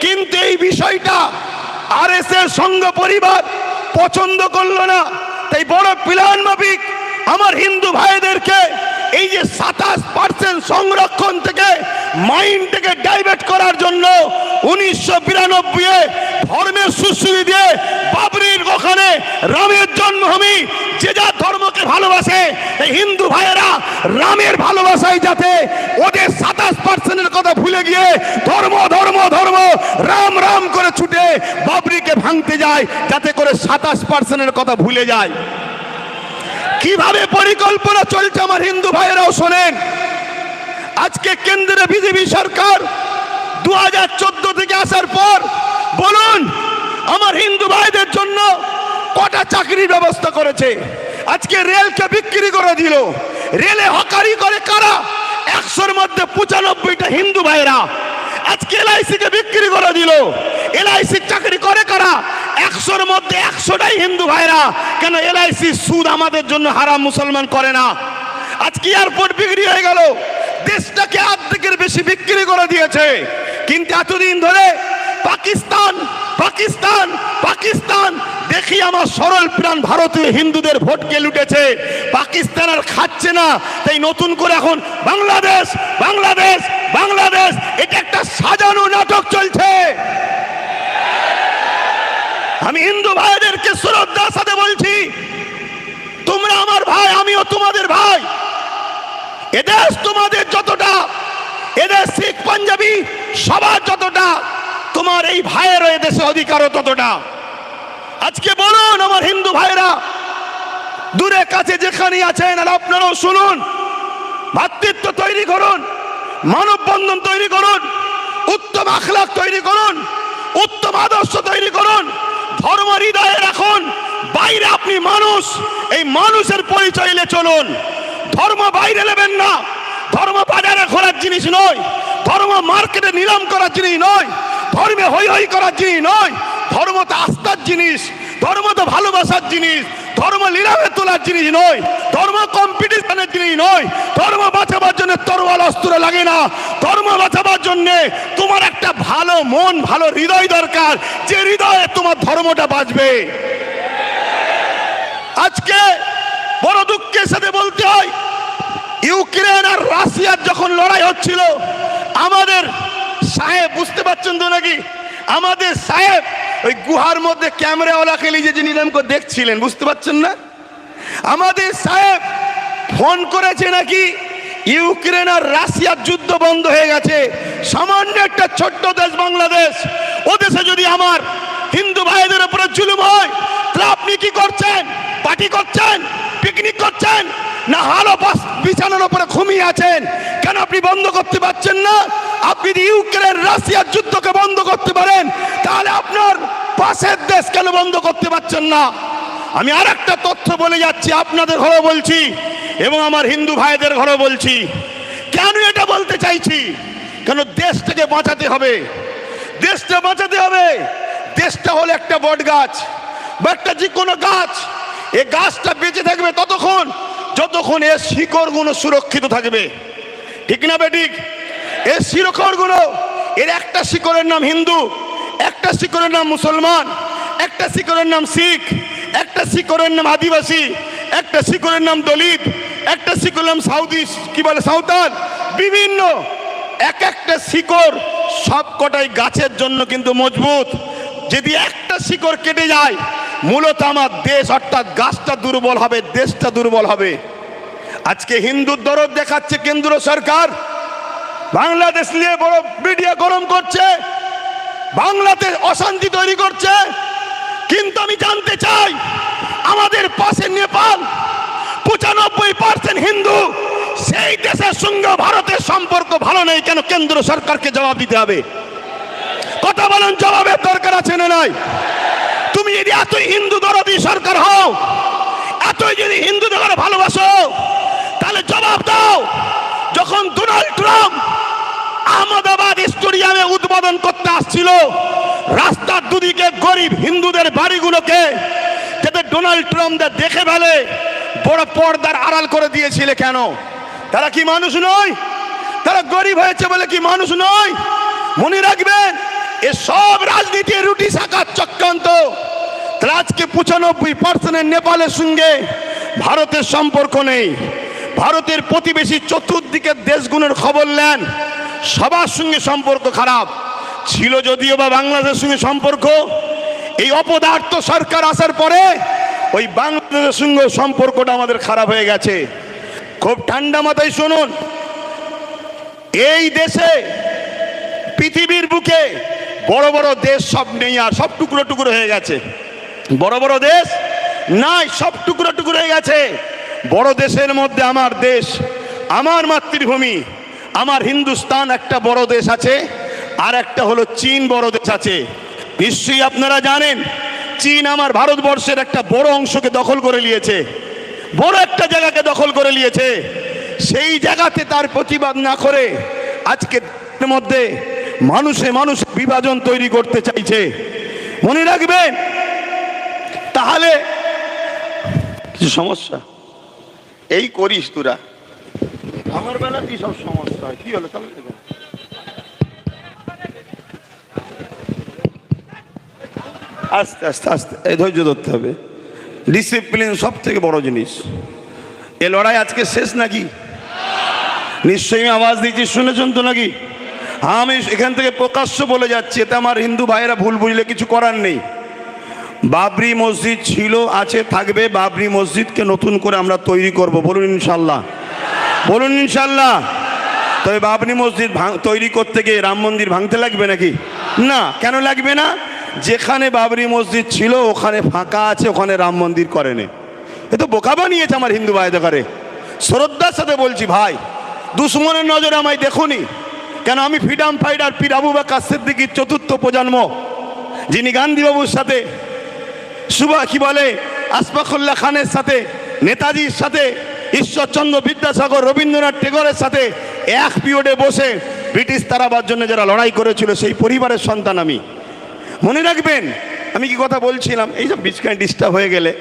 কিন্তু এই বিষয়টা আরএসএস সংঘ পরিবার পছন্দ করলো না। তাই বড় প্ল্যান মাফিক আমার হিন্দু ভাইদেরকে এই যে 27% সংরক্ষণ থেকে মাইন্ডটাকে ডাইভার্ট করার জন্য 1992 ধর্মের সুশ্রুতি দিয়ে বাবরির ওখানে রামের জন্মভূমি, যে যা ধর্মকে ভালোবাসে এই হিন্দু ভাইয়েরা রামের ভালোবাসায় যাতে ওদের 27%-এর কথা ভুলে গিয়ে ধর্ম ধর্ম ধর্ম রাম রাম করে ছুটে বাবরিকে ভাঙতে যায়, যাতে করে 27%-এর কথা ভুলে যায়। কিভাবে পরিকল্পনা চলছে আমার হিন্দু ভাইয়েরাও শোনেন। আজকে কেন্দ্রে বিজেপি সরকার 2014 থেকে আসার পর বলুন আমার হিন্দু ভাইদের জন্য কটা চাকরির ব্যবস্থা করেছে। আজকে রেলকে বিক্রি করে দিল। রেলে হকারি করে কারা? 100-র মধ্যে 95টা হিন্দু ভাইরা। আজকে এলআইসি কে বিক্রি করে দিল। এলআইসি চাকরি করে কারা? 100-র মধ্যে 100টাই হিন্দু ভাইরা। কেন? এলআইসি সুদ আমাদের জন্য হারাম, মুসলমান করে না। আজকে এয়ারপোর্ট বিক্রি হয়ে গেল, দেশটাকে অর্ধেকের বেশি বিক্রি করে দিয়েছে। কিন্তু এতদিন ধরে পাকিস্তান পাকিস্তান পাকিস্তান দেখি আমার সরল প্রাণ ভারতীয় হিন্দুদের ভোটকে লুটেছে। পাকিস্তান আর খাচ্ছে না, তাই নতুন করে এখন বাংলাদেশ বাংলাদেশ বাংলাদেশ, এটা একটা সাজানো নাটক চলছে। আমি হিন্দু ভাইদেরকে শ্রদ্ধার সাথে বলছি, তোমরা আমার ভাই, আমিও তোমাদের ভাই। এদেশ তোমাদের যতটা, এদেশ শিখ পাঞ্জাবি সবার যতটা, তোমার এই ভাইয়েরও এদেশে অধিকারও ততটা। আজকে বলুন আমার হিন্দু ভাইরা দূরে কাছে যেখানে আছেন, আর আপনারাও শুনুন, ভাতৃত্ব তৈরি করুন, মানববন্ধন তৈরি করুন, উত্তম আখলাক তৈরি করুন, উত্তম আদর্শ তৈরি করুন, ধর্ম হৃদয়ে রাখুন। বাইরে আপনি মানুষ, এই মানুষের পরিচয় নিয়ে চলুন। ধর্ম বাইরে নেবেন না। ধর্ম বাজারে ঘোরার জিনিস নয়, ধর্ম মার্কেটে নিলাম করার জিনিস নয়, ধর্মে হই হই করার জিনিস নয়। ধর্ম তো আস্থার জিনিস, ধর্ম তো ভালোবাসার জিনিস, ধর্ম নিলামে তোলার জিনিস নয়, ধর্ম কম্পিটিশনের জিনিস নয়। ধর্ম বাঁচাবার জন্য তরোয়াল অস্ত্র লাগে না। ধর্ম বাঁচাবার জন্য তোমার একটা ভালো মন, ভালো হৃদয় দরকার, যে হৃদয়ে তোমার ধর্মটা বাঁচবে। আজকে বড় দুঃখের সাথে বলতে হয়, ইউক্রেন আর রাশিয়ার যখন লড়াই হচ্ছিল, আমাদের সাহেব, বুঝতে পারছেন তো নাকি, আমাদের সাহেব ওই গুহার মধ্যে ক্যামেরাওয়ালাকে নিজে নিলাম করে দেখছিলেন, বুঝতে পারছেন না? আমাদের সাহেব ফোন করেছে নাকি ইউক্রেন আর রাশিয়ার যুদ্ধ বন্ধ হয়ে গেছে। সামান্য একটা ছোট্ট দেশ বাংলাদেশ, ও দেশে যদি আমার হিন্দু ভাইদের উপরে জুলুম হয়, তাহলে আপনি কি করছেন? পার্টি করছেন, পিকনিক করছেন, না হালো বিছানার উপরে ঘুমিয়ে আছেন? কেন আপনি বন্ধ করতে পারছেন না? আপনি যদি ইউক্রেন রাশিয়ার যুদ্ধকে বন্ধ করতে পারেন, তাহলে আপনার পাশের দেশ কেন বন্ধ করতে পারছেন না? আমি আর একটা তথ্য বলে যাচ্ছি, আপনাদের ঘরেও বলছি এবং আমার হিন্দু ভাইদের ঘরেও বলছি। কেন এটা বলতে চাইছি? কেন দেশটাকে বাঁচাতে হবে, দেশটা বাঁচাতে হবে। দেশটা হলো একটা বট গাছ বা একটা যে কোনো গাছ। এই গাছটা বেঁচে থাকবে ততক্ষণ যতক্ষণ এর শিকড়গুলো সুরক্ষিত থাকবে, ঠিক না বেঠিক? এর শিকড়গুলো, এর একটা শিকড়ের নাম হিন্দু, একটা শিকড়ের নাম মুসলমান, একটা শিকড়ের নাম শিখ, একটা শিকড়ের নাম আদিবাসী, একটা শিকড়ের নাম দলিত, একটা শিকড়ের নাম সাউদি, কি বলে সাঁওতাল, বিভিন্ন এক একটা শিকড় সব কটাই গাছের জন্য কিন্তু মজবুত। যদি একটা শিকড় কেটে যায়, মূলত আমার দেশ অর্থাৎ গাছটা দুর্বল হবে, দেশটা দুর্বল হবে। আজকে হিন্দুর দরদ দেখাচ্ছে কেন্দ্র সরকার, বাংলাদেশ নিয়ে বড় মিডিয়া গরম করছে, বাংলাদেশ অশান্তি তৈরি করছে। কিন্তু আমি জানতে চাই, আমাদের পাশে নেপাল 95% হিন্দু, সেই দেশের সঙ্গে ভারতের সম্পর্ক ভালো নেই কেন? কেন্দ্র সরকারকে জবাব দিতে হবে। কথা বলেন, জবাবের দরকার আছে না নাই? তুমি যদি এতই হিন্দু দরদি সরকার হও, এতই যদি হিন্দুদের ভালোবাসো, তাহলে জবাব দাও যখন ডোনাল্ড ট্রাম্প আহমেদাবাদ স্টেডিয়ামে উদ্বোধন করতে আসছিল, রাস্তার দুদিকে গরিব হিন্দুদের বাড়িগুলোকে যাতে ডোনাল্ড ট্রাম্প দেখে ফেলে বড় পর্দার আড়াল করে দিয়েছিল কেন? তারা কি মানুষ নয়? তারা গরিব হয়েছে বলে কি মানুষ নয়? মনে রাখবেন, এসব রাজনীতির রুটি শাখার চক্রান্ত। আজকে 95% নেপালের সঙ্গে ভারতের সম্পর্ক নেই। ভারতের প্রতিবেশী চতুর্দিকের দেশগুলোর খবর নেন, সবার সঙ্গে সম্পর্ক খারাপ ছিল। যদিও বা বাংলাদেশের সঙ্গে সম্পর্ক, এই অপদার্থ সরকার আসার পরে ওই বাংলাদেশের সঙ্গে সম্পর্কটা আমাদের খারাপ হয়ে গেছে। খুব ঠান্ডা মাথায় শুনুন, এই দেশে পৃথিবীর বুকে বড় বড় দেশ সব নেই, আর সব টুকরো টুকরো হয়ে গেছে। বড় বড় দেশ নাই, সব টুকরো টুকরো হয়ে গেছে। বড় দেশের মধ্যে আমার দেশ, আমার মাতৃভূমি, আমার হিন্দুস্তান একটা বড় দেশ আছে, আর একটা হলো চীন বড় দেশ আছে। নিশ্চয়ই আপনারা জানেন, চীন আমার ভারতবর্ষের একটা বড় অংশকে দখল করে নিয়েছে, বড় একটা জায়গাকে দখল করে নিয়েছে। সেই জায়গাতে তার প্রতিবাদ না করে আজকে মধ্যে মানুষে মানুষ বিভাজন তৈরি করতে চাইছে। মনে রাখবেন, তাহলে কিছু সমস্যা এই করিস তোরা, আমার বেলা কি সব সমস্যা হয়? কি হলো? আস্তে আস্তে আস্তে, এই ধৈর্য ধরতে হবে। ডিসিপ্লিন সব থেকে বড় জিনিস। এ লড়াই আজকে শেষ নাকি? নিশ্চয়ই আওয়াজ দিচ্ছি, শুনেছেন তো নাকি? হ্যাঁ, আমি এখান থেকে প্রকাশ্য বলে যাচ্ছি, এতে আমার হিন্দু ভাইয়েরা ভুল বুঝলে কিছু করার নেই। বাবরি মসজিদ ছিল, আছে, থাকবে। বাবরি মসজিদকে নতুন করে আমরা তৈরি করব, বলুন ইনশাল্লাহ, বলুন ইনশাল্লাহ। তবে বাবরি মসজিদ তৈরি করতে গিয়ে রাম মন্দির ভাঙতে লাগবে নাকি? না। কেন লাগবে না? যেখানে বাবরি মসজিদ ছিল ওখানে ফাঁকা আছে, ওখানে রাম মন্দির করেনি। এ তো বোকা বানিয়েছে আমার হিন্দু ভাইদের করে। শ্রদ্ধার সাথে বলছি ভাই, দুশ্মনের নজরে আমায় দেখুনি কেন? আমি ফ্রিডম ফাইটার পীর আবু বকর সিদ্দিকীর চতুর্থ প্রজন্ম, যিনি গান্ধীবাবুর সাথে, কি বলে, আশফাকুল্লাহ খানের সাথে, নেতাজির সাথে, ঈশ্বরচন্দ্র বিদ্যাসাগর, রবীন্দ্রনাথ টেগরের সাথে এক পিরিয়ডে বসে ব্রিটিশ তাড়াবার জন্য যারা লড়াই করেছিল, সেই পরিবারের সন্তান আমি। মনে রাখবেন আমি কি কথা বলছিলাম? এইসব বিছখানে ডিস্টার্ব হয়ে গেলে।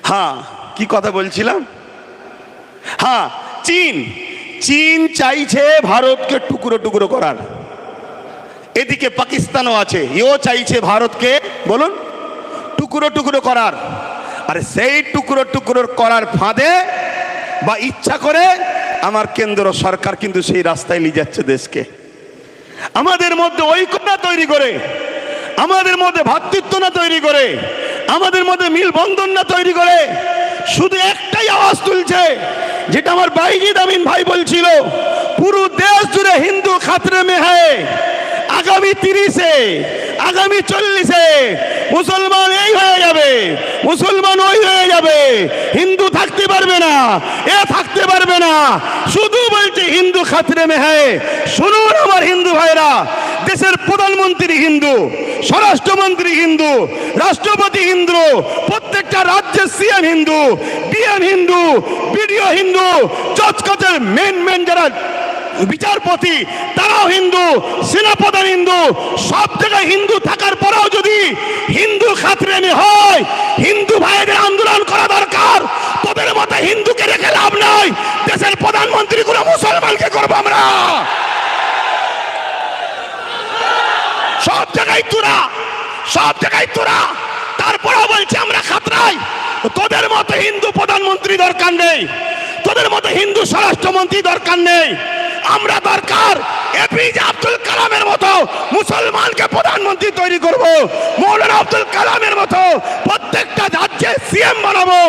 হ্যাঁ, কি কথা বলছিলাম? হ্যাঁ, চীন চাইছে ভারতকে টুকরো টুকরো করার। এদিকে পাকিস্তানও আছে, এও চাইছে ভারতকে, বলুন, টুকরো টুকরো করার। আর সেই টুকরো টুকরো করার ফাঁদে বা ইচ্ছা করে আমার কেন্দ্র সরকার কিন্তু সেই রাস্তায় নিয়ে যাচ্ছে দেশকে। আমাদের মধ্যে ঐক্য না তৈরি করে, আমাদের মধ্যে ভ্রাতৃত্ব না তৈরি করে, আমাদের মধ্যে মিলবন্ধন না তৈরি করে, শুধু একটাই আওয়াজ তুলছে, যেটা আমার বাইজিদ আমিন ভাই বলছিল, পুরো দেশ জুড়ে হিন্দু খাতরে মে হ্যায়। আগামী 30-এ, আগামী 40-এ মুসলমান এই হয়ে যাবে, মুসলমান ওই হয়ে যাবে, হিন্দু থাকতে পারবে না, এ থাকতে পারবে না। শুধু বলছে হিন্দু খাতরে মে হ্যায়। শুনুন আমার হিন্দু ভাইরা, দেশের প্রধানমন্ত্রী হিন্দু, স্বরাষ্ট্রমন্ত্রী হিন্দু, রাষ্ট্রপতি হিন্দু, প্রত্যেকটা রাজ্যের CM Hindu, DM Hindu, BDO Hindu, জজ কোর্টের মেন যারা বিচারপতি তারাও হিন্দু, সেনাপ্রধান হিন্দু, সব জায়গায় হিন্দু থাকার পরেও যদি হিন্দু খাতরে হয়, হিন্দু ভাইদের আন্দোলন করা দরকার। তোদের মতো হিন্দুকে রেখে লাভ নাই। দেশের প্রধানমন্ত্রী গুলো মুসলমানকে করবো আমরা। সব জায়গায় তোরা, সব জায়গায় তোরা, তারপরেও বলছে আমরা খাতরাই। তোদের মতো হিন্দু প্রধানমন্ত্রী দরকার নেই, তোদের মতো হিন্দু স্বরাষ্ট্রমন্ত্রী দরকার নেই। আমরা দরকার এপিজে আব্দুল কালামের মতো মুসলমানকে প্রধানমন্ত্রী তৈরি করব, মৌলানা আব্দুল কালামের মতো প্রত্যেকটা রাজ্যে সিএম বানাবো।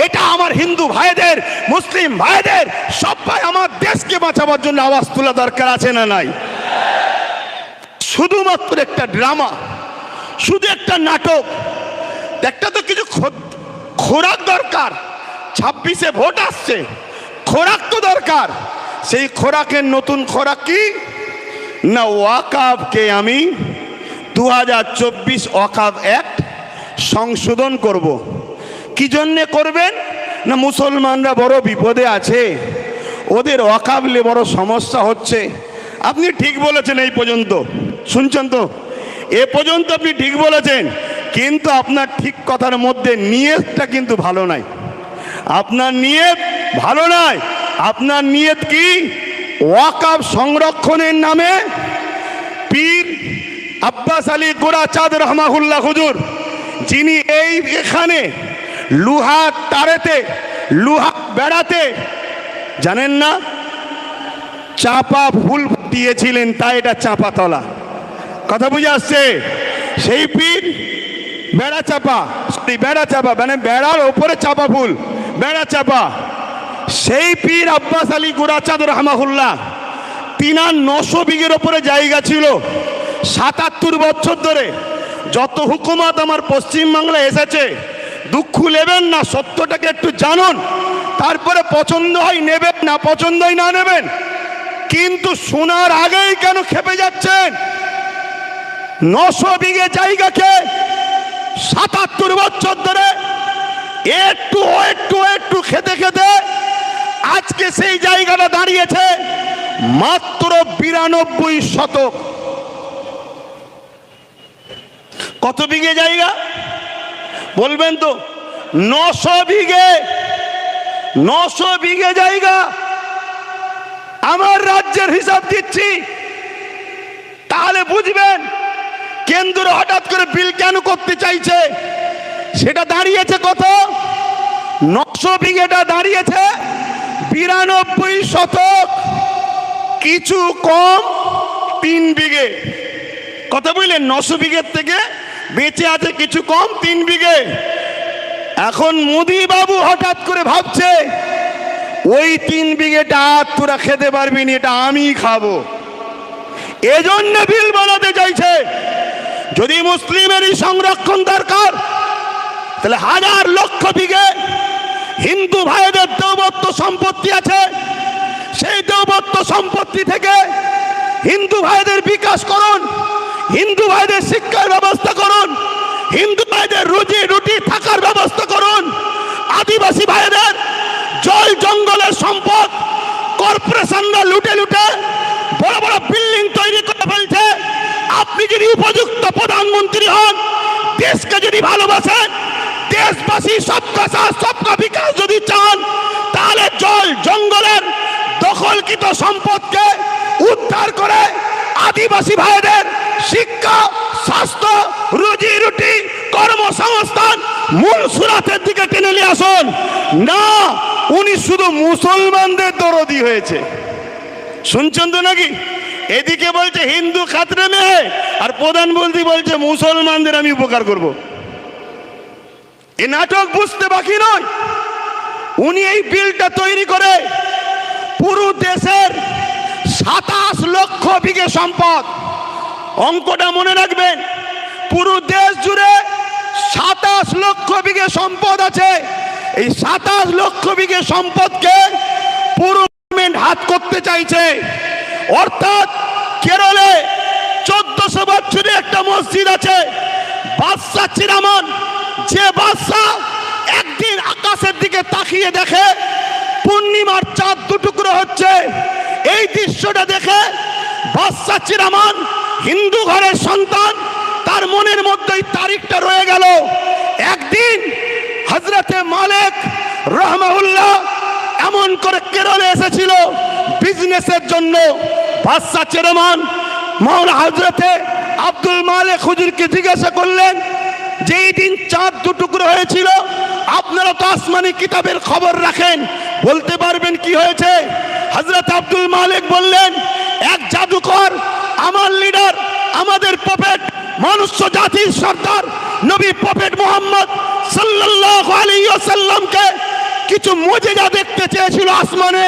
এটা আমার হিন্দু ভাইদের, মুসলিম ভাইদের, সবাই আমার দেশকে বাঁচাবার জন্য আওয়াজ তোলা দরকার আছে না নাই? শুধুমাত্র একটা ড্রামা, শুধু একটা নাটক, একটা তো কিছু খোরাক দরকার। 26-এ ভোট আসছে, খোরাক তো দরকার। সেই খোরাকের নতুন খোরাক কি না? ওয়াকাফকে আমি 2024 ওয়াকাফ অ্যাক্ট সংশোধন করব। কি জন্যে করবেন না? মুসলমানরা বড় বিপদে আছে, ওদের ওয়াকাবলে বড় সমস্যা হচ্ছে। আপনি ঠিক বলেছেন, এই পর্যন্ত শুনছেন তো, এ পর্যন্ত আপনি ঠিক বলেছেন, কিন্তু আপনার ঠিক কথার মধ্যে নিয়তটা কিন্তু ভালো নাই। আপনার নিয়ত ভালো নাই। আপনার নিয়ত কি? ওয়াকাব সংরক্ষণের নামে পীর আব্বাস আলী গোরাচাঁদ রহমাহুল্লাহ হুজুর, যিনি এখানে লোহা তারেতে, লোহা বেড়াতে, জানেন না, চাপা ফুল দিয়েছিলেন, তাই এটা চাপা তলা। কথা বুঝে আসছে? সেই পীর বেড়া চাপা, বেড়া চাপা মানে বেড়ার ওপরে চাপা ফুল, বেড়া চাপা, সেই পীর আব্বাস আলী গোরাচাঁদ রহমাহুল্লাহ, তিনার 900 বিঘের ওপরে জায়গা ছিল। 77 বছর ধরে যত হুকুমত আমার পশ্চিমবাংলায় এসেছে, দুঃখ নেবেন না, সত্যটাকে একটু জানুন, তারপরে পছন্দ হয় নেবেন, না পছন্দ হয় না নেবেন, কিন্তু শোনার আগেই কেন খেপে যাচ্ছেন? 900 বিঘে জায়গাকে 77 বছর ধরে একটু একটু একটু খেতে খেতে আজকে সেই জায়গাটা দাঁড়িয়েছে মাত্র 92 শতক। কত বিঘে জায়গা বলবেন তো? 900 বিঘে। 900 বিঘে জায়গা। আমার রাজ্যের হিসাব দিচ্ছি, তাহলে বুঝবেন কেন্দ্র হঠাৎ করে বিল কেন করতে চাইছে। সেটা দাঁড়িয়েছে কত? 900 বিঘেটা দাঁড়িয়েছে 92 শতক, কিছু কম 3 বিঘে। কথা বুঝলেন? 900 বিঘের থেকে বেঁচে আছে কিছু কম 3 বিঘে। এখন মোদি বাবু হঠাৎ করে ভাবছে ওই 3 বিঘেটা আর তোরা খেতে পারবি না, এটা আমি খাবো, এজন্য বিল বানাতে চাইছে। যদি মুসলিমেরই সংরক্ষণ দরকার, তাহলে হাজার লক্ষ বিঘে হিন্দু ভাইদের দেবত্ব সম্পত্তি আছে, সেই দেবত্ব সম্পত্তি থেকে হিন্দু ভাইদের বিকাশ করুন, হিন্দু ভাইদের শিক্ষার ব্যবস্থা করুন, হিন্দু ভাইদের রুজি রুটি থাকার ব্যবস্থা করুন। আদিবাসী ভাইদের জল জঙ্গলের সম্পদ কর্পোরেশনরা লুটে লুটে বড় বড় বিল্ডিং তৈরি করে ফেলছে। আপনি যদি উপযুক্ত প্রধানমন্ত্রী হন, দেশকে যদি ভালোবাসেন, দেশবাসী সবকা সাথ সবকা বিকাশ যদি চান, তাহলে জল জঙ্গলের দখলকৃত সম্পদকে উদ্ধার করে আদিবাসী ভাইদের শিক্ষা, স্বাস্থ্য, রুজি রুটি, কর্মসংস্থান মূল সুরাতের দিকে টেনে নিয়ে আসুন। না, উনি শুধু মুসলমানদের দরদি হয়েছে। শুনছেন তো নাকি? এদিকে বলছে হিন্দু খাতরে মেয়ে, আর প্রধানমন্ত্রী বলছে মুসলমানদের আমি উপকার করব। এই নাটক বুঝতে বাকি নয়। উনি এই বিলটা তৈরি করে পুরো দেশের 27 লক্ষ বিঘে সম্পদ, অঙ্কটা মনে রাখবেন, পুরো দেশ জুড়ে 27 লক্ষ বিঘে সম্পদ আছে। এই 27 লক্ষ বিঘে সম্পদকে পুরো গভর্নমেন্ট হাত করতে চাইছে। অর্থাৎ কেরলে 1400 বছরের একটা মসজিদ আছে, বাদশা চিরামান, যে বাদশা একদিন আকাশের দিকে তাকিয়ে দেখে পূর্ণিমার চাঁদ দুটুকরো হচ্ছে, এই দৃশ্যটা দেখে বাদশা চিরামান, হিন্দু ঘরের সন্তান, তার মনের মধ্যে তারিখটা রয়ে গেল। একদিন হযরতে মালিক রহমাহুল্লাহ এমন করে কেরলে এসেছিল বিজনেসের জন্য। বাদশা চেয়ারম্যান মাওলানা হযরতে আব্দুল মালিক হুজুরকে জিজ্ঞাসা করলেন যে এই দিন চাঁদ দুটুকরো হয়েছিল, আপনারা তো আসমানি কিতাবের খবর রাখেন, বলতে পারবেন কি হয়েছে? হযরত আব্দুল মালিক বললেন, এক জাদুকর আমার লিডার, আমাদের প্রফেট, মনুষ্য জাতির সর্দার নবী প্রফেট মুহাম্মদ সাল্লাল্লাহু আলাইহি ওয়াসাল্লামকে কিছু মুজিজা দেখতে চেয়েছিল আসমানে,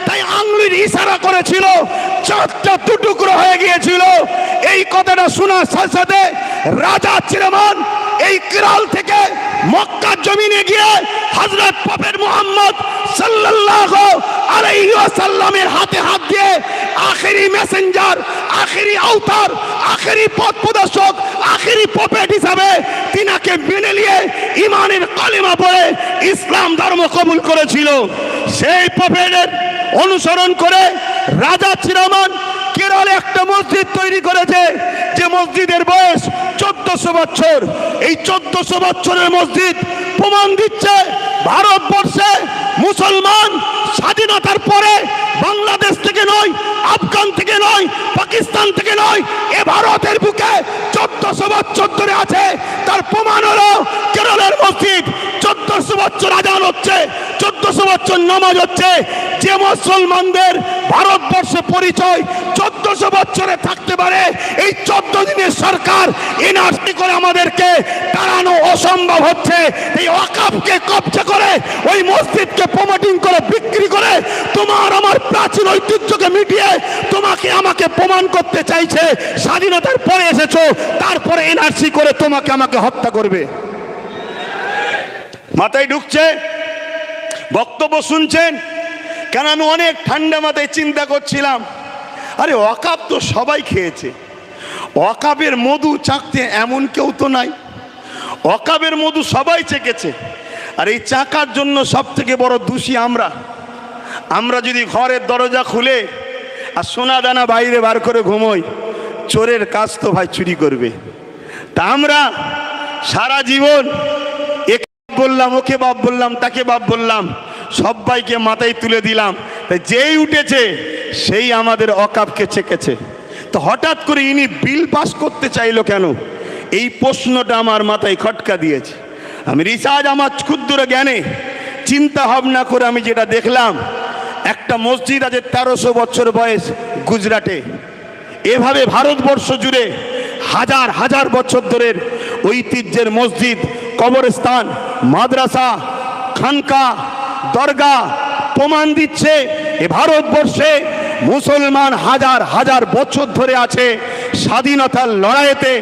তাই আঙ্গুলের ইশারা করেছিল, চাঁদটা দুটুকরো হয়ে গিয়েছিল। এই কথাটা শোনার সাথে সাথে রাজা চিরমান এই কেরল থেকে মক্কার জমিনে গিয়ে হযরত প্রফেট মুহাম্মদ সাল্লাল্লাহু আলাইহি ওয়াসাল্লামের হাতে হাত দিয়ে আখেরি মেসেঞ্জার, আখেরি আওতার, আখেরি পথ প্রদর্শক, আখেরি প্রফেট হিসাবে তিনাকে মেনে নিয়ে ইমানের কালিমা পড়ে ইসলাম ধর্ম কবুল করেছিল। সেই প্রফেটের অনুসরণ করে রাজা চিরামান কেরলে একটা মসজিদ তৈরি করেছে, যে মসজিদের বয়স 1400 বছর। এই 1400 বছরের মসজিদ প্রমাণ দিচ্ছে ভারতবর্ষে মুসলমান স্বাধীনতার পরে বাংলাদেশ থেকে নয়, আফগান থেকে নয়, পাকিস্তান থেকে নয়, এ ভারতের বুকে 1400 বছর ধরে আছে। তার প্রমাণ হলো কেরলের মসজিদ। 1400 বছর আজান হচ্ছে, 1400 বছর নামাজ হচ্ছে। যে মুসলমানদের ভারতবর্ষে পরিচয় 1400 বছরে থাকতে পারে, এই 14 দিনের সরকার এনআরসি করে আমাদেরকে তাড়ানো অসম্ভব হচ্ছে। এই ওয়াকফকে কবজা করে, ওই মসজিদকে প্রমোটিং করে, বিক্রি করে তোমার আমার প্রাচীন ঐতিহ্যকে মিটিয়ে তোমাকে আমাকে প্রমাণ করতে চাইছে স্বাধীনতার পরে এসেছো, তারপরে এনআরসি করে তোমাকে আমাকে হত্যা করবে। মাথায় ঢুকছে? বক্তব্য শুনছেন? কেন আমি অনেক ঠান্ডা মাথায় চিন্তা করছিলাম, আরে ওয়াকফ তো সবাই খেয়েছে, ওয়াকফের মধু চাকতে এমন কেউ তো নাই। ওয়াকফের মধু সবাই চেকেছে, আর এই চাকার জন্য সব থেকে বড় দোষী আমরা। আমরা যদি ঘরের দরজা খুলে আর সোনা দানা বাইরে বার করে ঘুমোই, চোরের কাজ তো ভাই চুরি করবে। তা আমরা সারা জীবন একে বললাম, ওকে বাপ বললাম, তাকে বাপ বললাম, সবাইকে মাথায় তুলে দিলাম। তাই যেই উঠেছে সেই আমাদের ওয়াকফকে চেকেছে। তো হঠাৎ করে ইনি বিল পাস করতে চাইলো কেন, এই প্রশ্নটা আমার মাথায় খটকা দিয়েছে। আমি রিসার্চ, আমার ক্ষুদ্র জ্ঞানে চিন্তা ভাবনা করে আমি যেটা দেখলাম, একটা মসজিদ আছে 1300 বছর বয়স গুজরাটে। এভাবে ভারতবর্ষ জুড়ে হাজার হাজার বছর ধরে ঐতিহ্যের মসজিদ, কবরস্থান, মাদ্রাসা, খানকা, দরগা প্রমাণ দিচ্ছে এ ভারতবর্ষে মুসলমান হাজার হাজার বছর ধরে আছে। স্বাধীনতার লড়াইতে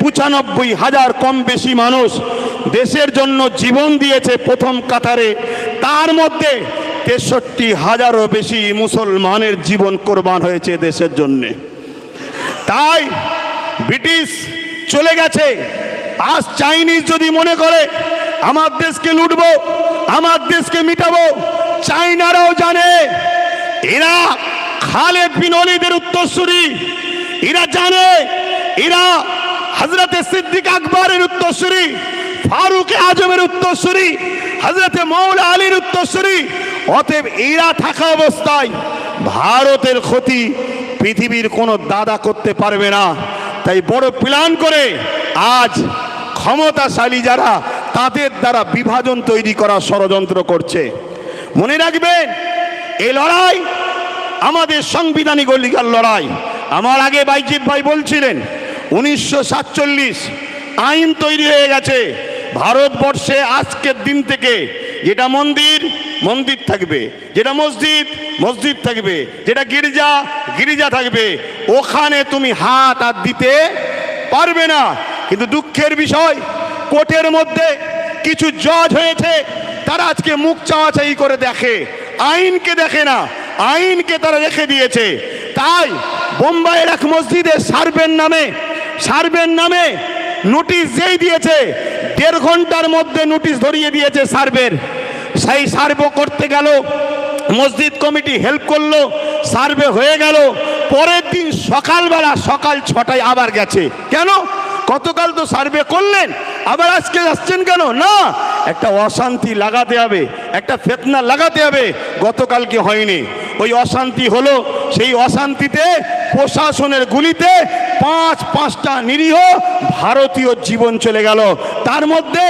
95,000 কম বেশি মানুষ দেশের জন্য জীবন দিয়েছে প্রথম কাতারে। তার মধ্যে 63,000-ও বেশি মুসলমানের জীবন কোরবান হয়েছে দেশের জন্যে। তাই ব্রিটিশ চলে গেছে। আজ চাইনিজ যদি মনে করে আমার দেশকে লুটবো, আমার দেশকে মিটাবো, চাইনারাও জানে এরা খালেদ বিন ওলীদের উত্তরসূরি। এরা জানে এরা হযরতে সিদ্দিক আকবরের উত্তরসূরি, ফারুক আজমের উত্তরসূরি, হযরতে মৌলা আলীর উত্তরসূরি। অতএব এরা থাকা অবস্থায় ভারতের ক্ষতি পৃথিবীর কোনো দাদা করতে পারবে না। তাই বড় প্ল্যান করে আজ ক্ষমতাশালী যারা, তাদের দ্বারা বিভাজন তৈরি করার ষড়যন্ত্র করছে। মনে রাখবেন, এই লড়াই আমাদের সাংবিধানিক অধিকার লড়াই। আমার আগে বাইজিৎ ভাই বলছিলেন 1947 আইন তৈরি হয়ে গেছে ভারতবর্ষে। আজকের দিন থেকে যেটা মন্দির মন্দির থাকবে, যেটা মসজিদ মসজিদ থাকবে, যেটা গির্জা গির্জা থাকবে, ওখানে তুমি হাত আর দিতে পারবে না। কিন্তু দুঃখের বিষয়, কোর্টের মধ্যে কিছু জজ হয়েছে, তারা আজকে মুখ চাওয়াচাই করে দেখে, আইনকে দেখে না, আইনকে তারা রেখে দিয়েছে। তাই বোম্বাইয়ের এক মসজিদে সার্ভের নামে নোটিশ যেই দিয়েছে, 1.5 ঘন্টার মধ্যে নোটিশ ধরিয়ে দিয়েছে সার্ভের। সেই সার্ভে করতে গেল, মসজিদ কমিটি হেল্প করলো, সার্ভে হয়ে গেল। পরের দিন সকালবেলা সকাল 6টায় আবার গেছে। কেন? গতকাল তো সার্ভে করলেন, আবার আজকে আসছেন কেন? না, একটা অশান্তি লাগাতে হবে, একটা ফিতনা লাগাতে হবে। গতকালকে হয়নি, ওই অশান্তি হলো। সেই অশান্তিতে প্রশাসনের গুলিতে 5টা নিরীহ ভারতীয় জীবন চলে গেল। তার মধ্যে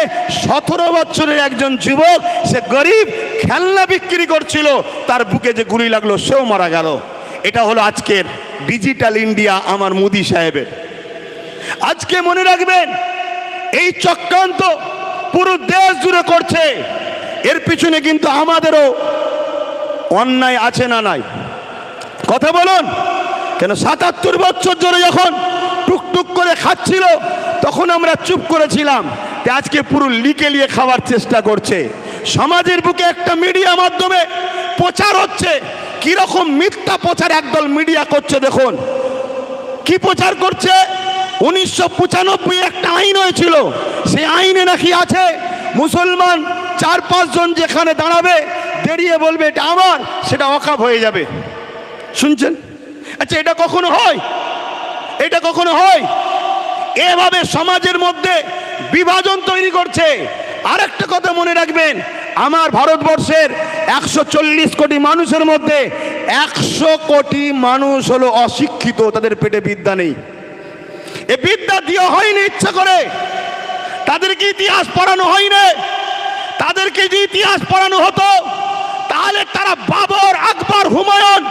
17 বছরের একজন যুবক, সে গরিব, খেলনা বিক্রি করছিল, তার বুকে যে গুলি লাগলো সেও মারা গেল। এটা হলো আজকের ডিজিটাল ইন্ডিয়া আমার মোদি সাহেবের। আজকে মনে রাখবেন, এই চক্রান্ত পুরো দেশ জুড়ে করছে। এর পিছনে কিন্তু আমাদেরও অন্যায় আছে না নাই? কথা বলুন। কেন 77 বছর ধরে যখন টুকটুক করে খাচ্ছিল তখন আমরা চুপ করেছিলাম। তা আজকে পুরো লিকে লিয়ে খাওয়ার চেষ্টা করছে। সমাজের বুকে একটা মিডিয়া মাধ্যমে প্রচার হচ্ছে, কিরকম মিথ্যা প্রচার একদল মিডিয়া করছে। দেখুন কি প্রচার করছে। 1995 একটা আইন হয়েছিল, সেই আইনে নাকি আছে মুসলমান 4-5 জন যেখানে দাঁড়াবে দাঁড়িয়ে বলবে এটা আমার, সেটা ওয়াকফ হয়ে যাবে। শুনছেন? আচ্ছা এটা কখনো হয়? এটা কখনো হয়? এভাবে সমাজের মধ্যে বিভাজন তৈরি করছে। আরেকটা কথা মনে রাখবেন, আমার ভারতবর্ষের 140 কোটি মানুষের মধ্যে 100 কোটি মানুষ হলো অশিক্ষিত, তাদের পেটে বিদ্যা নেই। এ বিদ্যা দেওয়া হয়নি ইচ্ছা করে, তাদেরকে ইতিহাস পড়ানো হয়নি। তাদেরকে যে ইতিহাস পড়ানো হতো তাহলে তারা বাবর, আকবর, হুমায়ুন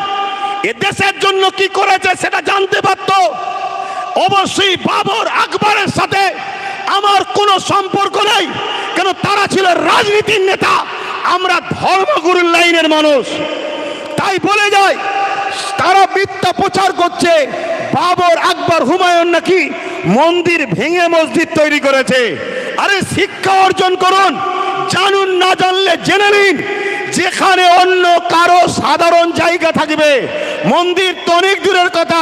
এ দেশের জন্য কি করেছে সেটা জানতে পারত। অবশ্যই বাবর, আকবরের সাথে আমার কোনো সম্পর্ক নেই, কেন তারা ছিল রাজনীতির নেতা, আমরা ধর্মগুরুর লাইনের মানুষ। তাই বলে যায় তারা মিথ্যা প্রচার করছে বাবর, আকবর, হুমায়ুন নাকি মন্দির ভেঙে মসজিদ তৈরি করেছে। আরে শিক্ষা অর্জন করুন, জানুন, না জানলে জেনে নিন। যেখানে অন্য কারো সাধারণ জায়গা থাকবে, মন্দির তো অনেক দূরের কথা,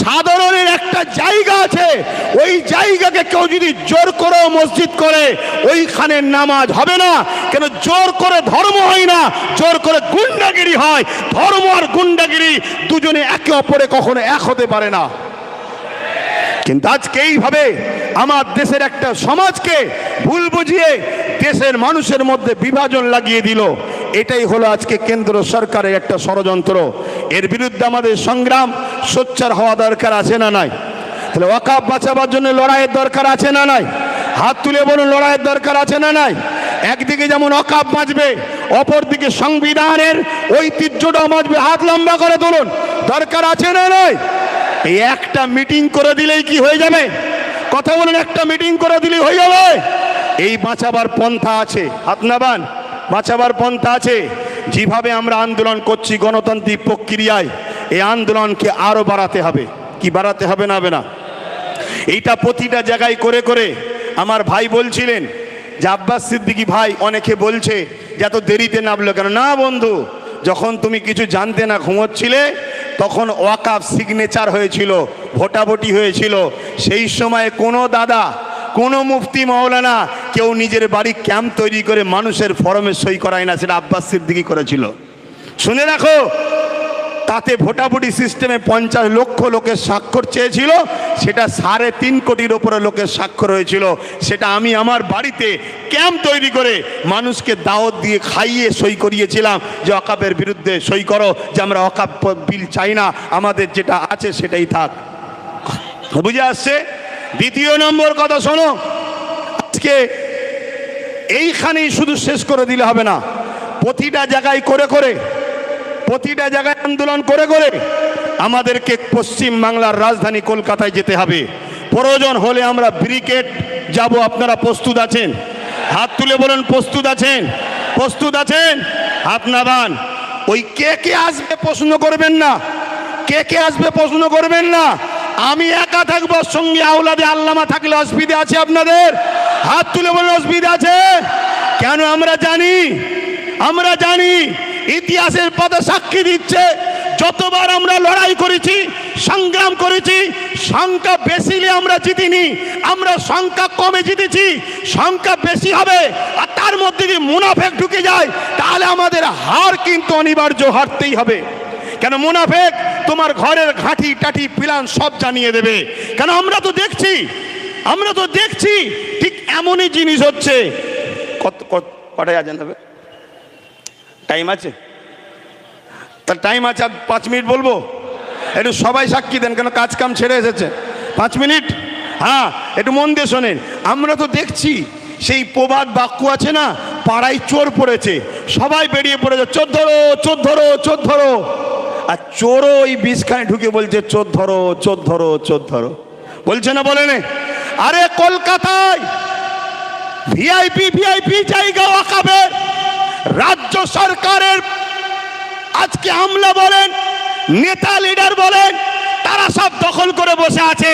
সাধারণের একটা জায়গা আছে, ওই জায়গাকে কেউ যদি জোর করে মসজিদ করে ওইখানে নামাজ হবে না। কেন? জোর করে ধর্ম হয় না, জোর করে গুন্ডাগিরি হয়। ধর্ম আর গুন্ডাগিরি দুজনে একে অপরে কখনো এক হতে পারে না। কিন্তু আজকে এইভাবে আমার দেশের একটা সমাজকে ভুল বুঝিয়ে দেশের মানুষের মধ্যে বিভাজন লাগিয়ে দিল। এটাই হলো আজকে কেন্দ্র সরকারের একটা ষড়যন্ত্র। এর বিরুদ্ধে আমাদের সংগ্রাম সোচ্চার হওয়া দরকার আছে না নাই? তাহলে ওয়াকফ বাঁচাবার জন্য লড়াইয়ের দরকার আছে না নাই? হাত তুলে বলুন, লড়াইয়ের দরকার আছে না নাই? একদিকে যেমন ওয়াকফ বাঁচবে, অপরদিকে সংবিধানের ঐতিহ্যটাও বাঁচবে। হাত লম্বা করে তুলুন, দরকার আছে না নাই? এই একটা মিটিং করে দিলেই কি হয়ে যাবে? কথা বলেন, একটা মিটিং করে দিলেই হয়ে যাবে? এই বাঁচাবার পন্থা আছে, হাত নামান, বাঁচাবার পন্থা আছে। যেভাবে আমরা আন্দোলন করছি গণতান্ত্রিক প্রক্রিয়ায়, এই আন্দোলনকে আরো বাড়াতে হবে। কি বাড়াতে হবে? না হবে না? এইটা প্রতিটা জায়গায় করে করে আমার ভাই বলছিলেন যে আব্বাস সিদ্দিকী ভাই, অনেকে বলছে যে এত দেরিতে নামলো কেন? না বন্ধু, যখন তুমি কিছু জানতে না ঘুমোচ্ছিলে তখন ওয়াকফ সিগনেচার হয়েছিল, ভোটাভুটি হয়েছিল। সেই সময় কোনো দাদা, কোনো মুফতি, মাওলানা কেউ নিজের বাড়ি ক্যাম্প তৈরি করে মানুষের ফরমে সই করায় না, সেটা আব্বাস সিদ্দিকী করেছিল। শুনে রাখো, তাতে ভোটাভুটি সিস্টেমে 50 লক্ষ লোকের স্বাক্ষর চেয়েছিল, সেটা 3.5 কোটির ওপরে লোকের স্বাক্ষর হয়েছিল। সেটা আমি আমার বাড়িতে ক্যাম্প তৈরি করে মানুষকে দাওয়াত দিয়ে খাইয়ে সই করিয়েছিলাম যে ওয়াকফের বিরুদ্ধে সই করো, যে আমরা ওয়াকফ বিল চাই না, আমাদের যেটা আছে সেটাই থাক। বুঝে আসছে? দ্বিতীয় নম্বর কথা শোনো, আজকে এইখানেই শুধু শেষ করে দিলে হবে না, প্রতিটা জায়গায় করে করে, প্রতিটা জায়গায় আন্দোলন করে করে আমাদেরকে পশ্চিম বাংলার রাজধানী কলকাতায় যেতে হবে। প্রয়োজন হলে আমরা ব্রিগেড যাব। আপনারা প্রস্তুত আছেন? হাত তুলে বলেন, প্রস্তুত আছেন? প্রস্তুত আছেন? হাত নামান। ওই কে কে আসবে প্রশ্ন করবেন না, কে কে আসবে প্রশ্ন করবেন না। আমি একা থাকবো, সঙ্গে আওলাদে আল্লামা থাকলে অসুবিধা আছে আপনাদের? হাত তুলে বলেন, অসুবিধা আছে? কেন? আমরা জানি ইতিহাসের পাতা সাক্ষী দিচ্ছে, যতবার আমরা লড়াই করেছি, সংগ্রাম করেছি, সংখ্যা বেশি হলে আমরা জিতিনি, আমরা সংখ্যা কমে জিতেছি। সংখ্যা বেশি হবে আর তার মধ্যে যদি মুনাফেক ঢুকে যায় তাহলে আমাদের হার কিন্তু অনিবার্য, হারতেই হবে। কেন? মুনাফেক তোমার ঘরের ঘাঁটি টাটি প্ল্যান সব জানিয়ে দেবে। কেন? আমরা তো দেখছি ঠিক এমনই জিনিস হচ্ছে। কটায় আজান হবে? টাইম আছে? তার টাইম আছে, 5 মিনিট বলবো। একটু সবাই সাক্ষী দেন, কেন কাজ কাম ছেড়ে এসেছে। 5 মিনিট, হ্যাঁ, একটু মন দিয়ে শোনেন। আমরা তো দেখছি সেই প্রবাদ বাক্য আছে না, পাড়ায় চোর পড়েছে, সবাই বেরিয়ে পড়েছে, চোর ধরো, চোর ধরো, চোর ধরো। আর চোরও ওই বিষখানে ঢুকে বলছে চোর ধরো, চোর ধরো, চোর ধরো। বলছে না? বলেন? আরে কলকাতায় ভিআইপি জায়গা ওয়াকফের, রাজ্য সরকারের আজকে আমলা বলেন, নেতা লিডার বলেন, তারা যারা সব দখল করে বসে আছে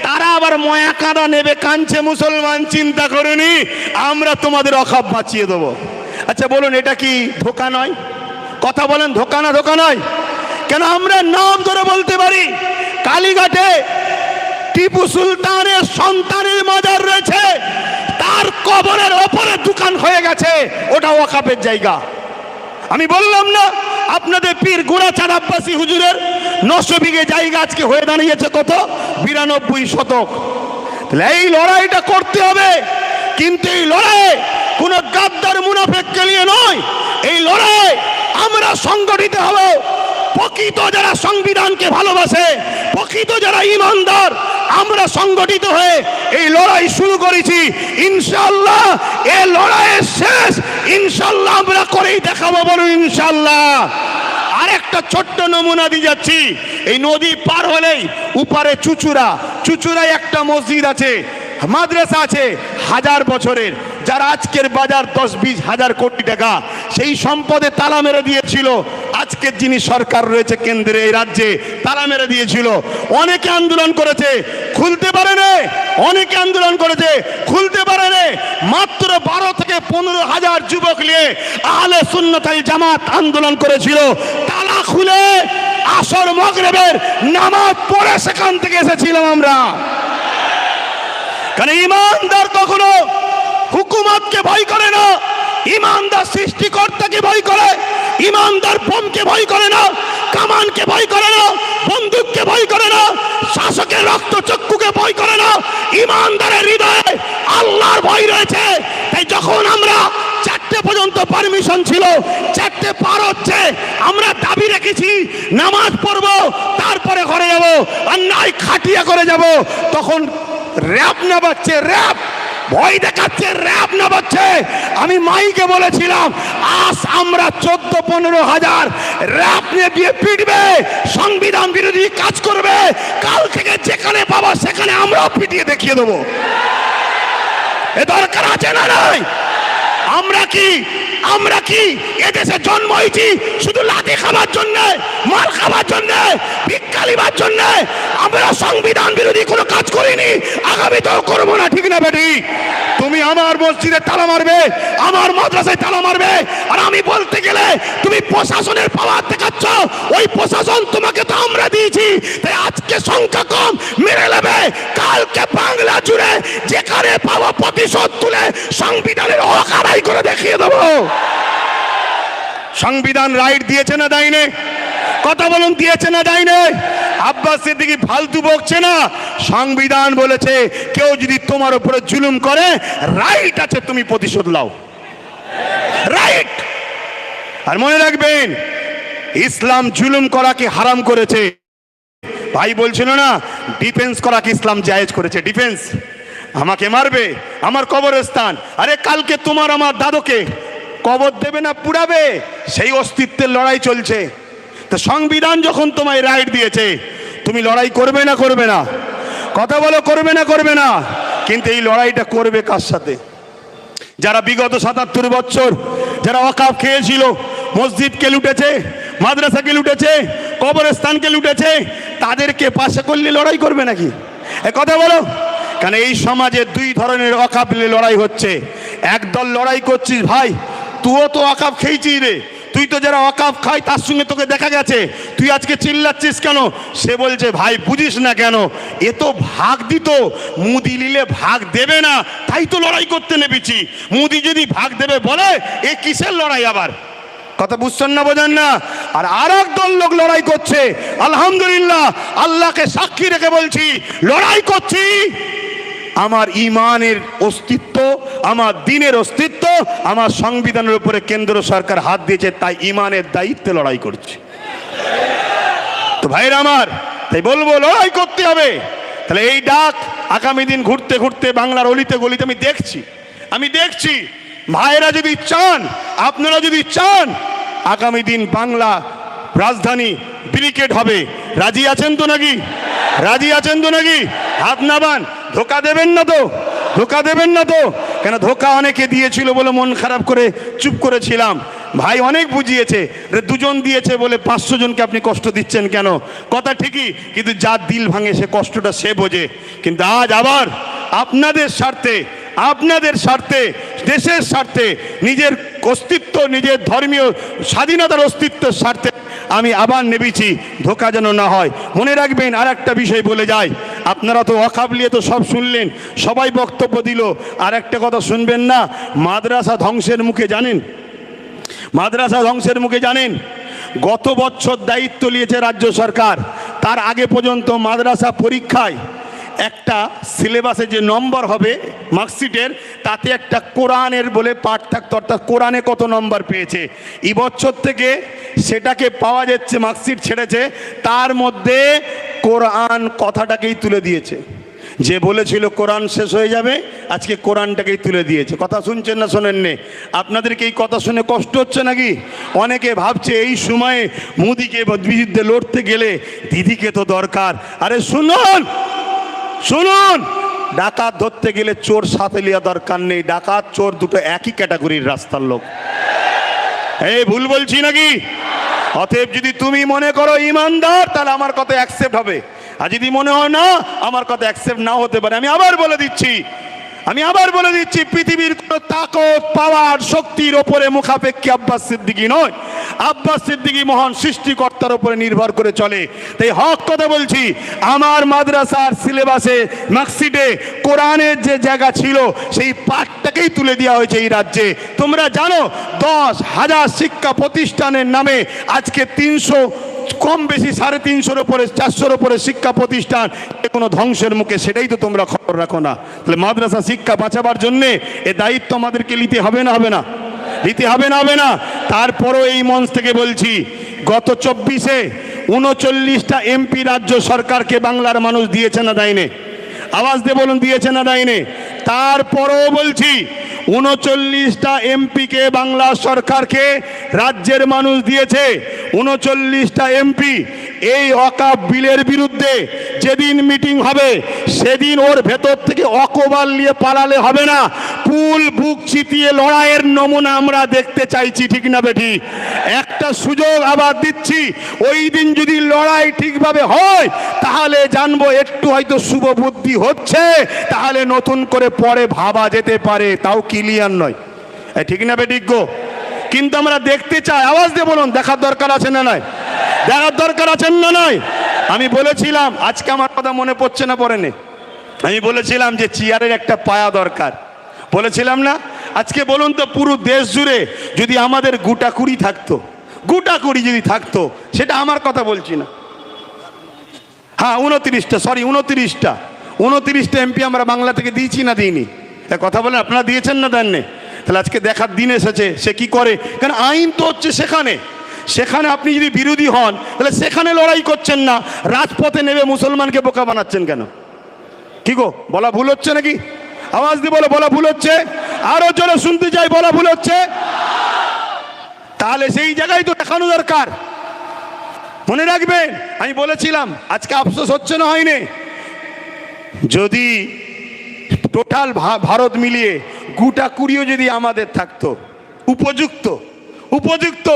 তারা আবার ময়া কাঁদা নেবে, কাঁদছে মুসলমান, চিন্তা করুনি আমরা তোমাদের অখাপ বাঁচিয়ে দেবো। আচ্ছা বলুন, এটা কি ধোঁকা নয়? কথা বলেন, ধোঁকা না ধোঁকা নয়? কেন আমরা নাম ধরে বলতে পারি, কালীঘাটে টিপু সুলতানের সন্তানের মাজার রয়েছে, তার কবরের ওপরে দোকান হয়ে গেছে, ওটা ওয়াকাফের জায়গা। আমি বললাম না আপনাদের পীর গোড়াচাঁদ আব্বাসী হুজুরের 900 বিঘে জায়গা আজকে হয়ে দাঁড়িয়েছে কত? 92 শতক। তাহলে এই লড়াইটা করতে হবে, কিন্তু এই লড়াই কোন গাদ্দার মুনাফিককে নিয়ে নয়। এই লড়াই আমরা সংগঠিত হব। প্রকৃত যারা সংবিধানকে ভালোবাসে, প্রকৃত যারা ইমানদার, আমরা সংগঠিত হয়ে এই লড়াই শুরু করেছি। ইনশাআল্লাহ এই লড়াইয়ের শেষ ইনশাআল্লাহ আমরা করেই দেখাবো, বলুন ইনশাআল্লাহ। আরেকটা ছোট্ট নমুনা দিয়ে যাচ্ছি। এই নদী পার হলেই উপারে চুচুড়ায় একটা মসজিদ আছে, মাদ্রাসা আছে 1000 বছরের, যার আজকের বাজার 10-20 হাজার কোটি টাকা। সেই সম্পদে তালা মেরে দিয়েছিল আজকের যিনি সরকার রয়েছে কেন্দ্রে, এই রাজ্যে তালা মেরে দিয়েছিল। অনেকে আন্দোলন করেছে, খুলতে পারে না। অনেকে আন্দোলন করেছে, খুলতে পারে না। মাত্র 12 থেকে 15 হাজার যুবক নিয়ে আহলে সুন্নাত ওয়াল জামাত আন্দোলন করেছিল। তালা খুলে আসর মাগরিবের নামাজ পড়ে সেখান থেকে এসেছিলাম আমরা। কারণ ইমানদার কখনো হুকুমতকে ভয় করে না, ইমানদার সৃষ্টিকর্তাকে ভয় করে। ইমানদার বোমকে ভয় করে না, কামানকে ভয় করে না, বন্দুককে ভয় করে না, শাসকের রক্তচক্ষুকে ভয় করে না। ইমানদারের হৃদয়ে আল্লাহর ভয় রয়েছে। তাই যখন আমরা 4টে পর্যন্ত পারমিশন ছিল, 4টে পার হচ্ছে, আমরা দাবি রেখেছি নামাজ পড়বো, তারপরে ঘরে যাবো, আর নাই খাটিয়া করে যাব। তখন র‍্যাব না বাচ্চে, র‍্যাব ভয় দেখাচ্ছে, র‍্যাব না বাচ্চে। আমি মাইকে বলেছিলাম আজ আমরা 14-15 হাজার র‍্যাব নিয়ে দিয়ে পিটবে, সংবিধান বিরোধী কাজ করবে। কাল থেকে যেখানে পাবা সেখানে আমরাও পিটিয়ে দেখিয়ে দেবো। এ দরকার আছে না নাই? আমরা কি এদেশে জন্ম হয়েছি শুধু লাঠি খাবার জন্য, মার খাবার জন্য, ভিক্ষা লিবার জন্য? আমরা সংবিধান বিরোধী কোনো কাজ করিনি, আগামীতেও করবো না, ঠিক না বেটি? তুমি আমার মসজিদে তালা মারবে, আমার মাদ্রাসায় তালা মারবে, আর আমি বলতে গেলে তুমি প্রশাসনের পাওয়ার দেখাচ্ছ। ওই প্রশাসন তোমাকে তো আমরা দিয়েছি। তাই আজকে সংখ্যা কম মেরে নেবে, কালকে বাংলা জুড়ে যেখানে পাওয়া প্রতিশোধ তুলে সংবিধানের হক আদায় করে দেখিয়ে দেবো। সংবিধান রাইট দিয়েছে না দেয়নি? কথা বলুন, দিয়েছে না দেয়নি? আব্বাস সিদ্দিকী ফালতু বকছে না। সংবিধান বলেছে কেউ যদি তোমার উপরে জুলুম করে, রাইট আছে তুমি প্রতিশোধ নাও, রাইট। আর মনে রাখবেন, ইসলাম জুলুম করাকে হারাম করেছে। ভাই বলছিল না ডিফেন্স করাকে ইসলাম জায়েজ করেছে। ডিফেন্স, আমাকে মারবে, আমার কবরস্থান, আরে কালকে তোমার আমার দাদুকে কবর দেবে না পুড়াবে, সেই অস্তিত্বের লড়াই চলছে। তো সংবিধান যখন তোমায় রাইট দিয়েছে, তুমি লড়াই করবে না করবে না? কথা বলো, করবে না করবে না? কিন্তু এই লড়াইটা করবে কার সাথে? যারা বিগত 77 বছর যারা ওয়াকাফ খেয়েছিল, মসজিদকে লুটেছে, মাদ্রাসাকে লুটেছে, কবরস্থানকে লুটেছে, তাদেরকে পাশে করলে লড়াই করবে নাকি? এ কথা বলো। কারণ এই সমাজে 2 ধরনের ওয়াকাফ নিয়ে লড়াই হচ্ছে। একদল লড়াই করছিস, ভাই তুইও তো ওয়াকাফ খেয়েছিস রে, তুই তো যারা ওয়াকাফ খাই তার সঙ্গে তোকে দেখা গেছে, তুই আজকে চিল্লাচ্ছিস কেন? সে বলছে ভাই বুঝিস না কেন, এ তো ভাগ দিত, মুদি নিলে ভাগ দেবে না, তাই তো লড়াই করতে নেমেছি। মুদি যদি ভাগ দেবে বলে, এ কিসের লড়াই আবার? কথা বুঝছেন না, বোঝেন না? আর আরেক দল লোক লড়াই করছে। আলহামদুলিল্লাহ, আল্লাহকে সাক্ষী রেখে বলছি, লড়াই করছি আমার ইমানের অস্তিত্ব, আমার দিনের অস্তিত্ব, আমার সংবিধানের উপরে কেন্দ্র সরকার হাত দিয়েছে, তাই ইমানের দায়িত্বে লড়াই করছি। তো ভাইরা আমার, তাই বলবো লড়াই করতে হবে। তাহলে এই ডাক আগামী দিন ঘুরতে ঘুরতে বাংলার অলিতে গলিতে আমি দেখছি ভাইরা যদি চান, আপনারা যদি চান, আগামী দিন বাংলা রাজধানী ব্রিগেড হবে। রাজি আছেন তো নাকি? রাজি আছেন তো নাকি? হাত নামান। ধোকা দেবেন না তো? ধোকা দেবেন না তো? কেন ধোকা অনেকে দিয়েছিল বলে মন খারাপ করে চুপ করেছিলাম। ভাই অনেক বুঝিয়েছে, দুজন দিয়েছে বলে 500 জনকে আপনি কষ্ট দিচ্ছেন কেন? কথা ঠিকই, কিন্তু যার দিল ভাঙে সে কষ্টটা সে বোঝে। কিন্তু আজ আবার আপনাদের স্বার্থে, আপনাদের স্বার্থে, দেশের স্বার্থে, নিজের অস্তিত্ব, নিজের ধর্মীয় স্বাধীনতার অস্তিত্বের স্বার্থে আমি আবার নেমেছি, ধোকা যেন না হয়। মনে রাখবেন, আর একটা বিষয় বলে যায়, আপনারা তো ওয়াকফ নিয়ে তো সব শুনলেন, সবাই বক্তব্য দিল, আর একটা কথা শুনবেন না? মাদ্রাসা ধ্বংসের মুখে, জানেন মাদ্রাসা ধ্বংসের মুখে জানেন গত বছর দায়িত্ব নিয়েছে রাজ্য সরকার। তার আগে পর্যন্ত মাদ্রাসা পরীক্ষায় একটা সিলেবাসে যে নম্বর হবে মার্কশিটের, তাতে একটা কোরআনের বলে পাঠ থাকতো, অর্থাৎ কোরআনে কত নম্বর পেয়েছে। এই বছর থেকে সেটাকে পাওয়া যাচ্ছে, মার্কশিট ছেড়েছে, তার মধ্যে কোরআন কথাটাকেই তুলে দিয়েছে। যে বলেছিল কোরআন শেষ হয়ে যাবে, আজকে কোরআনটাকেই তুলে দিয়েছে। কথা শুনছেন না শোনেননি? আপনাদেরকে এই কথা শুনে কষ্ট হচ্ছে নাকি? অনেকে ভাবছে এই সময়ে মোদিকে বিরুদ্ধে লড়তে গেলে দিদিকে তো দরকার। আরে শুনুন শুনুন, ডাকাত ধরতে গেলে চোর সাথে লিয়া দরকার নেই। ডাকাত চোর দুটো একই ক্যাটাগরির রাস্তার লোক। এই ভুল বলছি নাকি? অতএব যদি তুমি মনে করো ইমানদার, তাহলে আমার কথা অ্যাকসেপ্ট হবে, আর যদি মনে হয় না, আমার কথা অ্যাকসেপ্ট নাও হতে পারে। আমি আবার বলে দিচ্ছি, পৃথিবীর কোনো তাকত, পাওয়ার, শক্তির ওপরে মুখাপেক্ষী আব্বাস সিদ্দিকী নয়। আব্বাস সিদ্দিকী মহান সৃষ্টিকর্তার উপরে নির্ভর করে চলে। তাই হক কথা বলছি, আমার মাদ্রাসার সিলেবাসে মার্কশিটে কোরআনের যে জায়গা ছিল, সেই পাঠটাকেই তুলে দেওয়া হয়েছে এই রাজ্যে। তোমরা জানো 10,000 শিক্ষা প্রতিষ্ঠানের নামে আজকে 300 কম বেশি 350-র উপরে 400-র উপরে শিক্ষা প্রতিষ্ঠান কোনো ধ্বংসের মুখে, সেটাই তো তোমরা খবর রাখো না। তাহলে মাদ্রাসা শিক্ষা বাঁচাবার জন্যে এ দায়িত্ব আমাদেরকে নিতে হবে না? নিতে হবে না? তারপরও এই মঞ্চ থেকে বলছি, গত 24-এ 39টা এমপি রাজ্য সরকারকে বাংলার মানুষ দিয়েছে না দেয়নি? আওয়াজ দিয়ে বলুন, দিয়েছে না দেয়নি? তারপরও বলছি, 39টা এমপিকে বাংলা সরকারকে রাজ্যের মানুষ দিয়েছে। 39টা এমপি এই ওয়াকফ বিলের বিরুদ্ধে যেদিন মিটিং হবে, সেদিন ওর ভেতর থেকে অকবাল নিয়ে পালালে হবে না, পুল বুক চিতিয়ে লড়াইয়ের নমুনা আমরা দেখতে চাইছি। ঠিক না বেঠি? একটা সুযোগ আবার দিচ্ছি, ওই দিন যদি লড়াই ঠিকভাবে হয়, তাহলে জানবো একটু হয়তো শুভ বুদ্ধি হচ্ছে, তাহলে নতুন করে পরে ভাবা যেতে পারে, তাও ক্লিয়ার নয়। ঠিক না বেঠিক গো? কিন্তু আমরা দেখতে চাই। আওয়াজ দিয়ে বলুন, দেখার দরকার আছে না নয়? দেখার দরকার আছেন না নয়? আমি বলেছিলাম, আজকে আমার কথা মনে পড়ছে না, পড়েনি, আমি বলেছিলাম যে চেয়ারের একটা পায়া দরকার, বলেছিলাম না? আজকে বলুন তো, পুরো দেশ জুড়ে যদি আমাদের গোটাকুড়ি থাকতো, গোটাকুড়ি যদি থাকতো, সেটা আমার কথা বলছি না, হ্যাঁ 29টা এমপি আমরা বাংলা থেকে দিয়েছি না দিইনি? কথা বলেন, আপনারা দিয়েছেন না দেননি? তাহলে আজকে দেখার দিন এসেছে সে কি করে। কারণ আইন তো হচ্ছে সেখানে আপনি যদি বিরোধী হন, তাহলে সেখানে লড়াই করছেন না, রাজপথে নেমে মুসলমানকে বোকা বানাচ্ছেন কেন? কি গো, বলা ভুল হচ্ছে নাকি? আওয়াজ দিয়ে বলো, বলা ভুল হচ্ছে? আরো জোরে শুনতে চাই, বলা ভুল হচ্ছে? তাহলে সেই জায়গায় তো দেখানো দরকার। মনে রাখবেন, আমি বলেছিলাম, আজকে আফসোস হচ্ছে না হয়নি, যদি টোটাল ভারত মিলিয়ে গোটাকুড়িও যদি আমাদের থাকতো উপযুক্ত,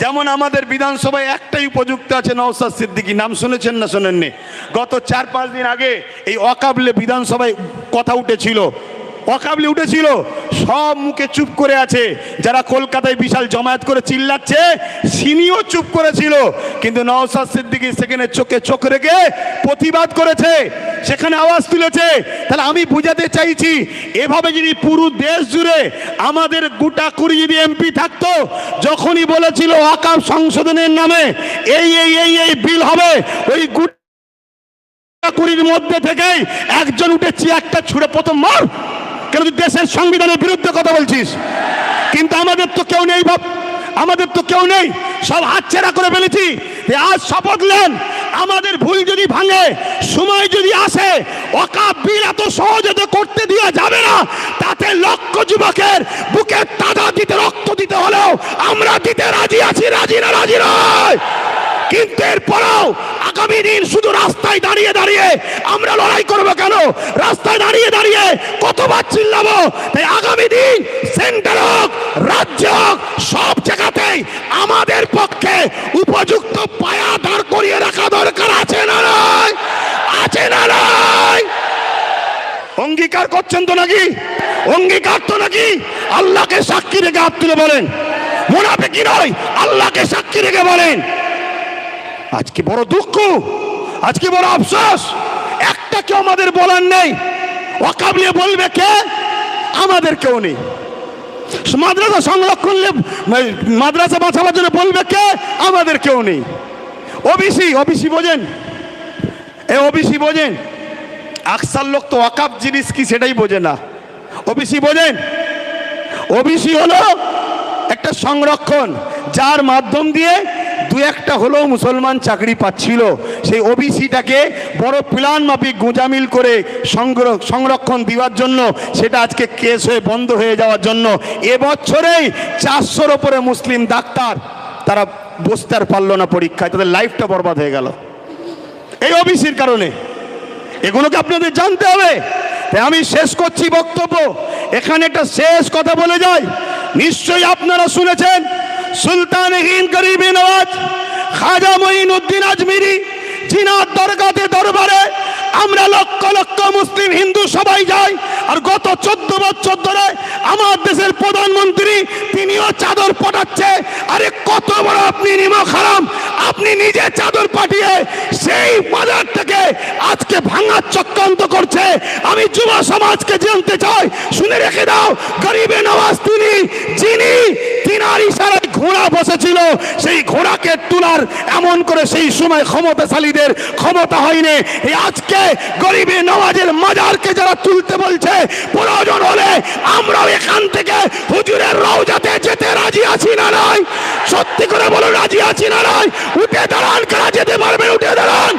যেমন আমাদের বিধানসভায় একটাই উপযুক্ত আছে, নওশাদ সিদ্দিকী, নাম শুনেছেন না শোনেননি? গত 4-5 দিন আগে এই ওয়াকফে বিধানসভায় কথা উঠেছিল, সব মুখে চুপ করে আছে। যারা কলকাতায় বিশাল জমায়েত করে চিল্লাচ্ছে, সিনিও চুপ করেছিল, কিন্তু নওশাদ সিদ্দিকী সেখানে চোখে চোখ রেখে প্রতিবাদ করেছে, সেখানে আওয়াজ তুলেছে। তাহলে আমি বুঝাতে চাইছি, এভাবে যদি পুরো দেশ জুড়ে আমাদের গোটাকুড়ি যদি এমপি থাকতো, যখনই বলেছিল ওয়াকফ সংশোধনের নামে এই বিল হবে, ওই গোটাকুড়ির মধ্যে থেকেই একজন উঠে চেয়ারটা ছুঁড়ে প্রথম মার, কেন তুই দেশের সংবিধানের বিরুদ্ধে কথা বলছিস। কিন্তু আমাদের তো কেউ নেই, সব হাতছাড়া করে ফেলেছি। আজ শপথ নেন, আমাদের ভুল যদি ভাঙে, সময় যদি আসে, ওয়াকফ বিল এত সহজে তো করতে দেওয়া যাবে না। তাতে লক্ষ যুবকের বুকে তাজা দিতে, রক্ত দিতে হলেও আমরা দিতে রাজি আছি, রাজি নয়। কিন্তু এরপরেও আগামী দিন শুধু রাস্তায় দাঁড়িয়ে আমরা লড়াই করবো কেন? রাস্তায় দাঁড়িয়ে কতবার চিল্লাবো? তাই আগামী দিন সেন্টার হোক, রাজ্য হোক, সব জায়গাতে কারণে আমাদের পক্ষে উপযুক্ত পায়া দাঁড় করিয়ে রাখা দরকার আছে না নয়? আছে না নয়? অঙ্গীকার করছেন তো নাকি? অঙ্গীকার তো নাকি? আল্লাহকে সাক্ষী রেখে হাত তুলে বলেন, মুনাফিকি নয়, আল্লাহকে সাক্ষী রেখে বলেন। আজকে বড় দুঃখ, আজকে বড় আফসোস, একটা কেউ আমাদের বলার নেই। ওয়াকাব নিয়ে বলবে কে? আমাদের কেউ নেই। মাদ্রাসা সংরক্ষণ, মাদ্রাসা বাঁচাবার জন্য বলবে কে? আমাদের কেউ নেই। ওবিসি, ওবিসি বোঝেন? এই ওবিসি বোঝেন? আকসার লোক তো ওয়াকাব জিনিস কি সেটাই বোঝে না। ওবিসি বোঝেন? ওবিসি হলো একটা সংরক্ষণ, যার মাধ্যম দিয়ে দু একটা হলেও মুসলমান চাকরি পাচ্ছিল। সেই ওবিসিটাকে বড় প্ল্যান মাফিক গোঁজামিল করে সংরক্ষণ দেওয়ার জন্য সেটা আজকে কেস হয়ে বন্ধ হয়ে যাওয়ার জন্য এবছরেই 400-র ওপরে মুসলিম ডাক্তার তারা বসতে আর পারলো না পরীক্ষায়, তাদের লাইফটা বরবাদ হয়ে গেল এই ওবিসির কারণে। এগুলোকে আপনাদের জানতে হবে। তাই আমি শেষ করছি বক্তব্য, এখানে একটা শেষ কথা বলে যাই। নিশ্চয়ই আপনারা শুনেছেন সুলতান হিন্দ গরিব নওয়াজ খাজা মঈনুদ্দিন আজমিরি জিনার দরগাতে দরবারে আমরা লক্ষ লক্ষ মুসলিম হিন্দু সবাই যাই। আর গত 14 বছর ধরে আমার দেশের প্রধানমন্ত্রী তিনিও চাদর পাঠাচ্ছে। আরে কত বড় আপনি নিমক হারাম, আপনি নিজে চাদর পাঠিয়ে সেই বাজার থেকে আজকে ভাঙার চক্রান্ত করছে। আমি যুব সমাজকে জানতে চাই, শুনে রেখে দাও, গরিবে নওয়াজ তিনি যিনি তিনার ইশারায় ঘোড়া বসেছিল, সেই ঘোড়াকে তোলার এমন করে সেই সময় ক্ষমতাশালীদের ক্ষমতা হয়নি। এই আজকে গরিবে নওয়াজের মাজারকে যারা তুলতে বলছে, প্রয়োজন হলে আমরাও এখান থেকে হুজুরের রওজাতে যেতে রাজি আছি না নয়? সত্যি করে বলো, রাজি আছি না নয়? উঠে দাঁড়ান, কারা যেতে পারবেন? উঠে দাঁড়ান,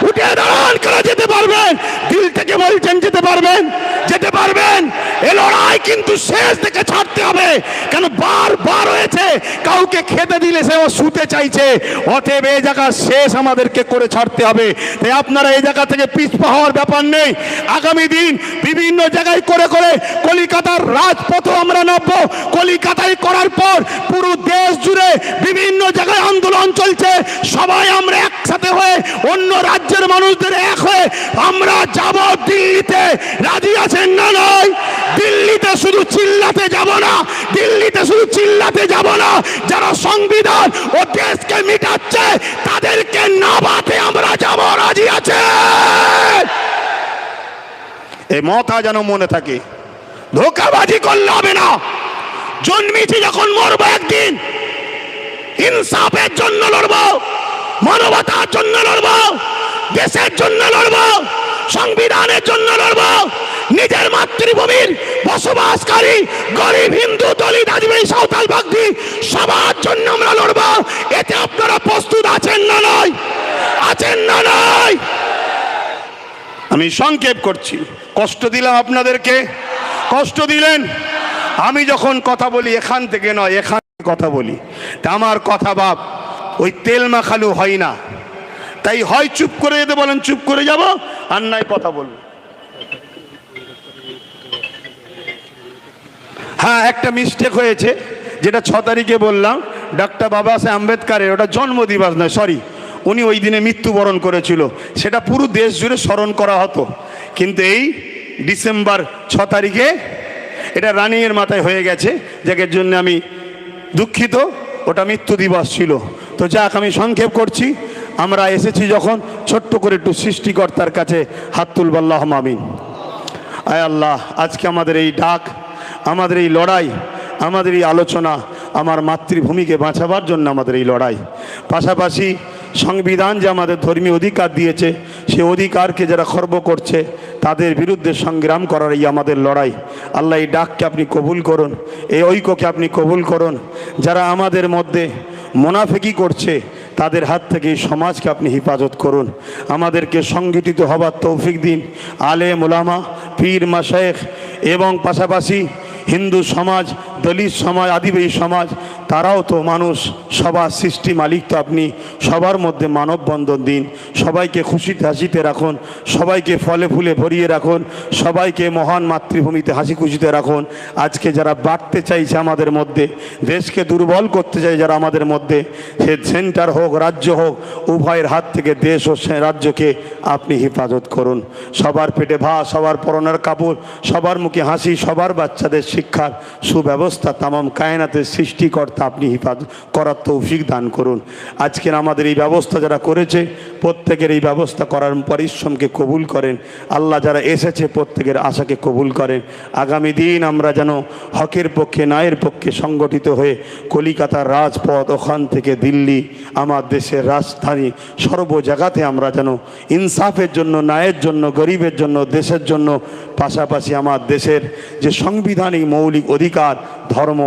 উঠে দাঁড়ান, কারা যেতে পারবেন? দিল থেকে বলছেন যেতে পারবেন? যেতে পারবেন? এ লড়াই কিন্তু শেষ থেকে ছাড়তে হবে। কেন বারবার হয়েছে, কাউকে খেতে দিলে সে ও শুতে চাইছে। অতএব এই জায়গা শেষ আমাদেরকে করে ছাড়তে হবে। তাই আপনারা এই জায়গা থেকে পিছপা হওয়ার ব্যাপার নেই। আগামী দিন বিভিন্ন জায়গায় করে করে কলিকাতার রাজপথ আমরা নামবো। কলিকাতায় করার পর পুরো দেশ জুড়ে বিভিন্ন জায়গায় আন্দোলন চলছে। সবাই আমরা একসাথে হয়ে অন্য রাজ্যের মানুষদের এক হয়ে আমরা যাব দিল্লিতে। রাজি আছেন না নয়? দিল্লিতে শুধু চিল্লাতে যাব না, দিল্লিতে শুধু চিল্লাতে যাব না, যারা সংবিধান ও দেশকে মিটাচ্ছে তাদেরকে নামাতে আমরা যাব। রাজি আছে? এই মতা যেন মনে থাকে, ধোঁকাবাজি করলে হবে না। জন্মেছি যখন মরবো একদিন, ইনসাফের জন্য লড়বো, মানবতার জন্য লড়বো, দেশের জন্য লড়বো, সংবিধানের জন্য লড়বো। নিজের মাতৃভূমির বসবাসকারী গরিব হিন্দু, দলিত, আদিবাসী, সাঁওতাল, বাগদি সবার জন্য আমরা লড়বো। এতে আপনারা প্রস্তুত আছেন না নয়? আছেন না নয়? আমি সংক্ষেপ করছি, কষ্ট দিলাম আপনাদেরকে, কষ্ট দিলেন। আমি যখন কথা বলি এখান থেকে নয়, এখান থেকে কথা বলি, তা আমার কথা বাপ ওই তেল মাখালু হয় না। তাই হয় চুপ করে যেতে বলেন, চুপ করে যাব, আর নয় কথা বলবো। হ্যাঁ, একটা মিস্টেক হয়েছে, যেটা 6 তারিখে বললাম, ডক্টর বাবা সাহেব আম্বেদকরের ওটা জন্মদিবস নয়, সরি, উনি ওই দিনে মৃত্যুবরণ করেছিল। সেটা পুরো দেশ জুড়ে স্মরণ করা হতো, কিন্তু এই ডিসেম্বর 6 তারিখে এটা রানিংয়ের মাথায় হয়ে গেছে, যার জন্য আমি দুঃখিত। ওটা মৃত্যু দিবস ছিল। তো যাক, আমি সংক্ষেপ করছি। আমরা এসেছি যখন, ছোট্ট করে একটু সৃষ্টিকর্তার কাছে হাত তুলব, আল্লাহুম্মা আমিন। আয় আল্লাহ, আজকে আমাদের এই ডাক, আমাদের এই লড়াই, আমাদের এই আলোচনা, আমার মাতৃভূমিকে বাঁচাবার জন্য আমাদের এই লড়াই, পাশাপাশি সংবিধান যে আমাদের ধর্মীয় অধিকার দিয়েছে, সে অধিকারকে যারা খর্ব করছে তাদের বিরুদ্ধে সংগ্রাম করার এই আমাদের লড়াই। আল্লাহ, এই ডাককে আপনি কবুল করুন, এই ঐক্যকে আপনি কবুল করুন। যারা আমাদের মধ্যে মুনাফিকি করছে তাদের হাত থেকে এই সমাজকে আপনি হেফাজত করুন। আমাদেরকে সংগঠিত হবার তৌফিক দিন। আলেম ওলামা, পীর মাশায়েখ এবং পাশাপাশি হিন্দু সমাজ, দলিত সমাজ, আদিবাসী সমাজ, তারাও তো মানুষ, সবার সৃষ্টি মালিক তো আপনি। সবার মধ্যে মানববন্ধন দিন, সবাইকে খুশিতে হাসিতে রাখুন, সবাইকে ফলে ফুলে ভরিয়ে রাখুন, সবাইকে মহান মাতৃভূমিতে হাসি খুশিতে রাখুন। আজকে যারা বাড়তে চাইছে আমাদের মধ্যে, দেশকে দুর্বল করতে চাই যারা আমাদের মধ্যে, সে সেন্টার হোক রাজ্য হোক, উভয়ের হাত থেকে দেশ ও রাজ্যকে আপনি হেফাজত করুন। সবার পেটে ভাত, সবার পরনের কাপড়, সবার মুখে হাসি, সবার বাচ্চাদের শিক্ষার সুব্যবস্থা তামাম কায়নাতের সৃষ্টিকর্তা আপনি হেফাজত করার তৌফিক দান করুন। আজকের আমাদের এই ব্যবস্থা যারা করেছে, প্রত্যেকের এই ব্যবস্থা করার পরিশ্রমকে কবুল করেন আল্লাহ। যারা এসেছে প্রত্যেকের আশাকে কবুল করেন। আগামী দিন আমরা যেন হকের পক্ষে, ন্যায়ের পক্ষে সংগঠিত হয়ে কলিকাতার রাজপথ, ওখান থেকে দিল্লি, আমার দেশের রাজধানী, সর্ব জায়গাতে আমরা যেন ইনসাফের জন্য, ন্যায়ের জন্য, গরিবের জন্য, দেশের জন্য, পাশাপাশি আমার দেশের যে সাংবিধানিক মৌলিক অধিকার, ধর্ম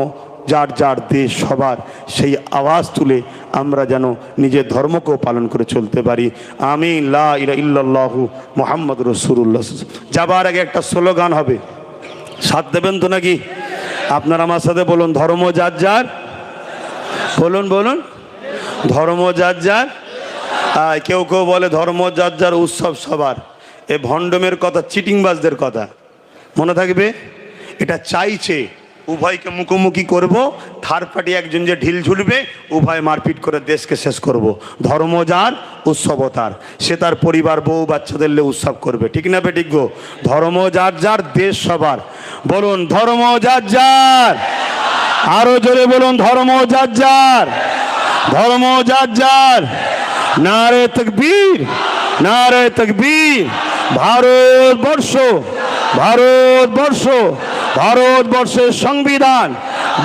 যার যার দেশ সবার, সেই আওয়াজ তুলে আমরা যেন নিজের ধর্মকেও পালন করে চলতে পারি। আমিন। লা ইলাহা ইল্লাল্লাহু মুহাম্মাদুর রাসূলুল্লাহ। যাবার আগে একটা স্লোগান হবে, সাথ দেবেন তো নাকি? আপনারা আমার সাথে বলুন, ধর্ম যার যার। বলুন বলুন, ধর্ম যার যার। কেউ কেউ বলে ধর্ম যার যার, উৎসব সবার। এ ভণ্ডমের কথা, চিটিংবাজদের কথা মনে থাকবে। এটা চাইছে উভয়কে মুখোমুখি করব, থার্ড পার্টি একজন যে ঢিল ঝুলবে, উভয় মারপিট করে দেশকে শেষ করব। ধর্ম যার, উৎসব তার, সে তার পরিবার, বউ বাচ্চাদের নিয়ে উৎসব করবে, ঠিক না বেঠিক গো? ধর্ম যার যার, দেশ সবার। বলুন ধর্ম যার যার। আরো জোরে বলুন, ধর্ম যার যার, ধর্ম যার যার। নারে তাকবীর, নারে তাকবীর। ভারতবর্ষ, ভারতবর্ষ, ভারতবর্ষের সংবিধান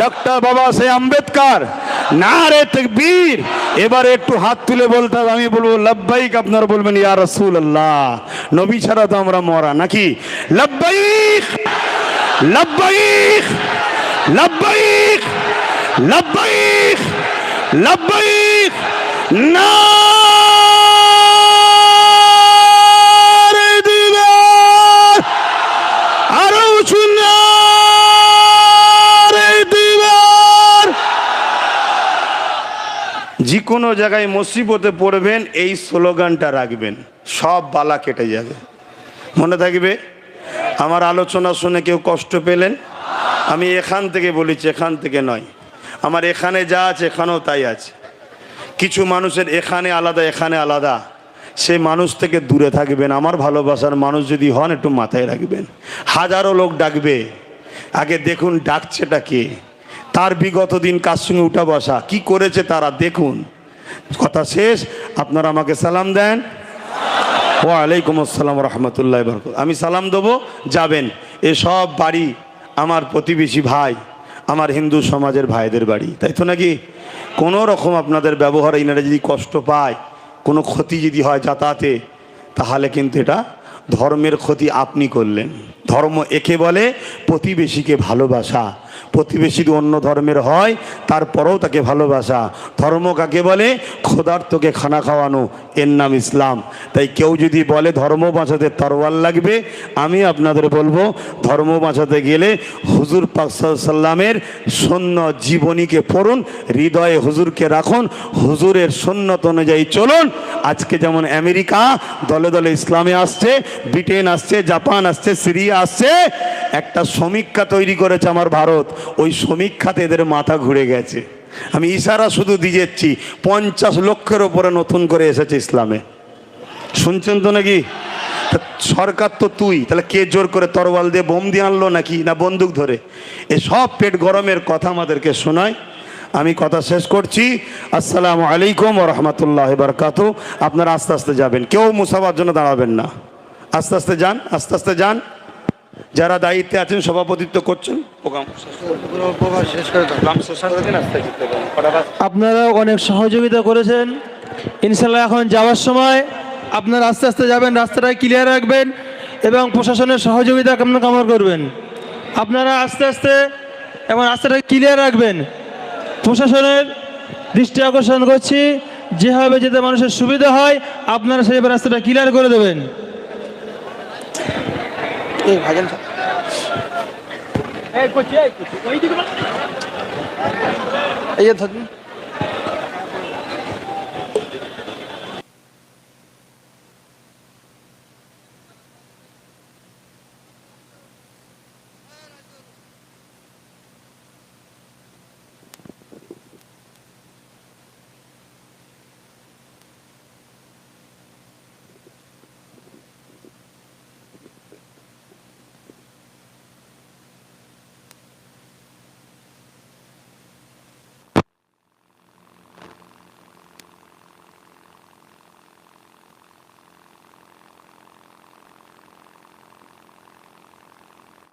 ডক্টর বাবা সাহেব আম্বেদকর। নারে তাকবীর। এবারে একটু হাত তুলে বলতে হবে, আমি বলবো লব্বাইক, আপনারা বলবেন ইয়া রাসূলুল্লাহ। নবী ছাড়া তো আমরা মরা নাকি? লব্বাইক, লব্বাইক, লব্বাইক, লব্বাইক, লব্বাইক। নারে দিবার, আরো উঁচু নারে দিবার। যে কোনো জায়গায় মুসিবতে পড়বেন, এই স্লোগানটা রাখবেন, সব বালা কেটে যাবে। মনে থাকবে? আমার আলোচনা শুনে কেউ কষ্ট পেলেন? আমি এখান থেকে বলেছি, এখান থেকে নয়। আমার এখানে যা আছে এখানেও তাই আছে। কিছু মানুষের এখানে আলাদা, এখানে আলাদা, সে মানুষ থেকে দূরে থাকবেন। আমার ভালোবাসার মানুষ যদি হন, একটু মাথায় রাখবেন। হাজারো লোক ডাকবে, আগে দেখুন ডাকছেটা কে, তার বিগত দিন কার সঙ্গে উঠা বসা, কি করেছে তারা দেখুন। কথা শেষ। আপনারা আমাকে সালাম দেন। ওয়ালাইকুম আসসালাম রহমতুল্লাহ বরকাত। আমি সালাম দেবো, যাবেন। এসব বাড়ি আমার প্রতিবেশী ভাই, আমার হিন্দু সমাজের ভাইদের বাড়ি, তাই তো নাকি? কোনো রকম আপনাদের ব্যবহারে ইনারা যদি কষ্ট পায়, কোনো ক্ষতি যদি হয় যাতায়াতে, তাহলে কিন্তু এটা ধর্মের ক্ষতি আপনি করলেন। ধর্ম একে বলে প্রতিবেশীকে ভালোবাসা। প্রতিবেশী অন্য ধর্মের হয়, তারপরেও তাকে ভালোবাসা। ধর্ম কাকে বলে? ক্ষুধার্তকে খানা খাওয়ানো, এর নাম ইসলাম। তাই কেউ যদি বলে ধর্ম বাঁচাতে তরোয়াল লাগবে, আমি আপনাদের বলবো, ধর্ম বাঁচাতে গেলে হুজুর পাক সাল্লাল্লাহু আলাইহি সাল্লামের সুন্নাত জীবনীকে পড়ুন, হৃদয়ে হুজুরকে রাখুন, হুজুরের সুন্নত অনুযায়ী চলুন। আজকে যেমন আমেরিকা দলে দলে ইসলামে আসছে, ব্রিটেন আসছে, জাপান আসছে, সিরিয়া আসছে, একটা সমীক্ষা তৈরি করেছে আমার ভারত। ওই সমীক্ষাতে এদের মাথা ঘুরে গেছে। আমি ইশারা শুধু দিয়েছি, 50 লক্ষের ওপরে নতুন করে এসেছে ইসলামে। শুনছেন তো নাকি? সরকার তো তুই, তাহলে কে জোর করে তরোয়াল দিয়ে বোম দিয়ে আনলো নাকি, না বন্দুক ধরে? এ সব পেট গরমের কথা আমাদেরকে শোনায়। আমি কথা শেষ করছি। আসসালামু আলাইকুম ওয়া রাহমাতুল্লাহি ওয়া বারাকাতুহু। আপনারা আস্তে আস্তে যাবেন, কেউ মুসাফার জন্য দাঁড়াবেন না। আস্তে আস্তে যান, আস্তে আস্তে যান। যারা দায়িত্বে আছেন, সভাপতিত্ব করছেন, আপনারা অনেক সহযোগিতা করেছেন। ইনশাল্লাহ এখন যাওয়ার সময় আপনারা আস্তে আস্তে যাবেন, রাস্তাটা ক্লিয়ার রাখবেন এবং প্রশাসনের সহযোগিতা কামনা করবেন। আপনারা আস্তে আস্তে এবং রাস্তাটা ক্লিয়ার রাখবেন। প্রশাসনের দৃষ্টি আকর্ষণ করছি, যেভাবে যেতে মানুষের সুবিধা হয় আপনারা সেইভাবে রাস্তাটা ক্লিয়ার করে দেবেন। এই যে ধরুন।